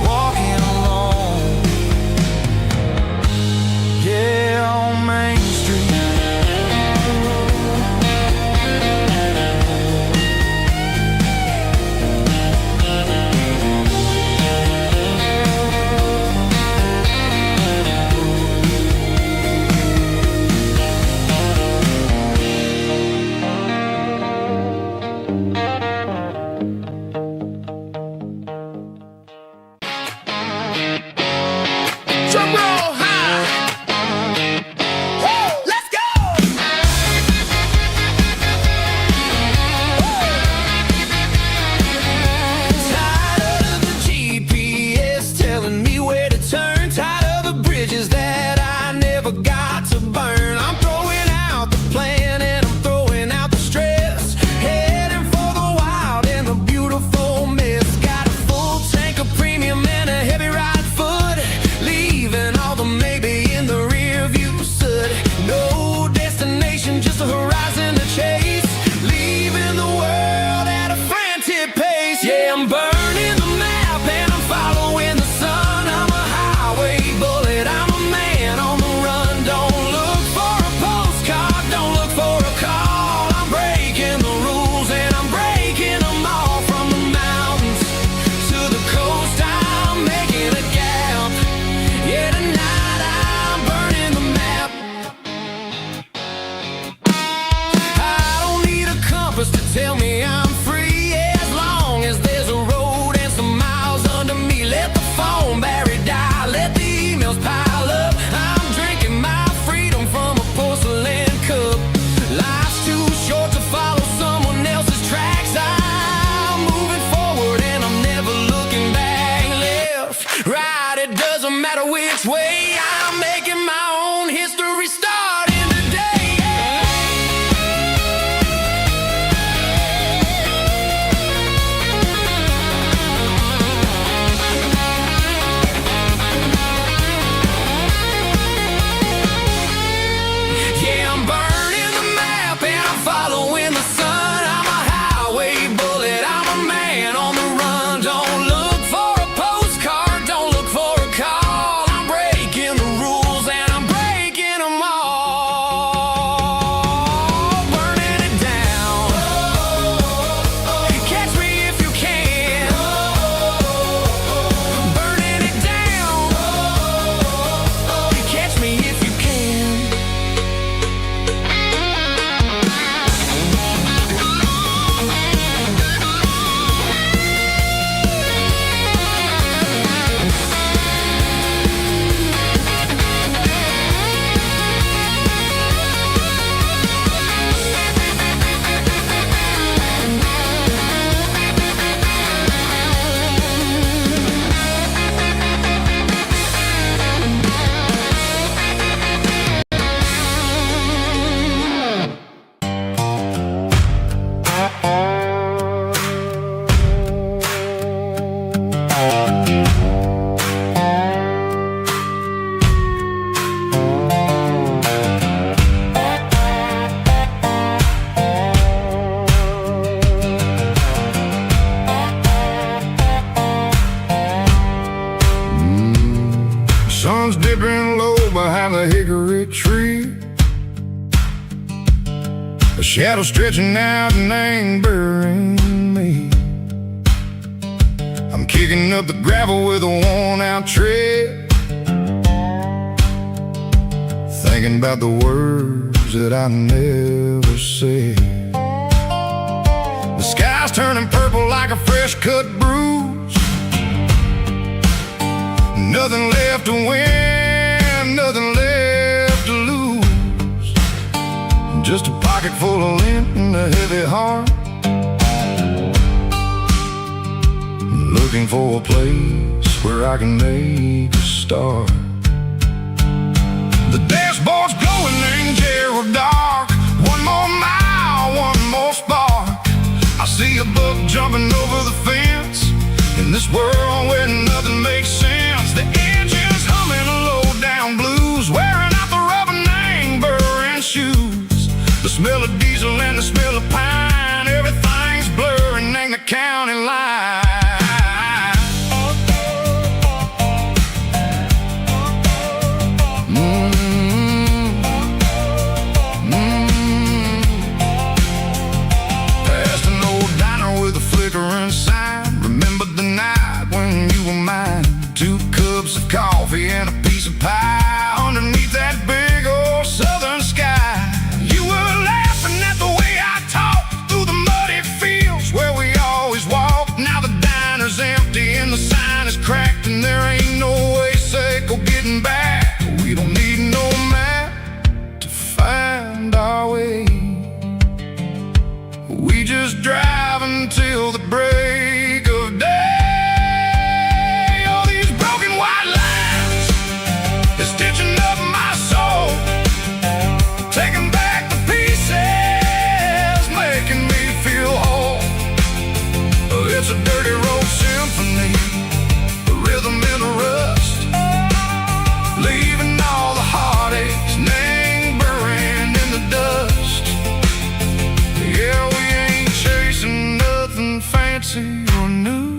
Walking alone, yeah, on Main Street. Drum roll high. Woo, let's go. Tired of the GPS telling me where to turn. Tired of the bridges that I never got to burn. I'm throwing out the plan and I'm throwing out the stress. Heading for the wild and the beautiful mess. Got a full tank of premium and a heavy right foot. Leaving all the maybe in the rear view soot. No destination, just a horizon to chase. Leaving the world at a frantic pace. Yeah, I'm burning the map and I'm following the sun. I'm a highway bullet, I'm a man on the run. Don't look for a postcard, don't look for a call. I'm breaking the rules and I'm breaking them all. From the mountains to the coast, I'm making a gap. Yeah, tonight I'm burning the map. I don't need a compass to tell me I'm free. As long as there's a road and some miles under me. Let the phone battery die, let the emails pile up. I'm drinking my freedom from a porcelain cup. Life's too short to follow someone else's tracks. I'm moving forward and I'm never looking back. Left, right, it doesn't matter which way. I'm making my own history starting today. Yeah, I'm burning the map and I'm following the sun. I'm a highway bullet, I'm a man on the run. Don't look for a postcard, don't look for a call. I'm breaking the rules and I'm breaking them all. Burning it down. Catch me if you can. Burning it down. Catch me if you can. Sun's dipping low behind the hickory tree. A shadow stretching out and angering me. I'm kicking up the gravel with a worn-out tread, thinking about the words that I never said. The sky's turning purple like a fresh-cut bruise. Nothing left to win, nothing left to lose. Just a pocket full of lint and a heavy heart. Looking for a place where I can make a start. The dashboard's glowing in Gerald dark. One more mile, one more spark. I see a buck jumping over the fence. 2 cups of coffee and a piece of pie underneath that big old southern sky. You were laughing at the way I talked through the muddy fields where we always walked. Now the diner's empty and the sign is cracked, and there ain't no way Seco getting back. We don't need no map to find our way. We just drive until the break of day. All these broken white lines is stitching up my soul, taking back the pieces, making me feel whole. It's a dirty road symphony, a rhythm in the rust, leaving all the heartaches lingering in the dust. Yeah, we ain't chasing nothing fancy or new,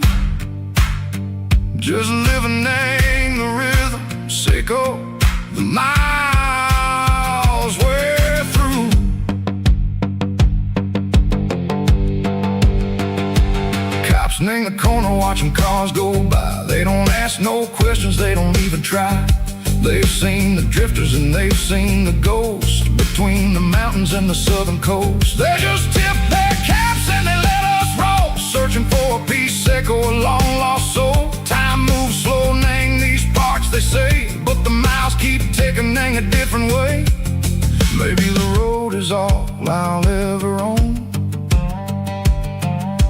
just living in the rhythm, Seco, the miles we're through. Cops in the corner watching cars go by. They don't ask no questions, they don't even try. They've seen the drifters and they've seen the ghosts between the mountains and the southern coast. They just tip their caps and they let us roll, searching for a piece, Seco, a long lost soul. Time moves slow, nang these parts, they say, but the miles keep ticking, nang a different way. Maybe the road is all I'll ever own,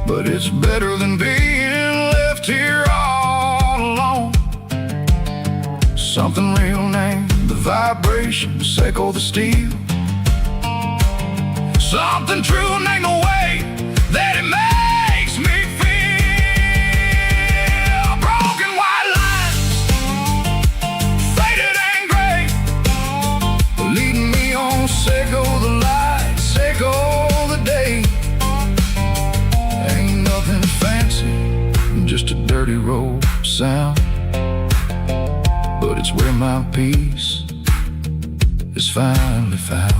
but it's better than being left here all alone. Something real named the vibration, Seco the steel. Something true named the way that it makes me feel. Broken white lines, faded and gray, leading me on, Seco the light, Seco the day. Ain't nothing fancy, just a dirty road sound, but it's where my peace is finally found.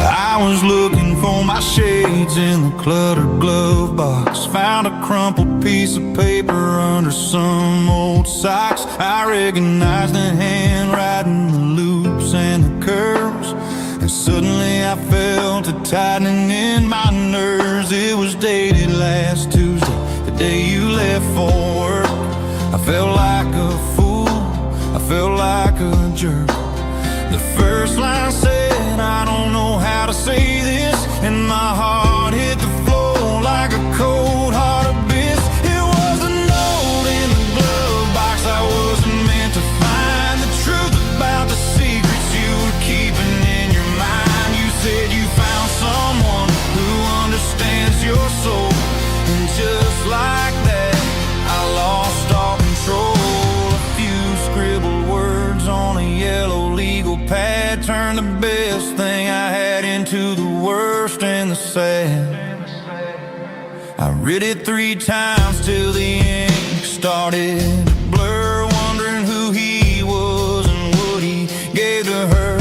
I was looking for my shades in the cluttered glove box. Found a crumpled piece of paper under some old socks. I recognized the handwriting, the loops and the curves, and suddenly I felt a tightening in my nerves. It was dated last Tuesday, the day you left for work. I felt like a fool, I felt like a jerk. The first line said, I don't know how to say this, and my heart hit the floor like a cold heart abyss. It was a note in the glove box I wasn't meant to find, the truth about the secrets you were keeping in your mind. You said you found someone who understands your soul, and just like that, I lost all control. A few scribbled words on a yellow legal pad turned the best thing I had into the worst and the sad. I read it 3 times till the ink started to blur, wondering who he was and what he gave to her.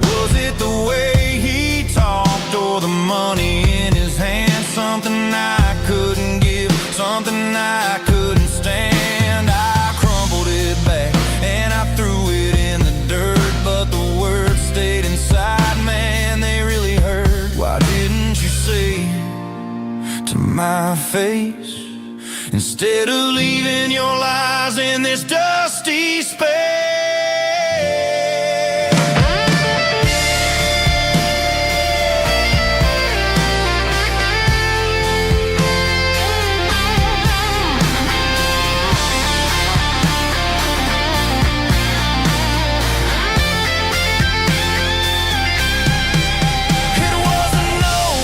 Was it the way he talked or the money in his hand? Something I couldn't give, something I couldn't stand. I crumpled it back and I threw it in the dirt, but the words stayed inside, man, they really hurt. Why didn't you say to my face, instead of leaving your lies in this dusty space? It was a note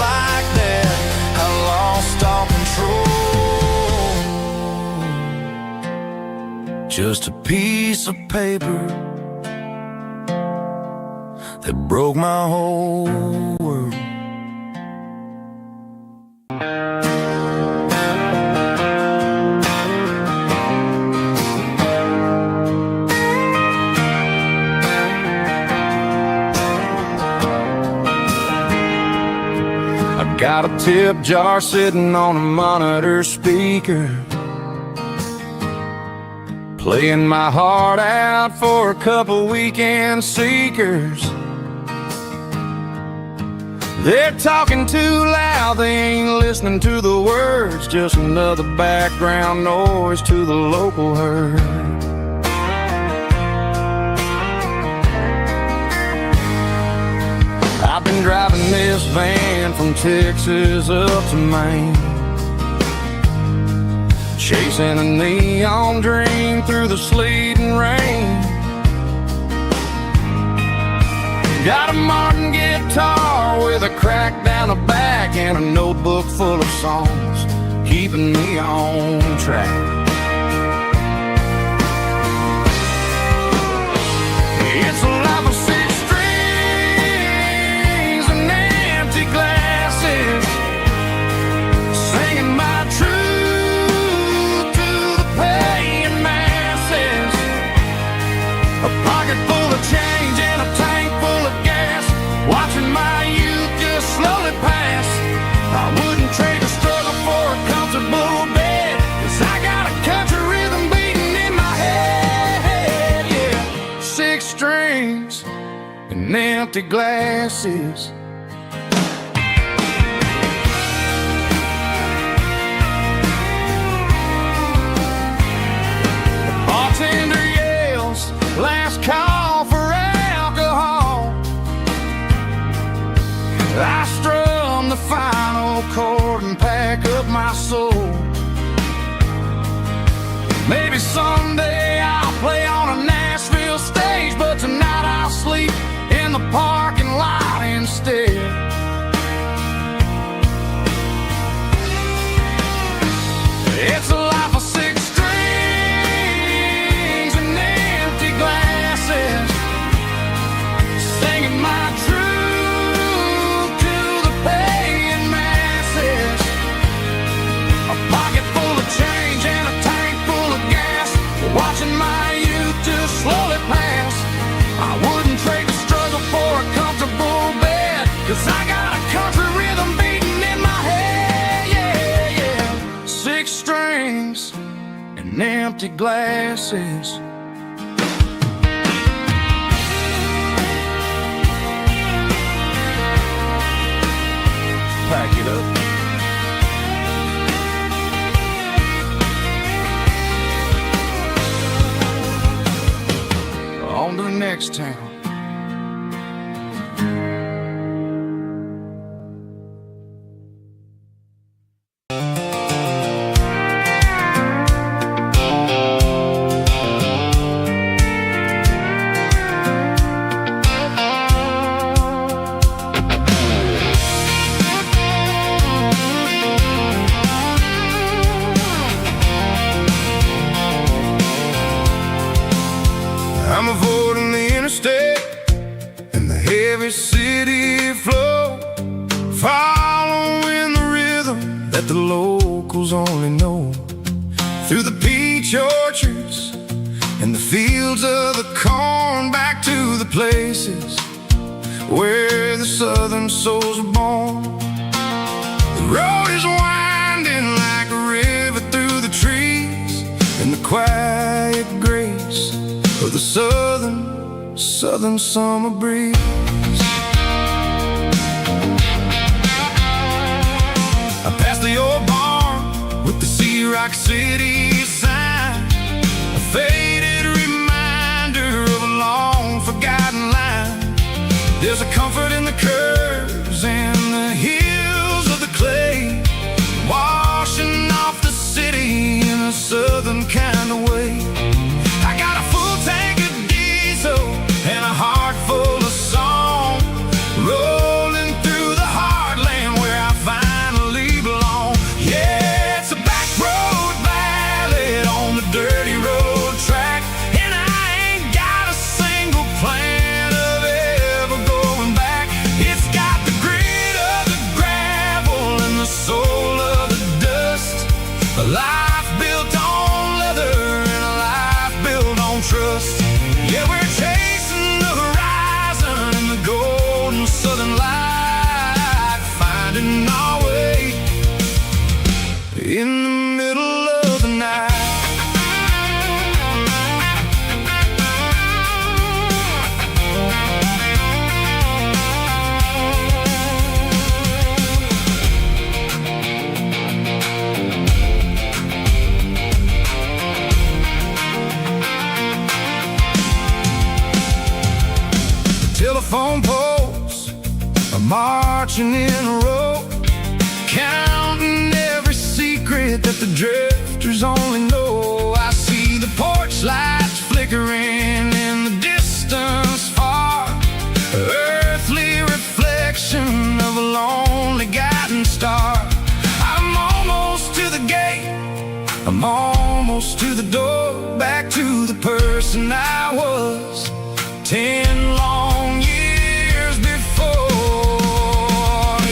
like that, I lost all control. Just a piece of paper that broke my whole world. Got a tip jar sitting on a monitor speaker, playing my heart out for a couple weekend seekers. They're talking too loud, they ain't listening to the words, just another background noise to the local herd. I've been driving this van from Texas up to Maine, chasing a neon dream through the sleet and rain. Got a Martin guitar with a crack down the back and a notebook full of songs, keeping me on track. It's a life of six strings and empty glasses, singing my truth to the paying masses. A pocket full of change and a tank full of gas, watching my youth just slowly pass. I wouldn't trade a struggle for a comfortable bed, 'cause I got a country rhythm beating in my head. Yeah, six strings and empty glasses. The bartender yells, last call for alcohol. I strum the final chord and pack up my soul. Maybe someday I'll play on a Nashville stage, but tonight I'll sleep in the parking lot instead. It's a life of six strings and empty glasses, singing my truth to the paying masses. A pocket full of change and a tank full of gas, watching my youth just slowly pass. I wouldn't trade the struggle for a comfortable bed, 'cause I got a country rhythm beating in my head. Yeah, yeah. Six strings and empty glasses. Pack it up. On to the next town. I'm avoiding the interstate and the heavy city flow, following the rhythm that the locals only know. Through the peach orchards and the fields of the corn, back to the places where the southern souls were born. The road is winding like a river through the trees, and the quiet grace of the southern summer breeze. I passed the old barn with the Sea Rock City sign, a faded reminder of a long forgotten line. There's a comfort in the curves and the hills of the clay, washing off the city in a southern kind of way. I got a full tank of diesel and a heart full of song, rolling through the heartland where place than I was 10 long years before.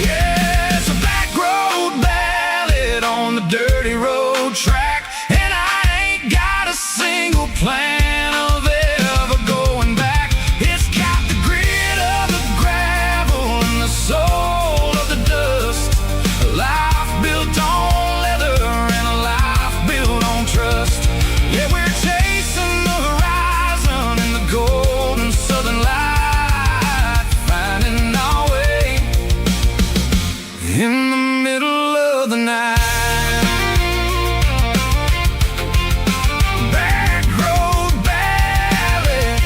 Yeah, it's a backroad ballad on the dirty road track, and I ain't got a single plan of ever going back. It's got the grit of the gravel and the soul of the dust. A life built on leather and a life built on trust. Yeah, we're chasing the horizon in the golden southern light, finding our way in the middle of the night. Backroad ballad,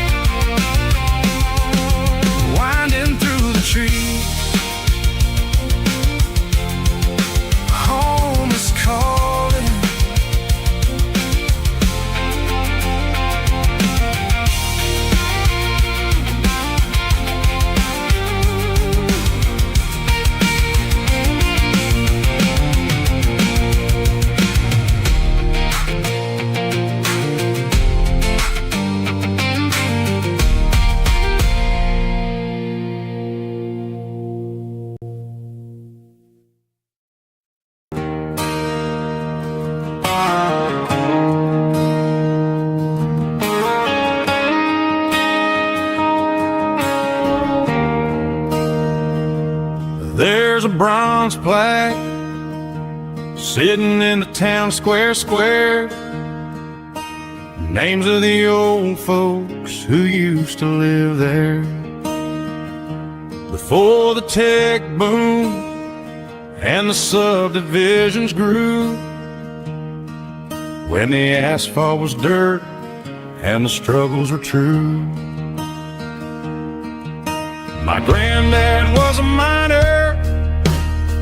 winding through the trees. Home is calling. There's a bronze plaque sitting in the town square. Names of the old folks who used to live there before the tech boom and the subdivisions grew, when the asphalt was dirt and the struggles were true. My granddad was a miner,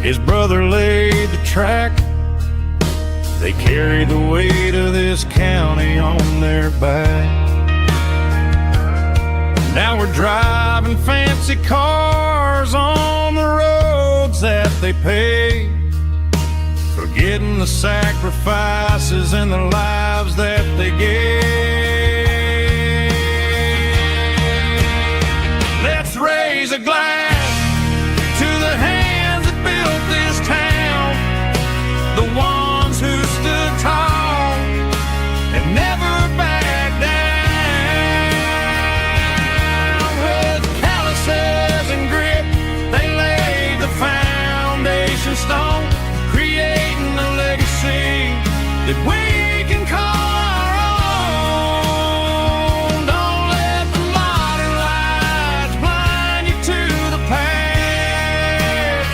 his brother laid the track. They carried the weight of this county on their back. Now we're driving fancy cars on the roads that they paved, forgetting the sacrifices and the lives that they gave. Let's raise a glass to the hands that built this town, the ones who stood tall and never backed down. With calluses and grit, they laid the foundation stone, creating a legacy that we can call our own. Don't let the modern lights blind you to the past.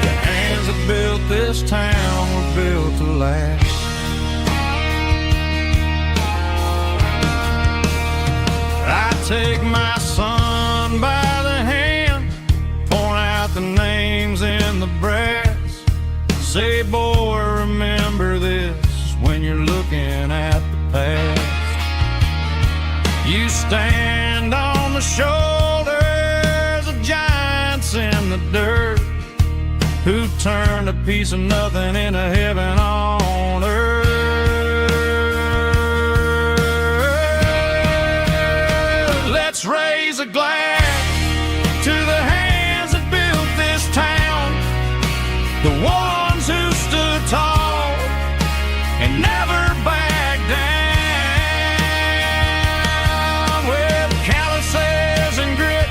The hands that built this town were built to last. I take my son by the hand, point out the names in the brass. Say, boy, remember this when you're looking at the past. You stand on the shoulders of giants in the dirt, who turned a piece of nothing into heaven on earth. Let's raise a glass to the hands that built this town, the ones who stood tall and never backed down. With calluses and grit,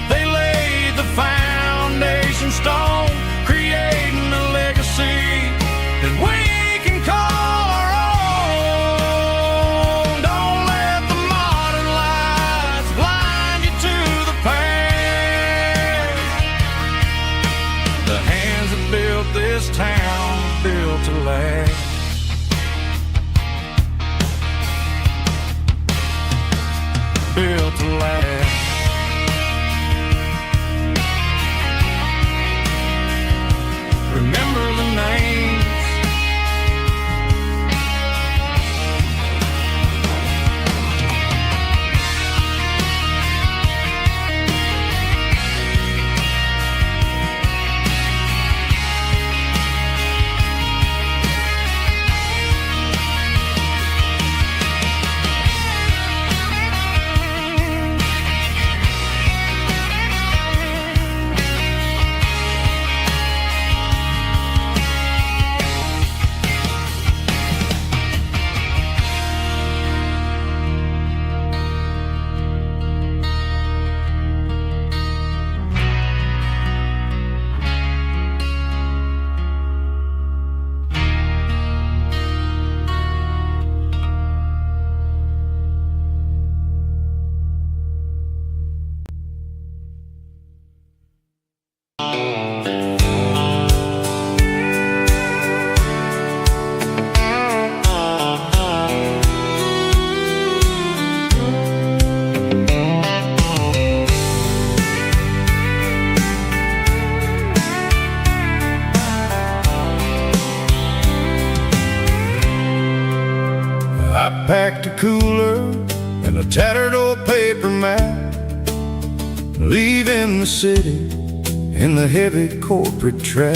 they laid the foundation stone, creating a legacy that we can call our own. Don't let the modern lights blind you to the past. The hands that built this town were built to last. Built to last. Remember the names. packed a cooler and a tattered old paper map, leaving the city in the heavy corporate trap.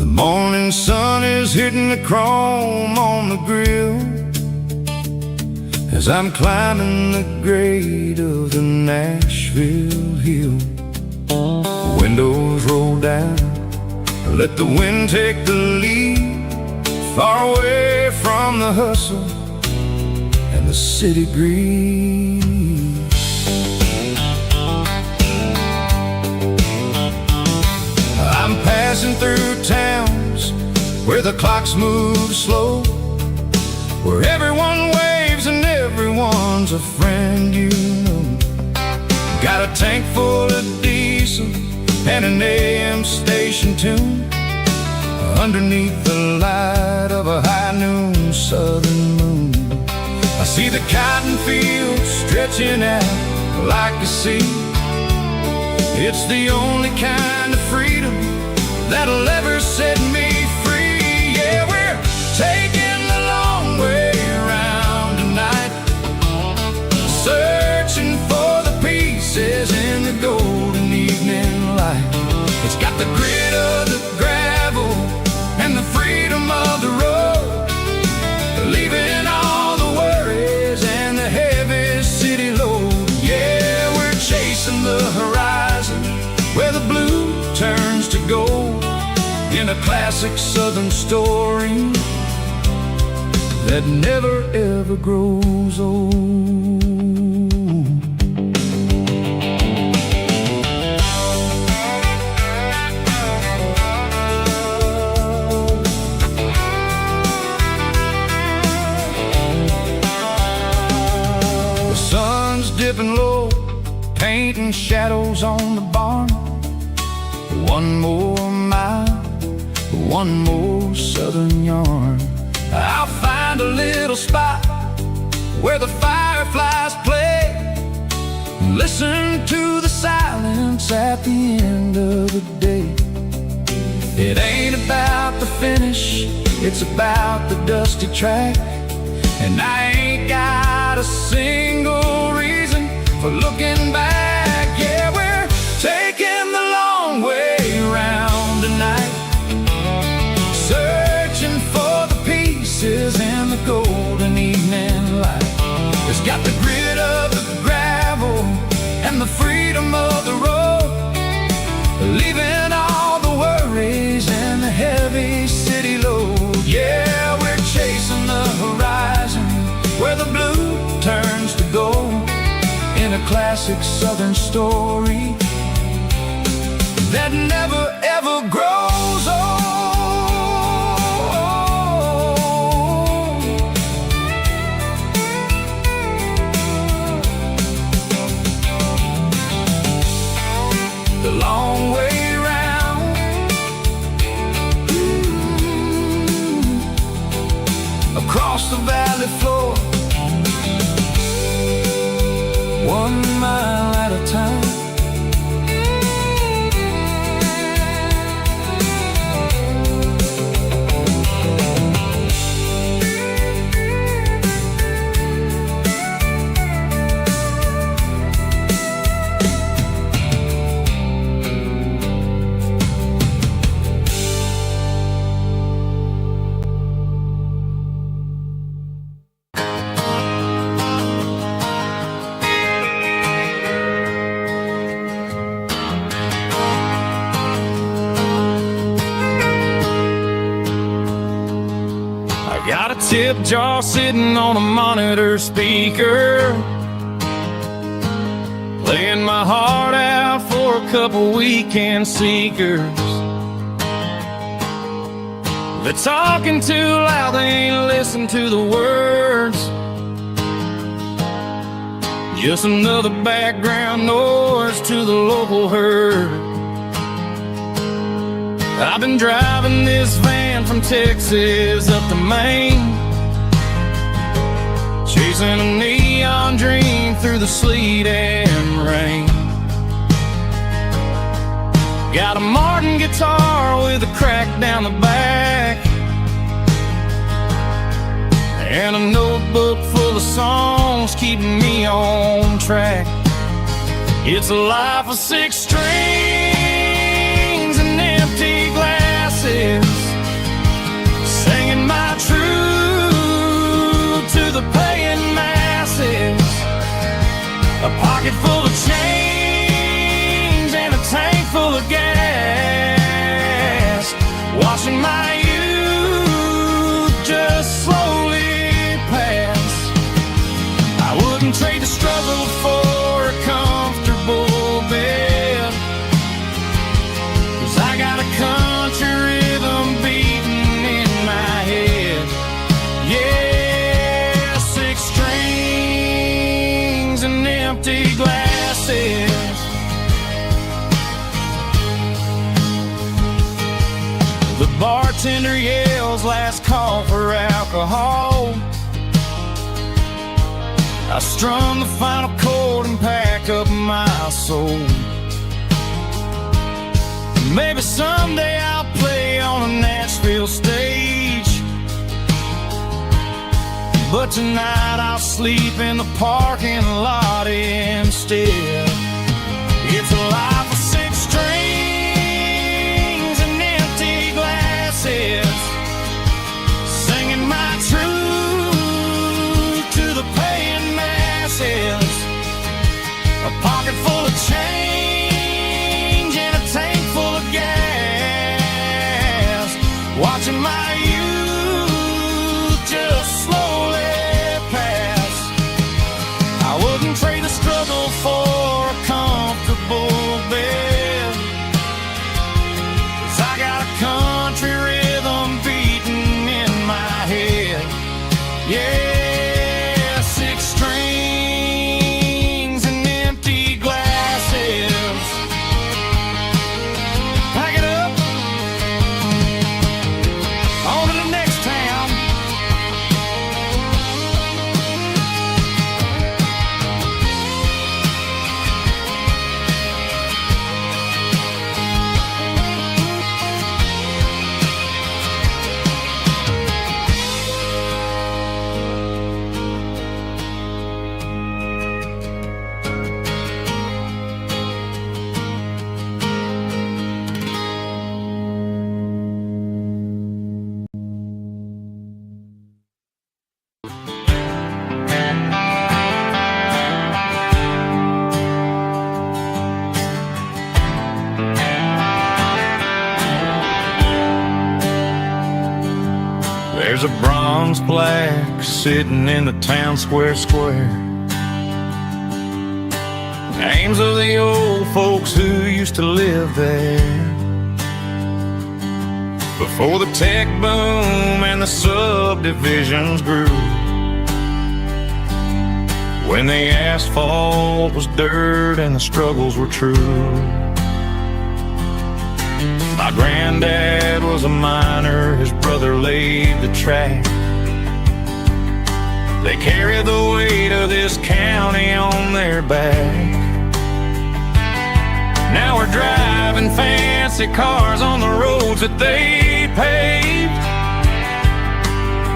The morning sun is hitting the chrome on the grill as I'm climbing the grade of the Nashville hill. Windows roll down, let the wind take the lead, far away from the hustle and the city breeze. I'm passing through towns where the clocks move slow, where everyone waves and everyone's a friend you know. Got a tank full of diesel and an AM station tune underneath the light of a high noon southern moon. I see the cotton fields stretching out like a sea. It's the only kind of freedom that'll ever set me free. Yeah, we're taking the long way around tonight, searching for the pieces in the golden evening light. It's got the grit of the gravel and the freedom of the road, leaving all the worries and the heavy city load. Yeah, we're chasing the horizon where the blue turns to gold, in a classic southern story that never ever grows old. The sun's dipping low, painting shadows on the barn. One more mile, one more southern yarn. I'll find a little spot where the fireflies play, listen to the silence at the end of the day. It ain't about the finish, it's about the dusty track. And I ain't got a single reason for looking back. Yeah, we're taking the long way around tonight, searching for the pieces in the golden evening light. It's got the grit of the gravel and the freedom of the road, leaving all the worries and the heavy city load. Yeah, we're chasing the horizon where the blue turns to gold, in a classic southern story that never ever grows old. The long way round, across the valley floor, 1 mile at a time. Got a tip jar sitting on a monitor speaker, playing my heart out for a couple weekend seekers. They're talking too loud, they ain't listen to the words. Just another background noise to the local herd. I've been driving this van from Texas up to Maine, chasing a neon dream through the sleet and rain. Got a Martin guitar with a crack down the back, and a notebook full of songs keeping me on track. It's a life of 6 strings and empty glasses, singing my truth to the paying masses. A pocket full of change and a tank full of gas, watching my youth just slowly pass. I wouldn't trade the struggle for a comfortable bed, 'cause I got a country rhythm beating in my head. Yeah, 6 strings and empty glasses. The bartender yells last call for alcohol. I strum the final chord and pack up my soul. Maybe someday I'll play on a Nashville stage, but tonight I'll sleep in the parking lot instead. It's a life of 6 strings and empty glasses, singing my truth to the paying masses. A pocket full of change and a tank full of gas, watching my youth just slowly pass. I wouldn't trade the struggle for a comfortable bed, 'cause I got a country rhythm beating in my head. Yeah, 6 strings and empty glasses. Pack it up, on to the next town. There's a bronze plaque sitting in the town square. Names of the old folks who used to live there before the tech boom and the subdivisions grew, when the asphalt was dirt and the struggles were true. My granddad was a miner, his brother laid the track. They carried the weight of this county on their back. Now we're driving fancy cars on the roads that they paved,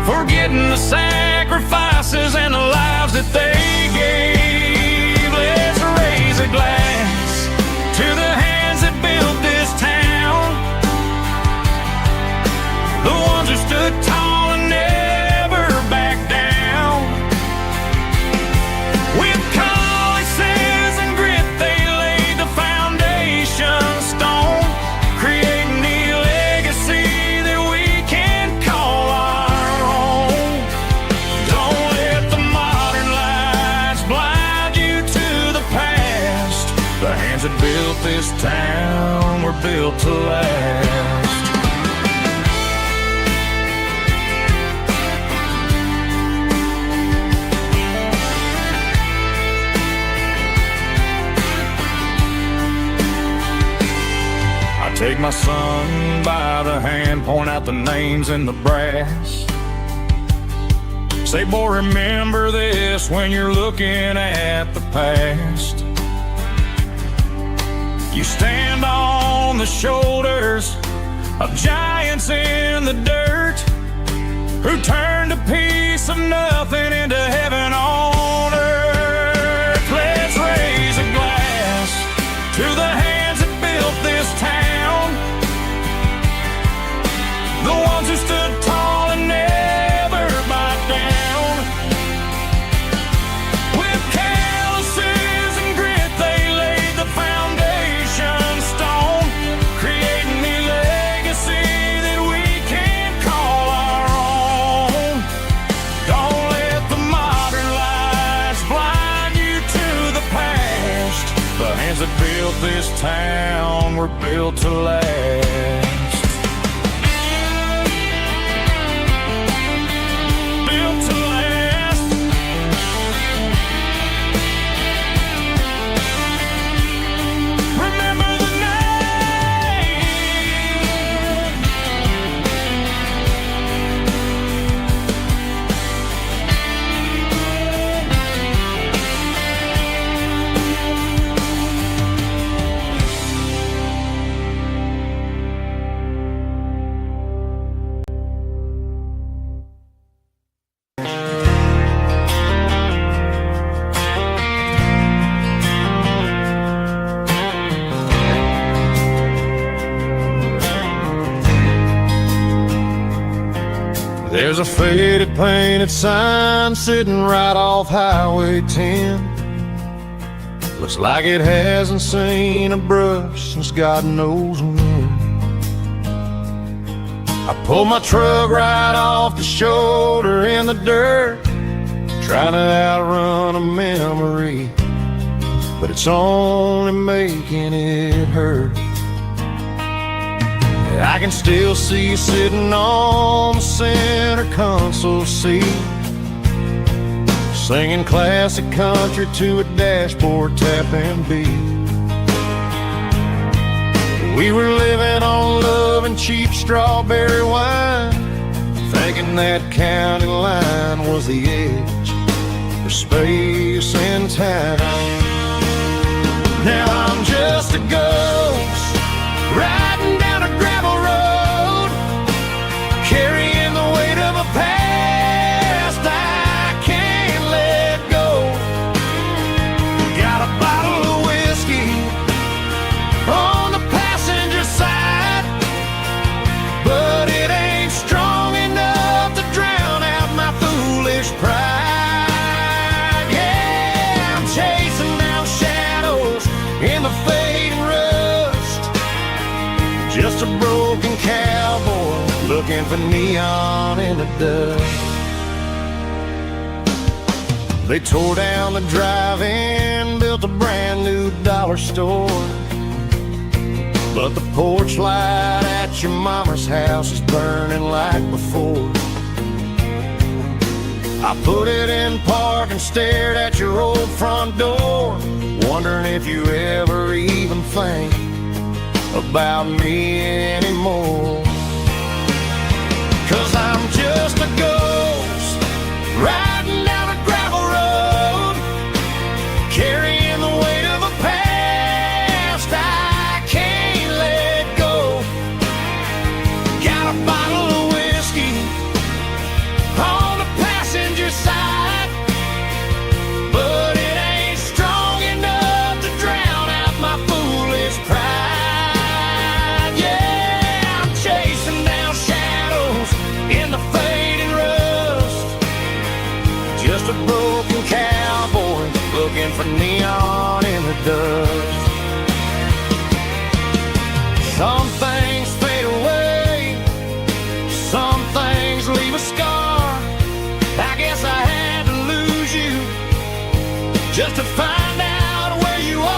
forgetting the sacrifices and the lives that they gave. Let's raise a glass to the hands that built this town, the ones who stood tall and never backed down. With calluses and grit, they laid the foundation stone, creating a legacy that we can call our own. Don't let the modern lights blind you to the past. The hands that built this town were built to last. Take my son by the hand, point out the names in the brass. Say, boy, remember this when you're looking at the past. You stand on the shoulders of giants in the dirt, who turned a piece of town were built to last. Built to last. Remember the name. There's a faded painted sign sitting right off Highway 10. Looks like it hasn't seen a brush since God knows when. I pulled my truck right off the shoulder in the dirt, trying to outrun a memory, but it's only making it hurt. I can still see you sitting on the center console seat, singing classic country to a dashboard tapping beat. We were living on love and cheap strawberry wine, thinking that county line was the edge for space and time. Now I'm just a ghost riding down a gravel road, carrying the weight of a past I can't let go. Got a bottle of whiskey on the passenger side, but it ain't strong enough to drown out my foolish pride. Yeah, I'm chasing down shadows in the fading rust, just a broken cowboy looking for neon in the dust. They tore down the drive-in, built a brand new dollar store, but the porch light at your mama's house is burning like before. I put it in park and stared at your old front door, wondering if you ever even think about me anymore. 'Cause I'm just a ghost riding down a gravel road, carrying the weight of a past I can't let go. Got a bottle of whiskey on the passenger side, but it ain't strong enough to drown out my foolish pride. Yeah, I'm chasing down shadows in the fading rust, just a broken cowboy looking for neon in the dust. Some things fade away, some things leave a scar. I guess I had to lose you just to find out where you are.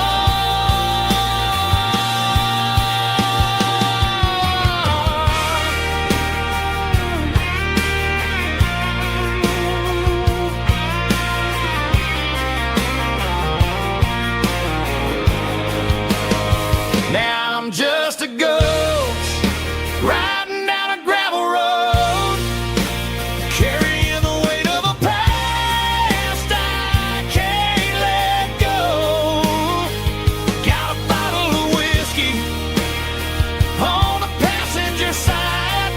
Now I'm just a ghost riding down a gravel road, carrying the weight of a past I can't let go. Got a bottle of whiskey on the passenger side,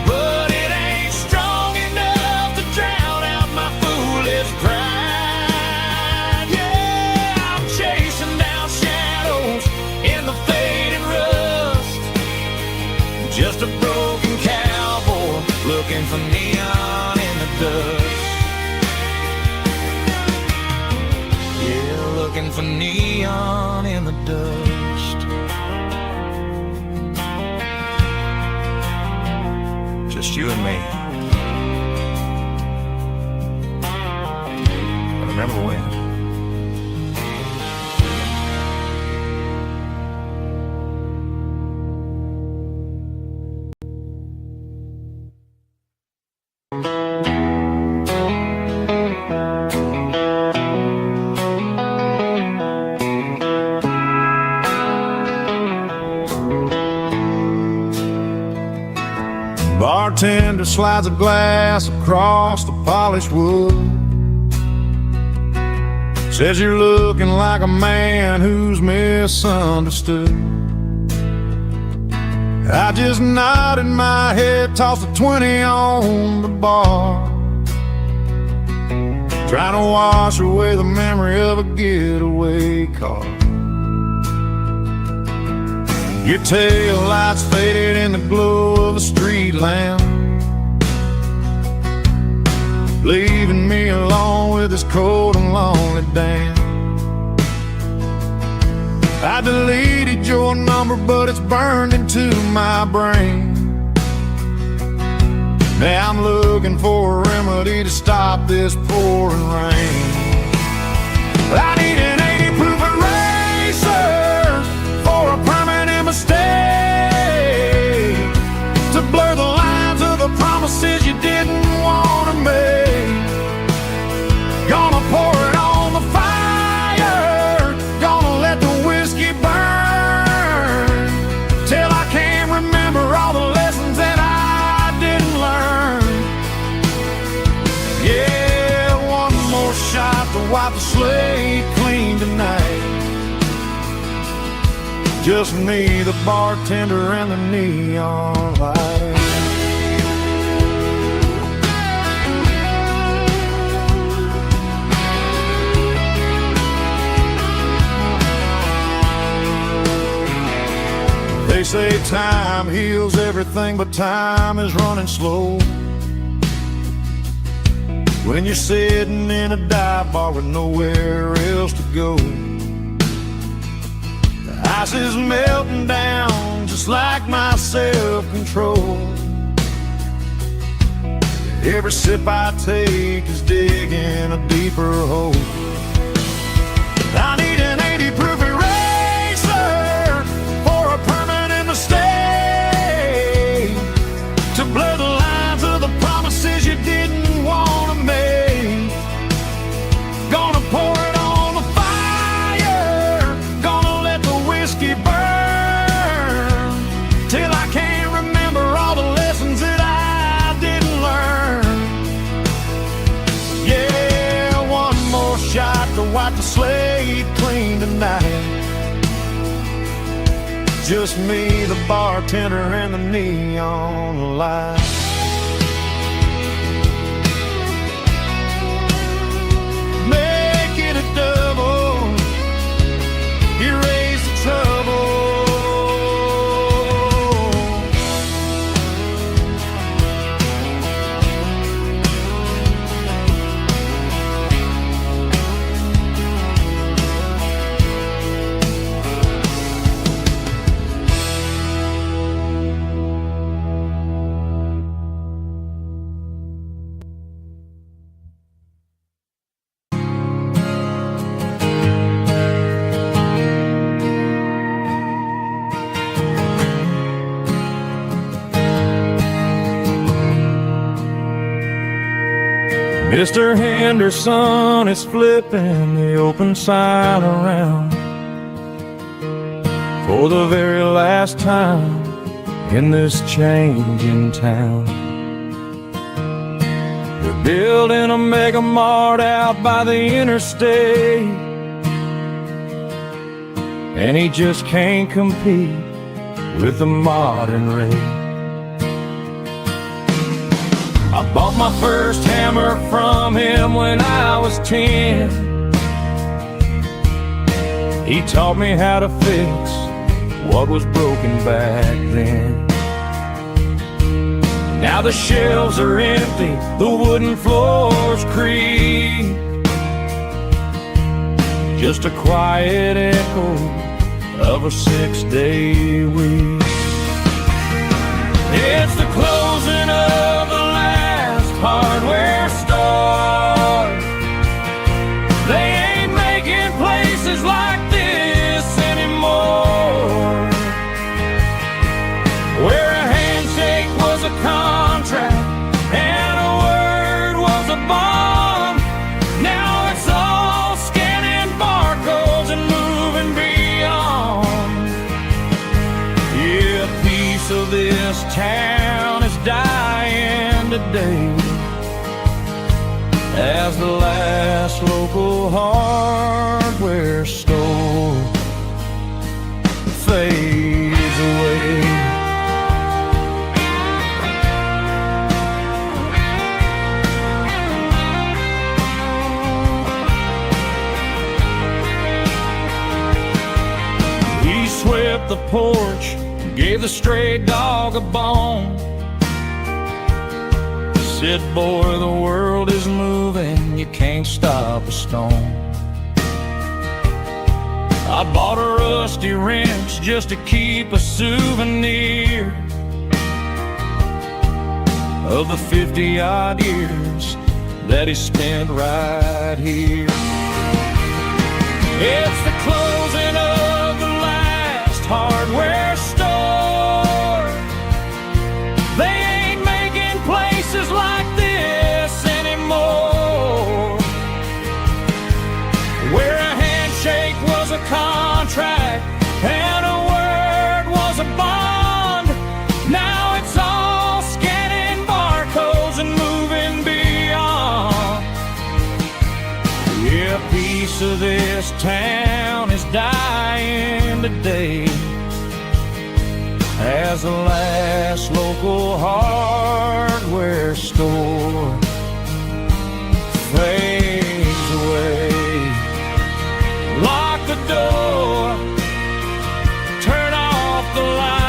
but it ain't strong enough to drown out my foolish pride. Yeah, I'm chasing down shadows in the fading rust, just a broken cowboy looking for neon in the dust. Yeah, looking for neon in the dust. Just you and me. Remember when? Bartender slides a glass across the polished wood. Says you're looking like a man who's misunderstood. I just nodded my head, tossed a 20 on the bar, trying to wash away the memory of a getaway car. Your tail lights faded in the glow of a street lamp, leaving me alone with this cold and lonely damn. I deleted your number, but it's burned into my brain. Now I'm looking for a remedy to stop this pouring rain. I need an 80 proof eraser for a permanent mistake, to blur the lines of the promises you didn't want to make. Gonna pour it on the fire, gonna let the whiskey burn, till I can't remember all the lessons that I didn't learn. Yeah, one more shot to wipe the slate clean tonight. Just me, the bartender, and the neon light. They say time heals everything, but time is running slow when you're sitting in a dive bar with nowhere else to go. The ice is melting down just like my self-control. Every sip I take is digging a deeper hole. I need an 80 proof eraser for a permanent mistake, to blur the lines of the promises you didn't want to make. Gonna pour it on the fire, gonna let the whiskey burn, till I can't remember all the lessons that I didn't learn. Yeah, one more shot to wipe the slate clean tonight. Just me, the bartender, and the neon light. Make it a double, erase the trouble. Mr. Henderson is flipping the open sign around for the very last time in this changing town. They're building a mega mart out by the interstate, and he just can't compete with the modern rate. I bought my first hammer from him when I was 10. He taught me how to fix what was broken back then. Now the shelves are empty, the wooden floors creak, just a quiet echo of a 6-day week. It's the closing of the hardware store. They ain't making places like this anymore, where a handshake was a contract and a word was a bond. Now it's all scanning barcodes and moving beyond. Yeah, a piece of this town is dying. today as the last local hardware store fades away. He swept the porch, gave the stray dog a bone, said, boy, the world is moving, you can't stop a stone. I bought a rusty wrench just to keep a souvenir of the 50-odd years that he spent right here. It's the closing of the last hardware store. They ain't making places like this anymore, where a handshake was a contract and a word was a bond. Now it's all scanning barcodes and moving beyond. Yeah, a piece of this town is dying today as the last local hardware store fades away. Lock the door, turn off the light.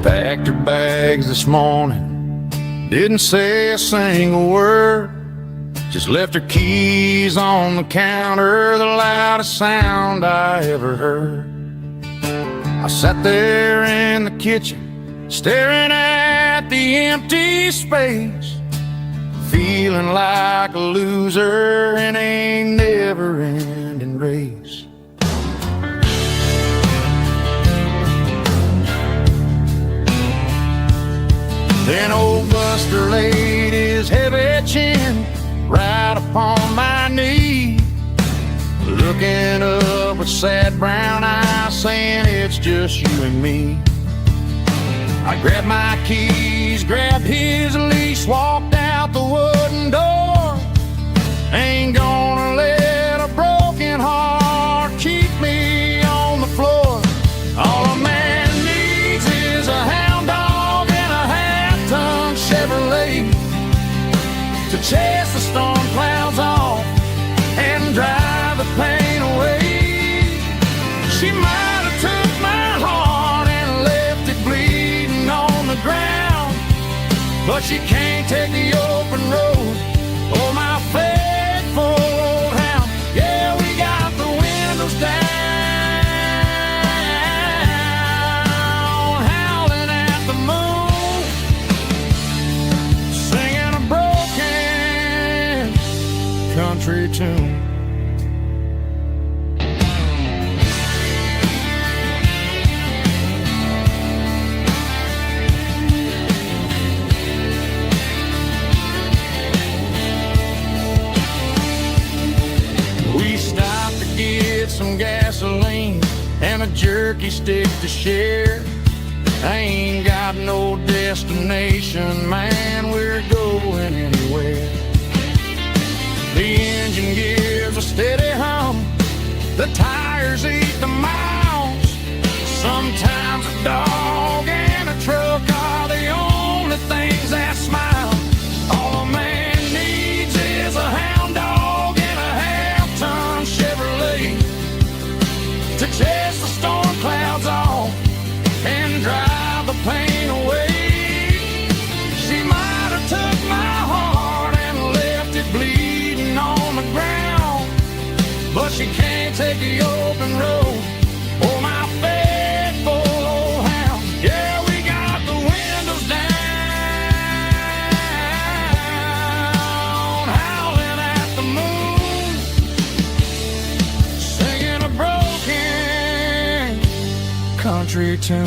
Packed her bags this morning, didn't say a single word, just left her keys on the counter, the loudest sound I ever heard. I sat there in the kitchen, staring at the empty space, feeling like a loser in a never-ending race. Then old Buster laid his heavy chin right upon my knee, looking up with sad brown eyes, saying, it's just you and me. I grabbed my keys, grabbed his leash, walked out the wooden door. Ain't gonna let a broken heart keep me on the floor. All a man needs is a hound dog and a half-ton Chevrolet to chase the storm clouds off and drive the pain away. She might have took my heart and left it bleeding on the ground, but she can't take the open road or my faithful old hound. Yeah, we got the windows down, howling at the moon, singing a broken country tune. Some gasoline and a jerky stick to share. I ain't got no destination, man, we're going anywhere. The engine gives a steady hum, the tires eat the miles. Sometimes a dog and a truck are the only things that smile. All a man needs is a hound dog and a half-ton Chevrolet to chase the storm clouds off and drive the pain away. She might have took my heart and left it bleeding on the ground, but she can't take the open road or my faithful country tune.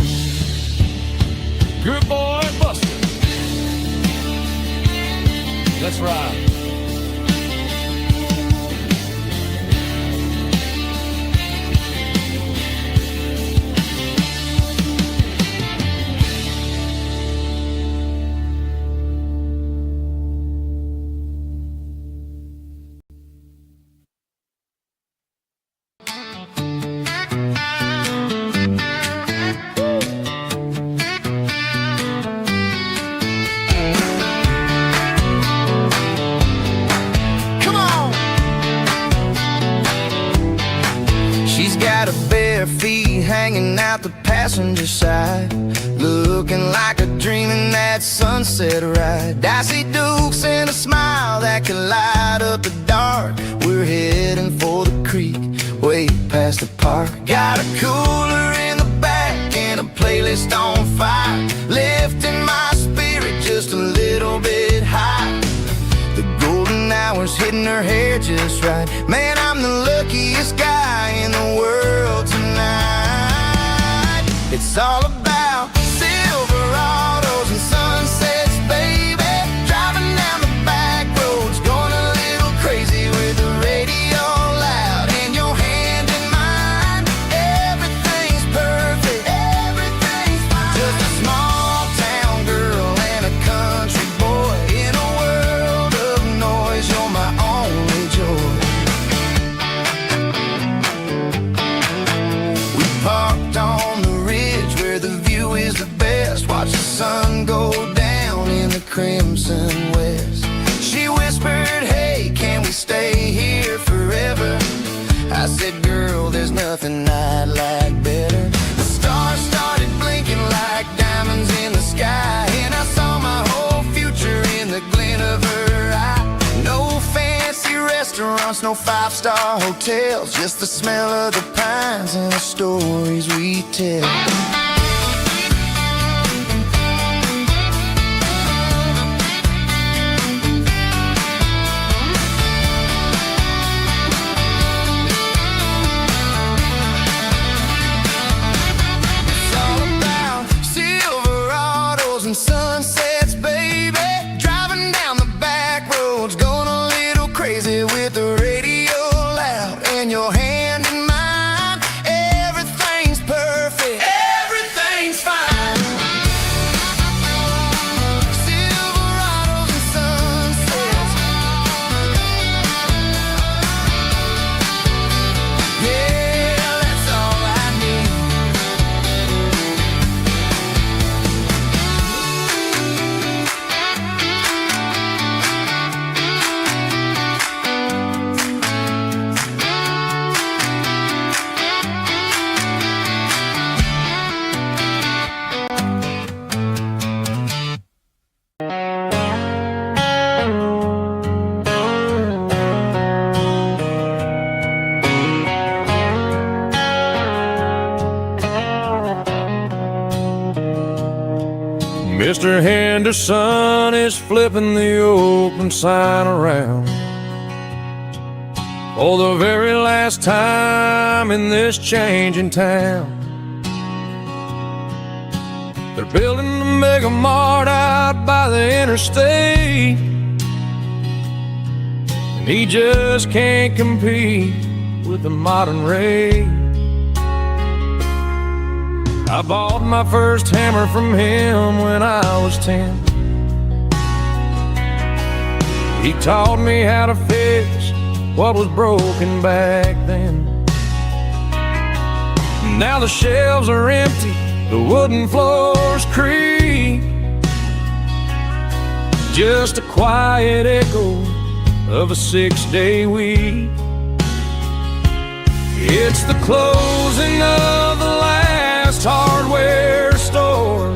Good boy, Buster. Let's ride. Hanging out the passenger side, looking like a dream in that sunset ride. I see Dukes and a smile that can light up the dark. We're heading for the creek, way past the park. Got a cooler in the back and a playlist on fire, lifting my spirit just a little bit high. The golden hour's hitting her hair just right. Man, I'm the luckiest guy in the world tonight. It's all about Silverados and sunsets, baby. Driving down the back roads, going a little crazy with the radio loud and your hand in mine. Everything's perfect, everything's fine. Just a small town girl and a country boy in a world of noise. You're my only joy. We parked on the watch the sun go down in the crimson west. She whispered, hey, can we stay here forever? I said, girl, there's nothing I'd like better. The stars started blinking like diamonds in the sky, and I saw my whole future in the glint of her eye. No fancy restaurants, no five-star hotels, just the smell of the pines and the stories we tell. Sunsets, baby, driving down the back roads, going a little crazy with the radio loud and your hand in mine. Everything's perfect, everything's fine. Silverados and sunsets, yeah, that's all I need. Mr. Henderson is flipping the open sign around for the very last time in this changing town. They're building a mega mart out by the interstate, and he just can't compete with the modern rate. I bought my first hammer from him when I was 10. He taught me how to fix what was broken back then. Now the shelves are empty, the wooden floors creak, just a quiet echo of a 6-day week. It's the closing of the last hardware store.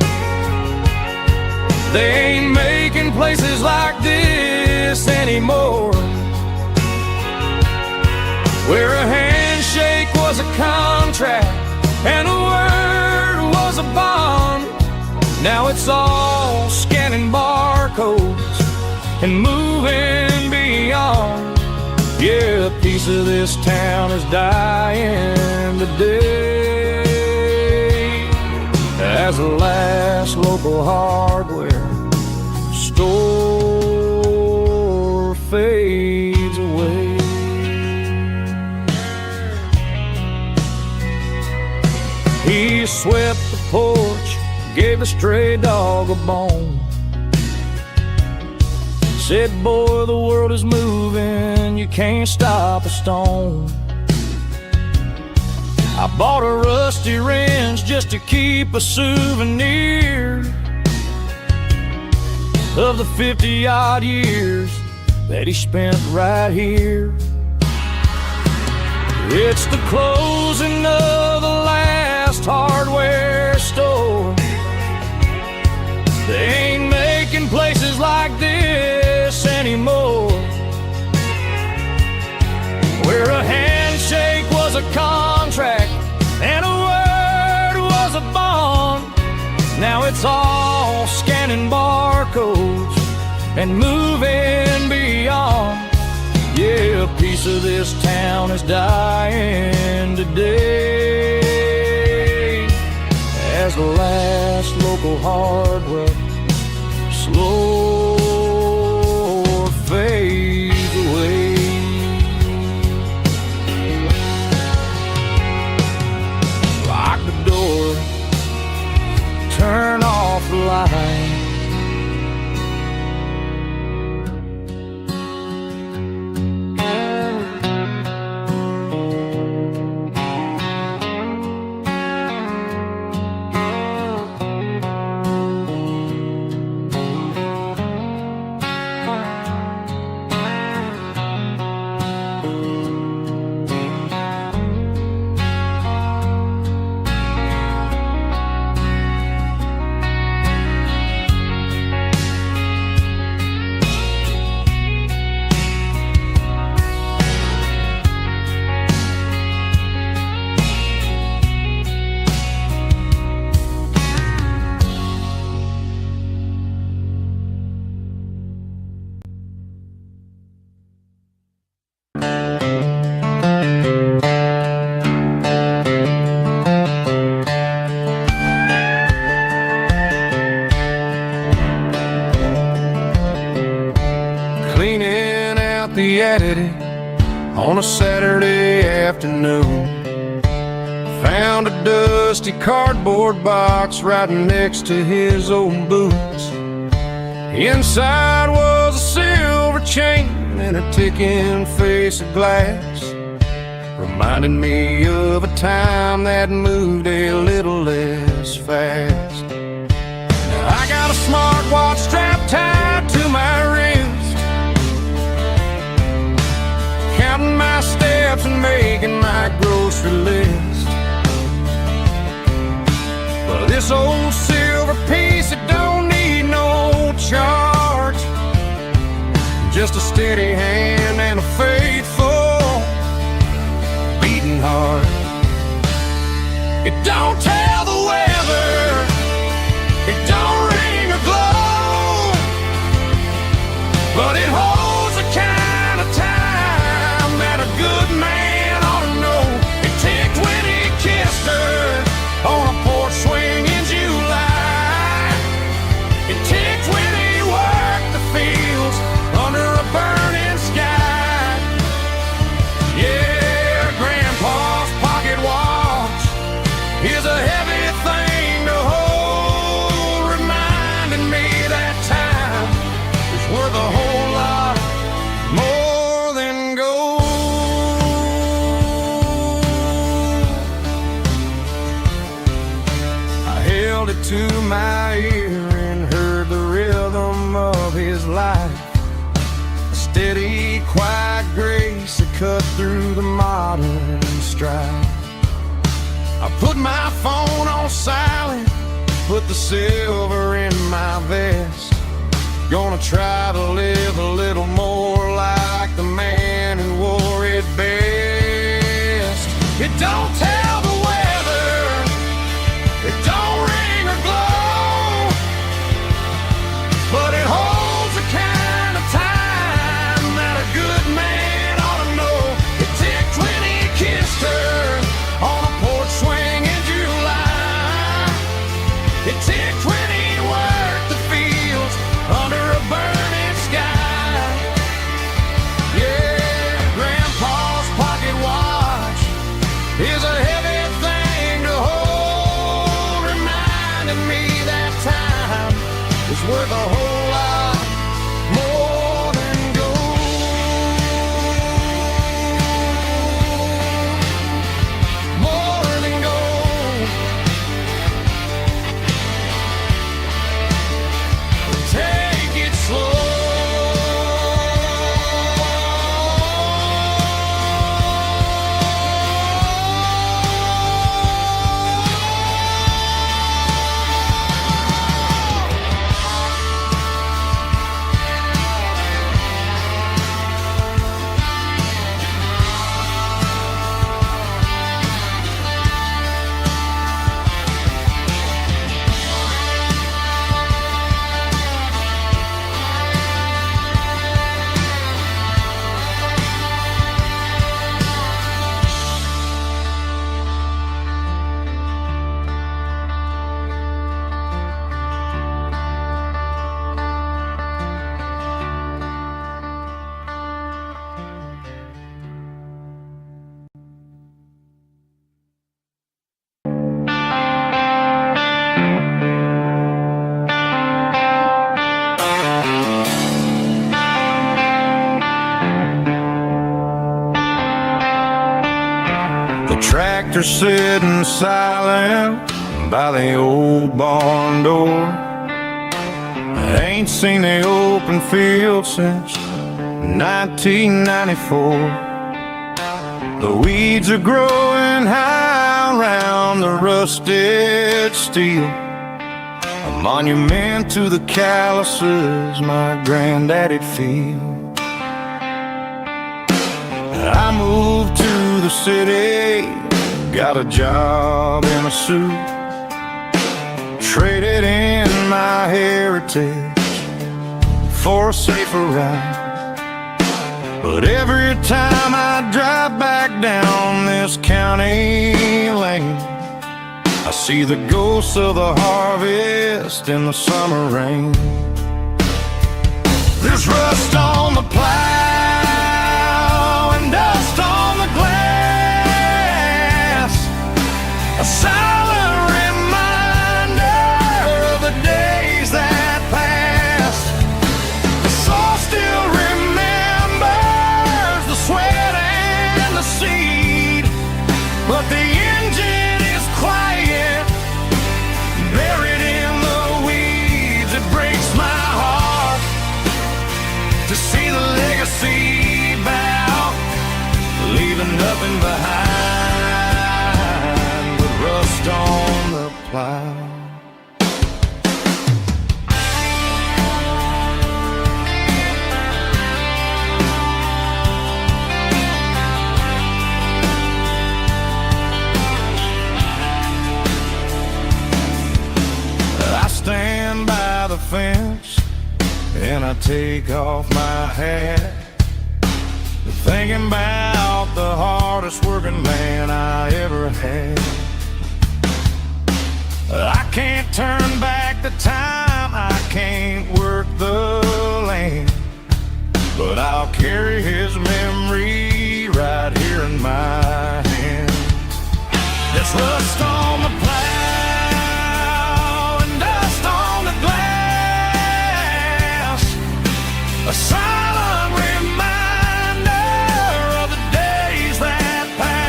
They ain't making places like this anymore, where a handshake was a contract and a word was a bond. Now it's all scanning barcodes and moving beyond. Yeah, a piece of this town is dying today. as the last local hardware store fades away. He swept the porch, gave a stray dog a bone. Said, boy, the world is moving, you can't stop a stone. I bought a rusty wrench just to keep a souvenir of the 50-odd years that he spent right here. It's the closing of the last hardware store. They ain't making places like this anymore, where a handshake was a contract and a word was a bond. Now it's all scanning barcodes and moving beyond. Yeah, a piece of this town is dying today as the last local hardware slow fades away. Lock the door, turn off the light. The edit on a Saturday afternoon. Found a dusty cardboard box right next to his old boots. Inside was a silver chain and a ticking face of glass, reminding me of a time that moved a little less fast. Now I got a smartwatch strapped tied to my wrist, counting my steps and making my grocery list. But this old silver piece, it don't need no charge, just a steady hand and a faithful beating heart. It don't tell the weather, it don't ring or glow, but it holds the kind of time that a good man ought to know. It ticked when he kissed her on a porch swing in July. It ticked when he worked the fields under a burning sky. Yeah, Grandpa's pocket watch is a heavy thing to hold, reminding me that time is worth a whole lot more than gold. I held it to my ear and heard the rhythm of his life, a steady, quiet grace that cut through the modern strife. I put my phone on silent, put the silver in my vest. Gonna try to live a little more like the man who wore it best. It don't tell the weather, it don't ring or glow, but it holds the kind of time that a good man ought to know. It ticked when he kissed her on a porch swing in July. worth a whole lot more than gold. More than gold. Take it slow. The tractor sitting silent by the old barn door. I ain't seen the open field since 1994. The weeds are growing high around the rusted steel, a monument to the calluses my granddaddy'd feel. I moved to the city, got a job in a suit, traded in my heritage for a safer ride. But every time I drive back down this county lane, I see the ghosts of the harvest in the summer rain. There's rust on the plow and dust on the glass, a silent reminder of the days that passed. The soul still remembers the sweat and the seed, but the engine is quiet, buried in the weeds. It breaks my heart to see the legacy bow, leaving nothing behind but rust on the plow. I stand by the fence and I take off my hat, thinking about the hardest working man I ever had. I can't turn back the time, I can't work the land, but I'll carry his memory right here in my hand. There's rust on the plow and dust on the glass, a silent reminder of the days that passed.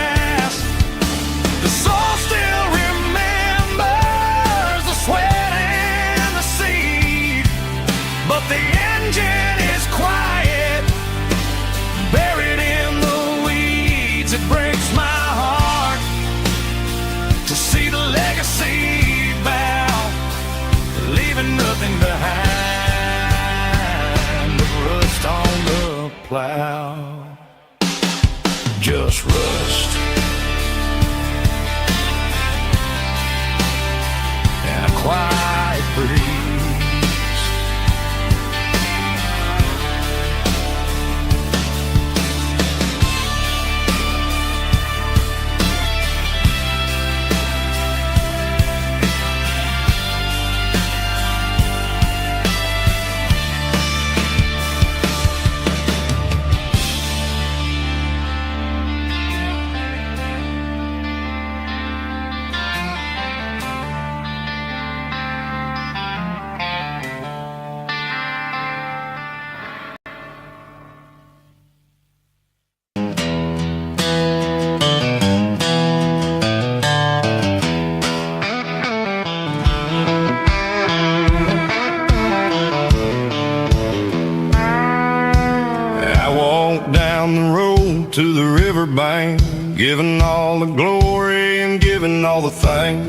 Given all the glory and given all the thanks.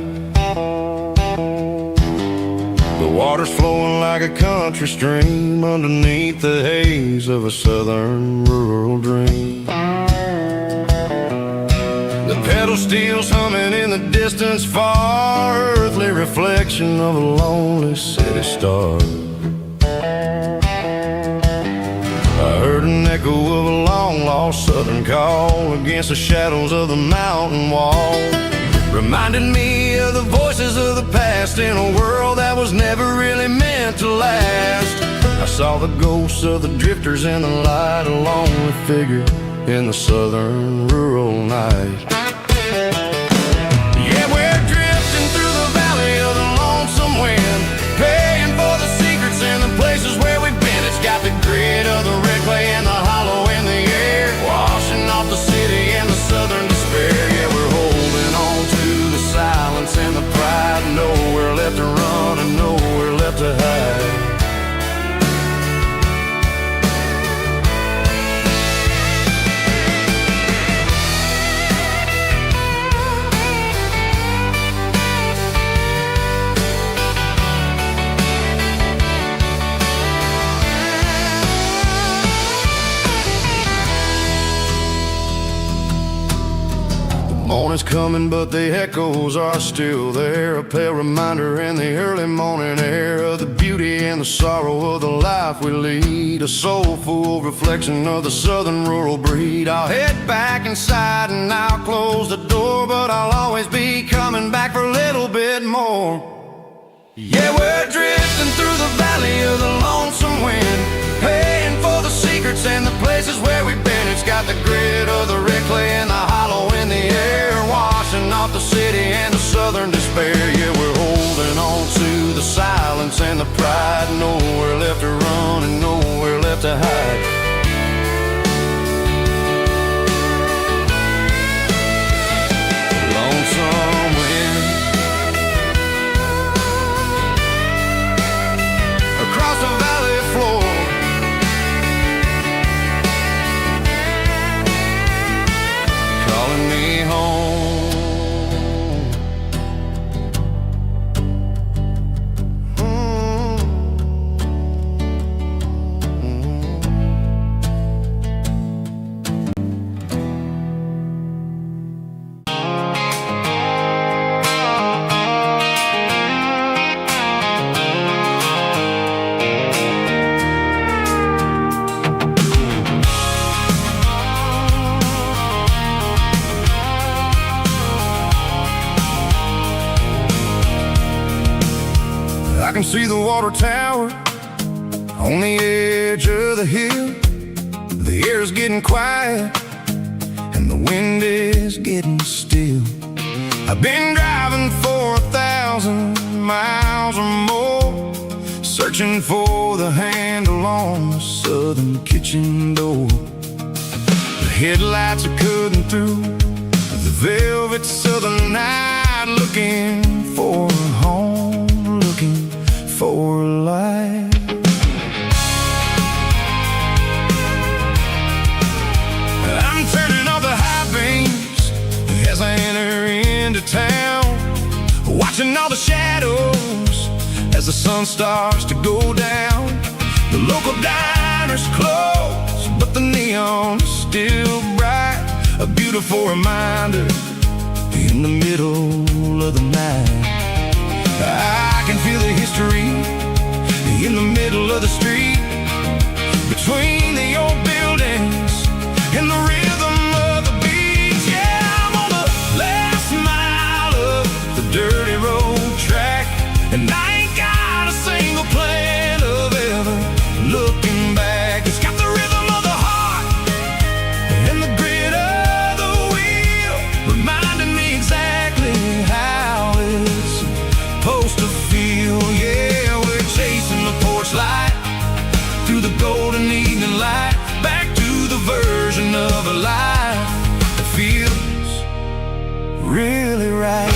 The water's flowing like a country stream underneath the haze of a southern rural dream. The pedal steel's humming in the distance far, earthly reflection of a lonely city star. I heard an echo of a long-lost southern call against the shadows of the mountain wall. Reminded me of the voices of the past in a world that was never really meant to last. I saw the ghosts of the drifters in the light, a lonely figure in the southern rural night. Yeah, we're drifting through the valley of the lonesome wind, paying for the secrets and the places where we've been. It's got the grit of the red clay and the hollow in the air, washing off the city and the southern despair. Yeah, we're holding on to the silence and the pride, nowhere left to run and nowhere left to hide. Morning's coming, but the echoes are still there. A pale reminder in the early morning air of the beauty and the sorrow of the life we lead. A soulful reflection of the southern rural breed. I'll head back inside and I'll close the door, but I'll always be coming back for a little bit more. Yeah, we're drifting through the valley of the lonesome wind, paying for the secrets and the places where we've been. It's got the grit of the red clay and the hollow in the air, washing off the city and the southern despair. Yeah, we're holding on to the silence and the pride, nowhere left to run and nowhere left to hide. Lonesome wind across the valley floor, calling me home. I can see the water tower on the edge of the hill. The air is getting quiet and the wind is getting still. I've been driving for 1,000 miles or more, searching for the handle on the southern kitchen door. The headlights are cutting through the velvet southern night, looking for a home, looking for life. I'm turning off the high beams as I enter into town, watching all the shadows as the sun starts to go down. The local diner's closed, but the neon is still bright, a beautiful reminder in the middle of the night. I can feel the history in the middle of the street, between the old buildings and the rhythm of the beat. Yeah, I'm on the last mile of the dirty road track, and I ain't got a single plan of ever looking back. It's got the rhythm of the heart and the grit of the wheel, reminding me exactly how it's supposed to feel. Yeah, we're chasing the porch light through the golden evening light, back to the version of a life that feels really right.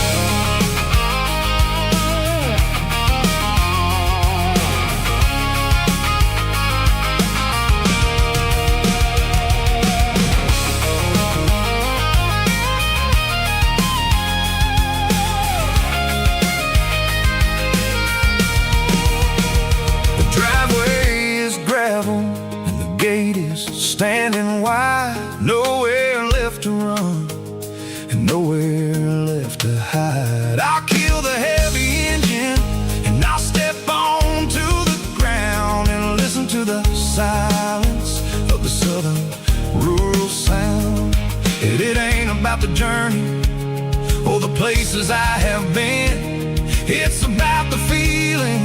nowhere left to hide. I'll kill the heavy engine and I'll step onto the ground and listen to the silence of the southern rural sound. It ain't about the journey or the places I have been. It's about the feeling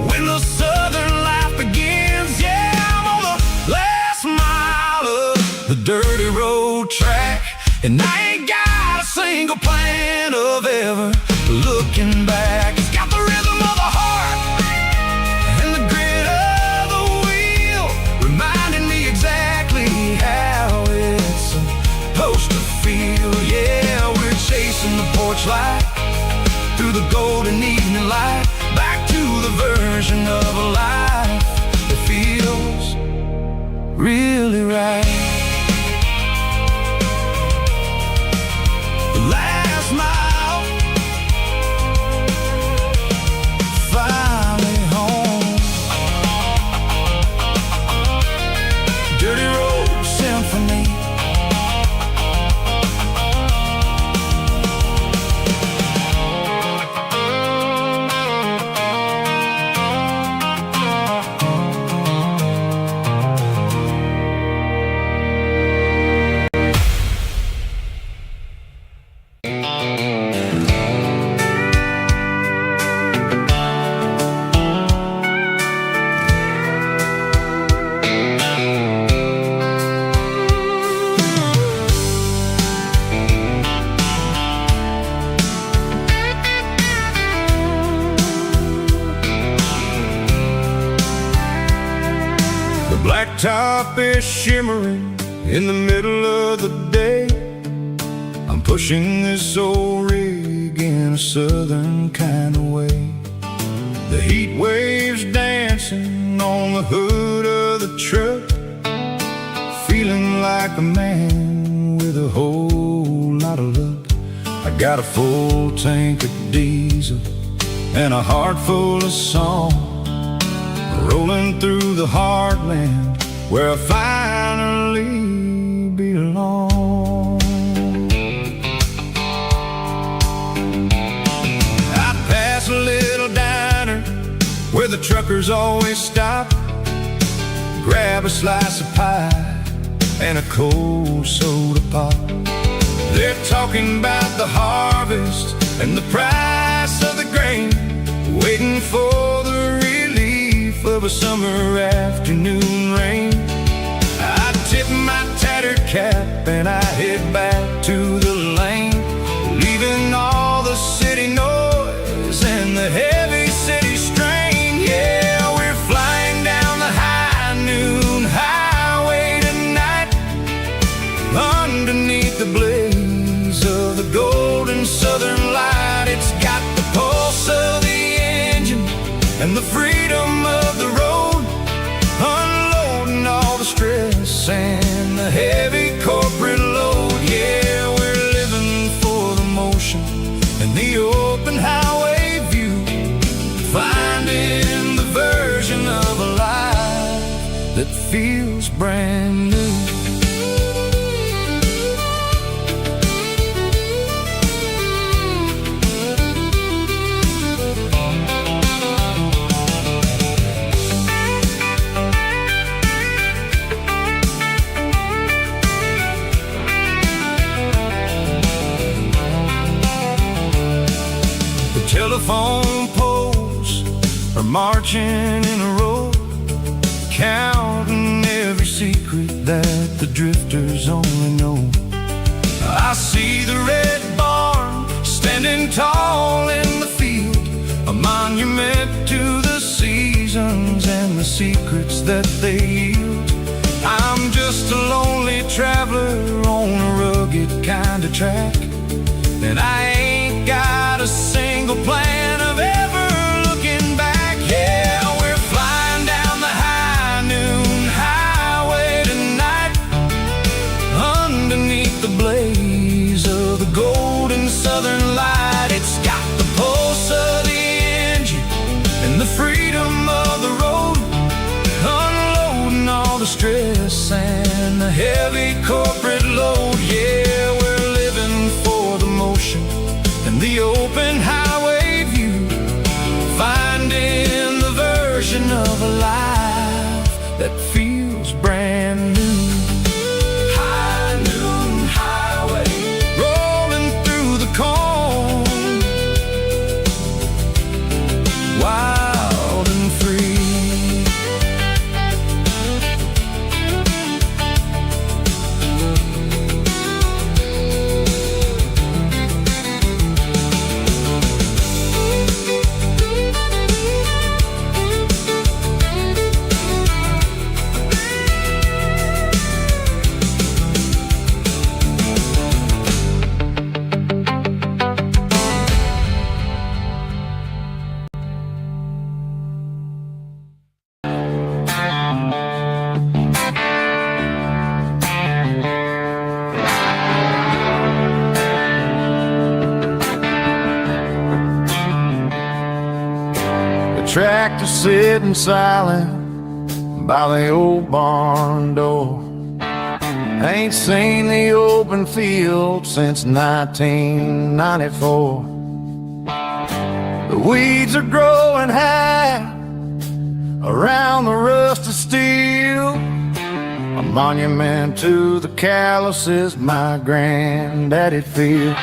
when the southern life begins. Yeah, I'm on the last mile of the dirty road track, and I ain't got a single plan of ever looking back. It's got the rhythm of the heart and the grit of the wheel, reminding me exactly how it's supposed to feel. Yeah, we're chasing the porch light through the golden evening light, back to the version of a life that feels really right. The last mile, finally home. Dirty road symphony. Blacktop is shimmering in the middle of the day. I'm pushing this old rig in a southern kind of way. The heat waves dancing on the hood of the truck, feeling like a man with a whole lot of luck. I got a full tank of diesel and a heart full of song, rolling through the heartland where I finally belong. I pass a little diner where the truckers always stop, grab a slice of pie and a cold soda pop. They're talking about the harvest and the price of the grain, waiting for the relief of a summer afternoon rain. I tip my tattered cap and I head back to the lane, leaving all the city noise and the heavy city strain. Yeah, we're flying down the high noon highway tonight, underneath the blaze of the golden southern light. It's got the pulse of the engine and the freedom of the road, unloading all the stress and the heavy corporate load. Yeah, we're living for the motion and the open highway view, finding the version of a life that feels brand new. Telephone poles are marching in a row, counting every secret that the drifters only know. I see the red barn standing tall in the field, a monument to the seasons and the secrets that they yield. I'm just a lonely traveler on a rugged kind of track, and I ain't got a single plan of ever looking back. Yeah, we're flying down the high noon highway tonight, underneath the blaze of the golden southern light. It's got the pulse of the engine and the freedom of the road, unloading all the stress and the heavy corporate load. Yeah, we're living for the open highway view, finding the version of a life that feels brand new. High noon highway, rolling through the corn, wild and free. Tractor sitting silent by the old barn door. Ain't seen the open field since 1994. The weeds are growing high around the rusted steel, a monument to the calluses my granddaddy'd feel.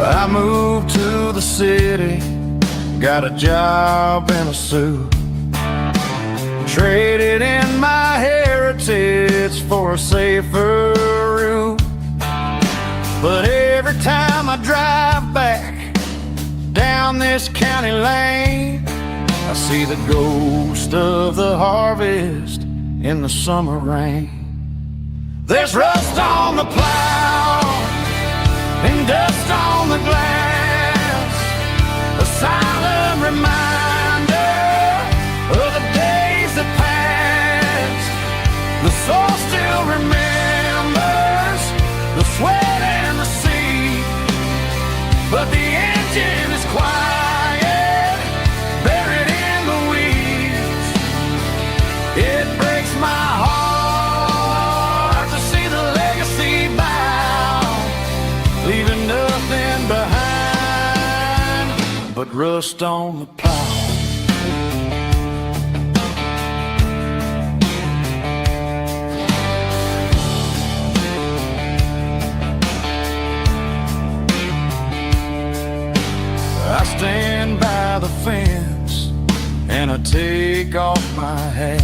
I moved to the city, got a job and a suit, traded in my heritage for a safer route. But every time I drive back down this county lane, I see the ghost of the harvest in the summer rain. There's rust on the plow and dust on the glass, a silent reminder of the days that passed. The soul still remembers the sweat and the sea, but the engine is quiet, buried in the weeds. It breaks my heart to see the legacy bow, leaving nothing behind but rust on the plow. I stand by the fence and I take off my hat,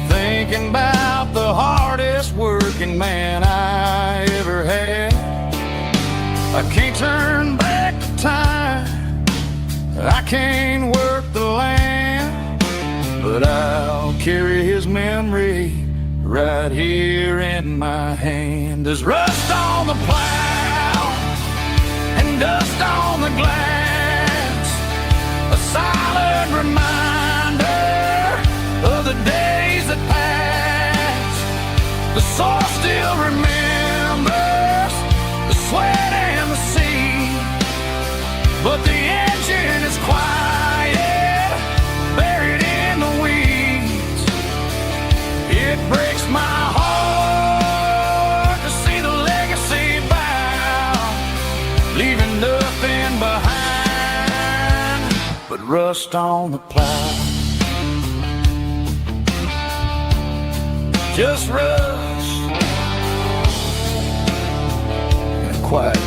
thinking about the hardest working man I ever had. I can't turn back the time, I can't work the land, but I'll carry his memory right here in my hand. There's rust on the plow and dust on the glass, a silent reminder of the days that passed. The soul still remembers the sweat and the sea, but the engine is quiet, buried in the weeds. It breaks my heart to see the legacy bow, leaving nothing behind but rust on the plow. Just rust in a quiet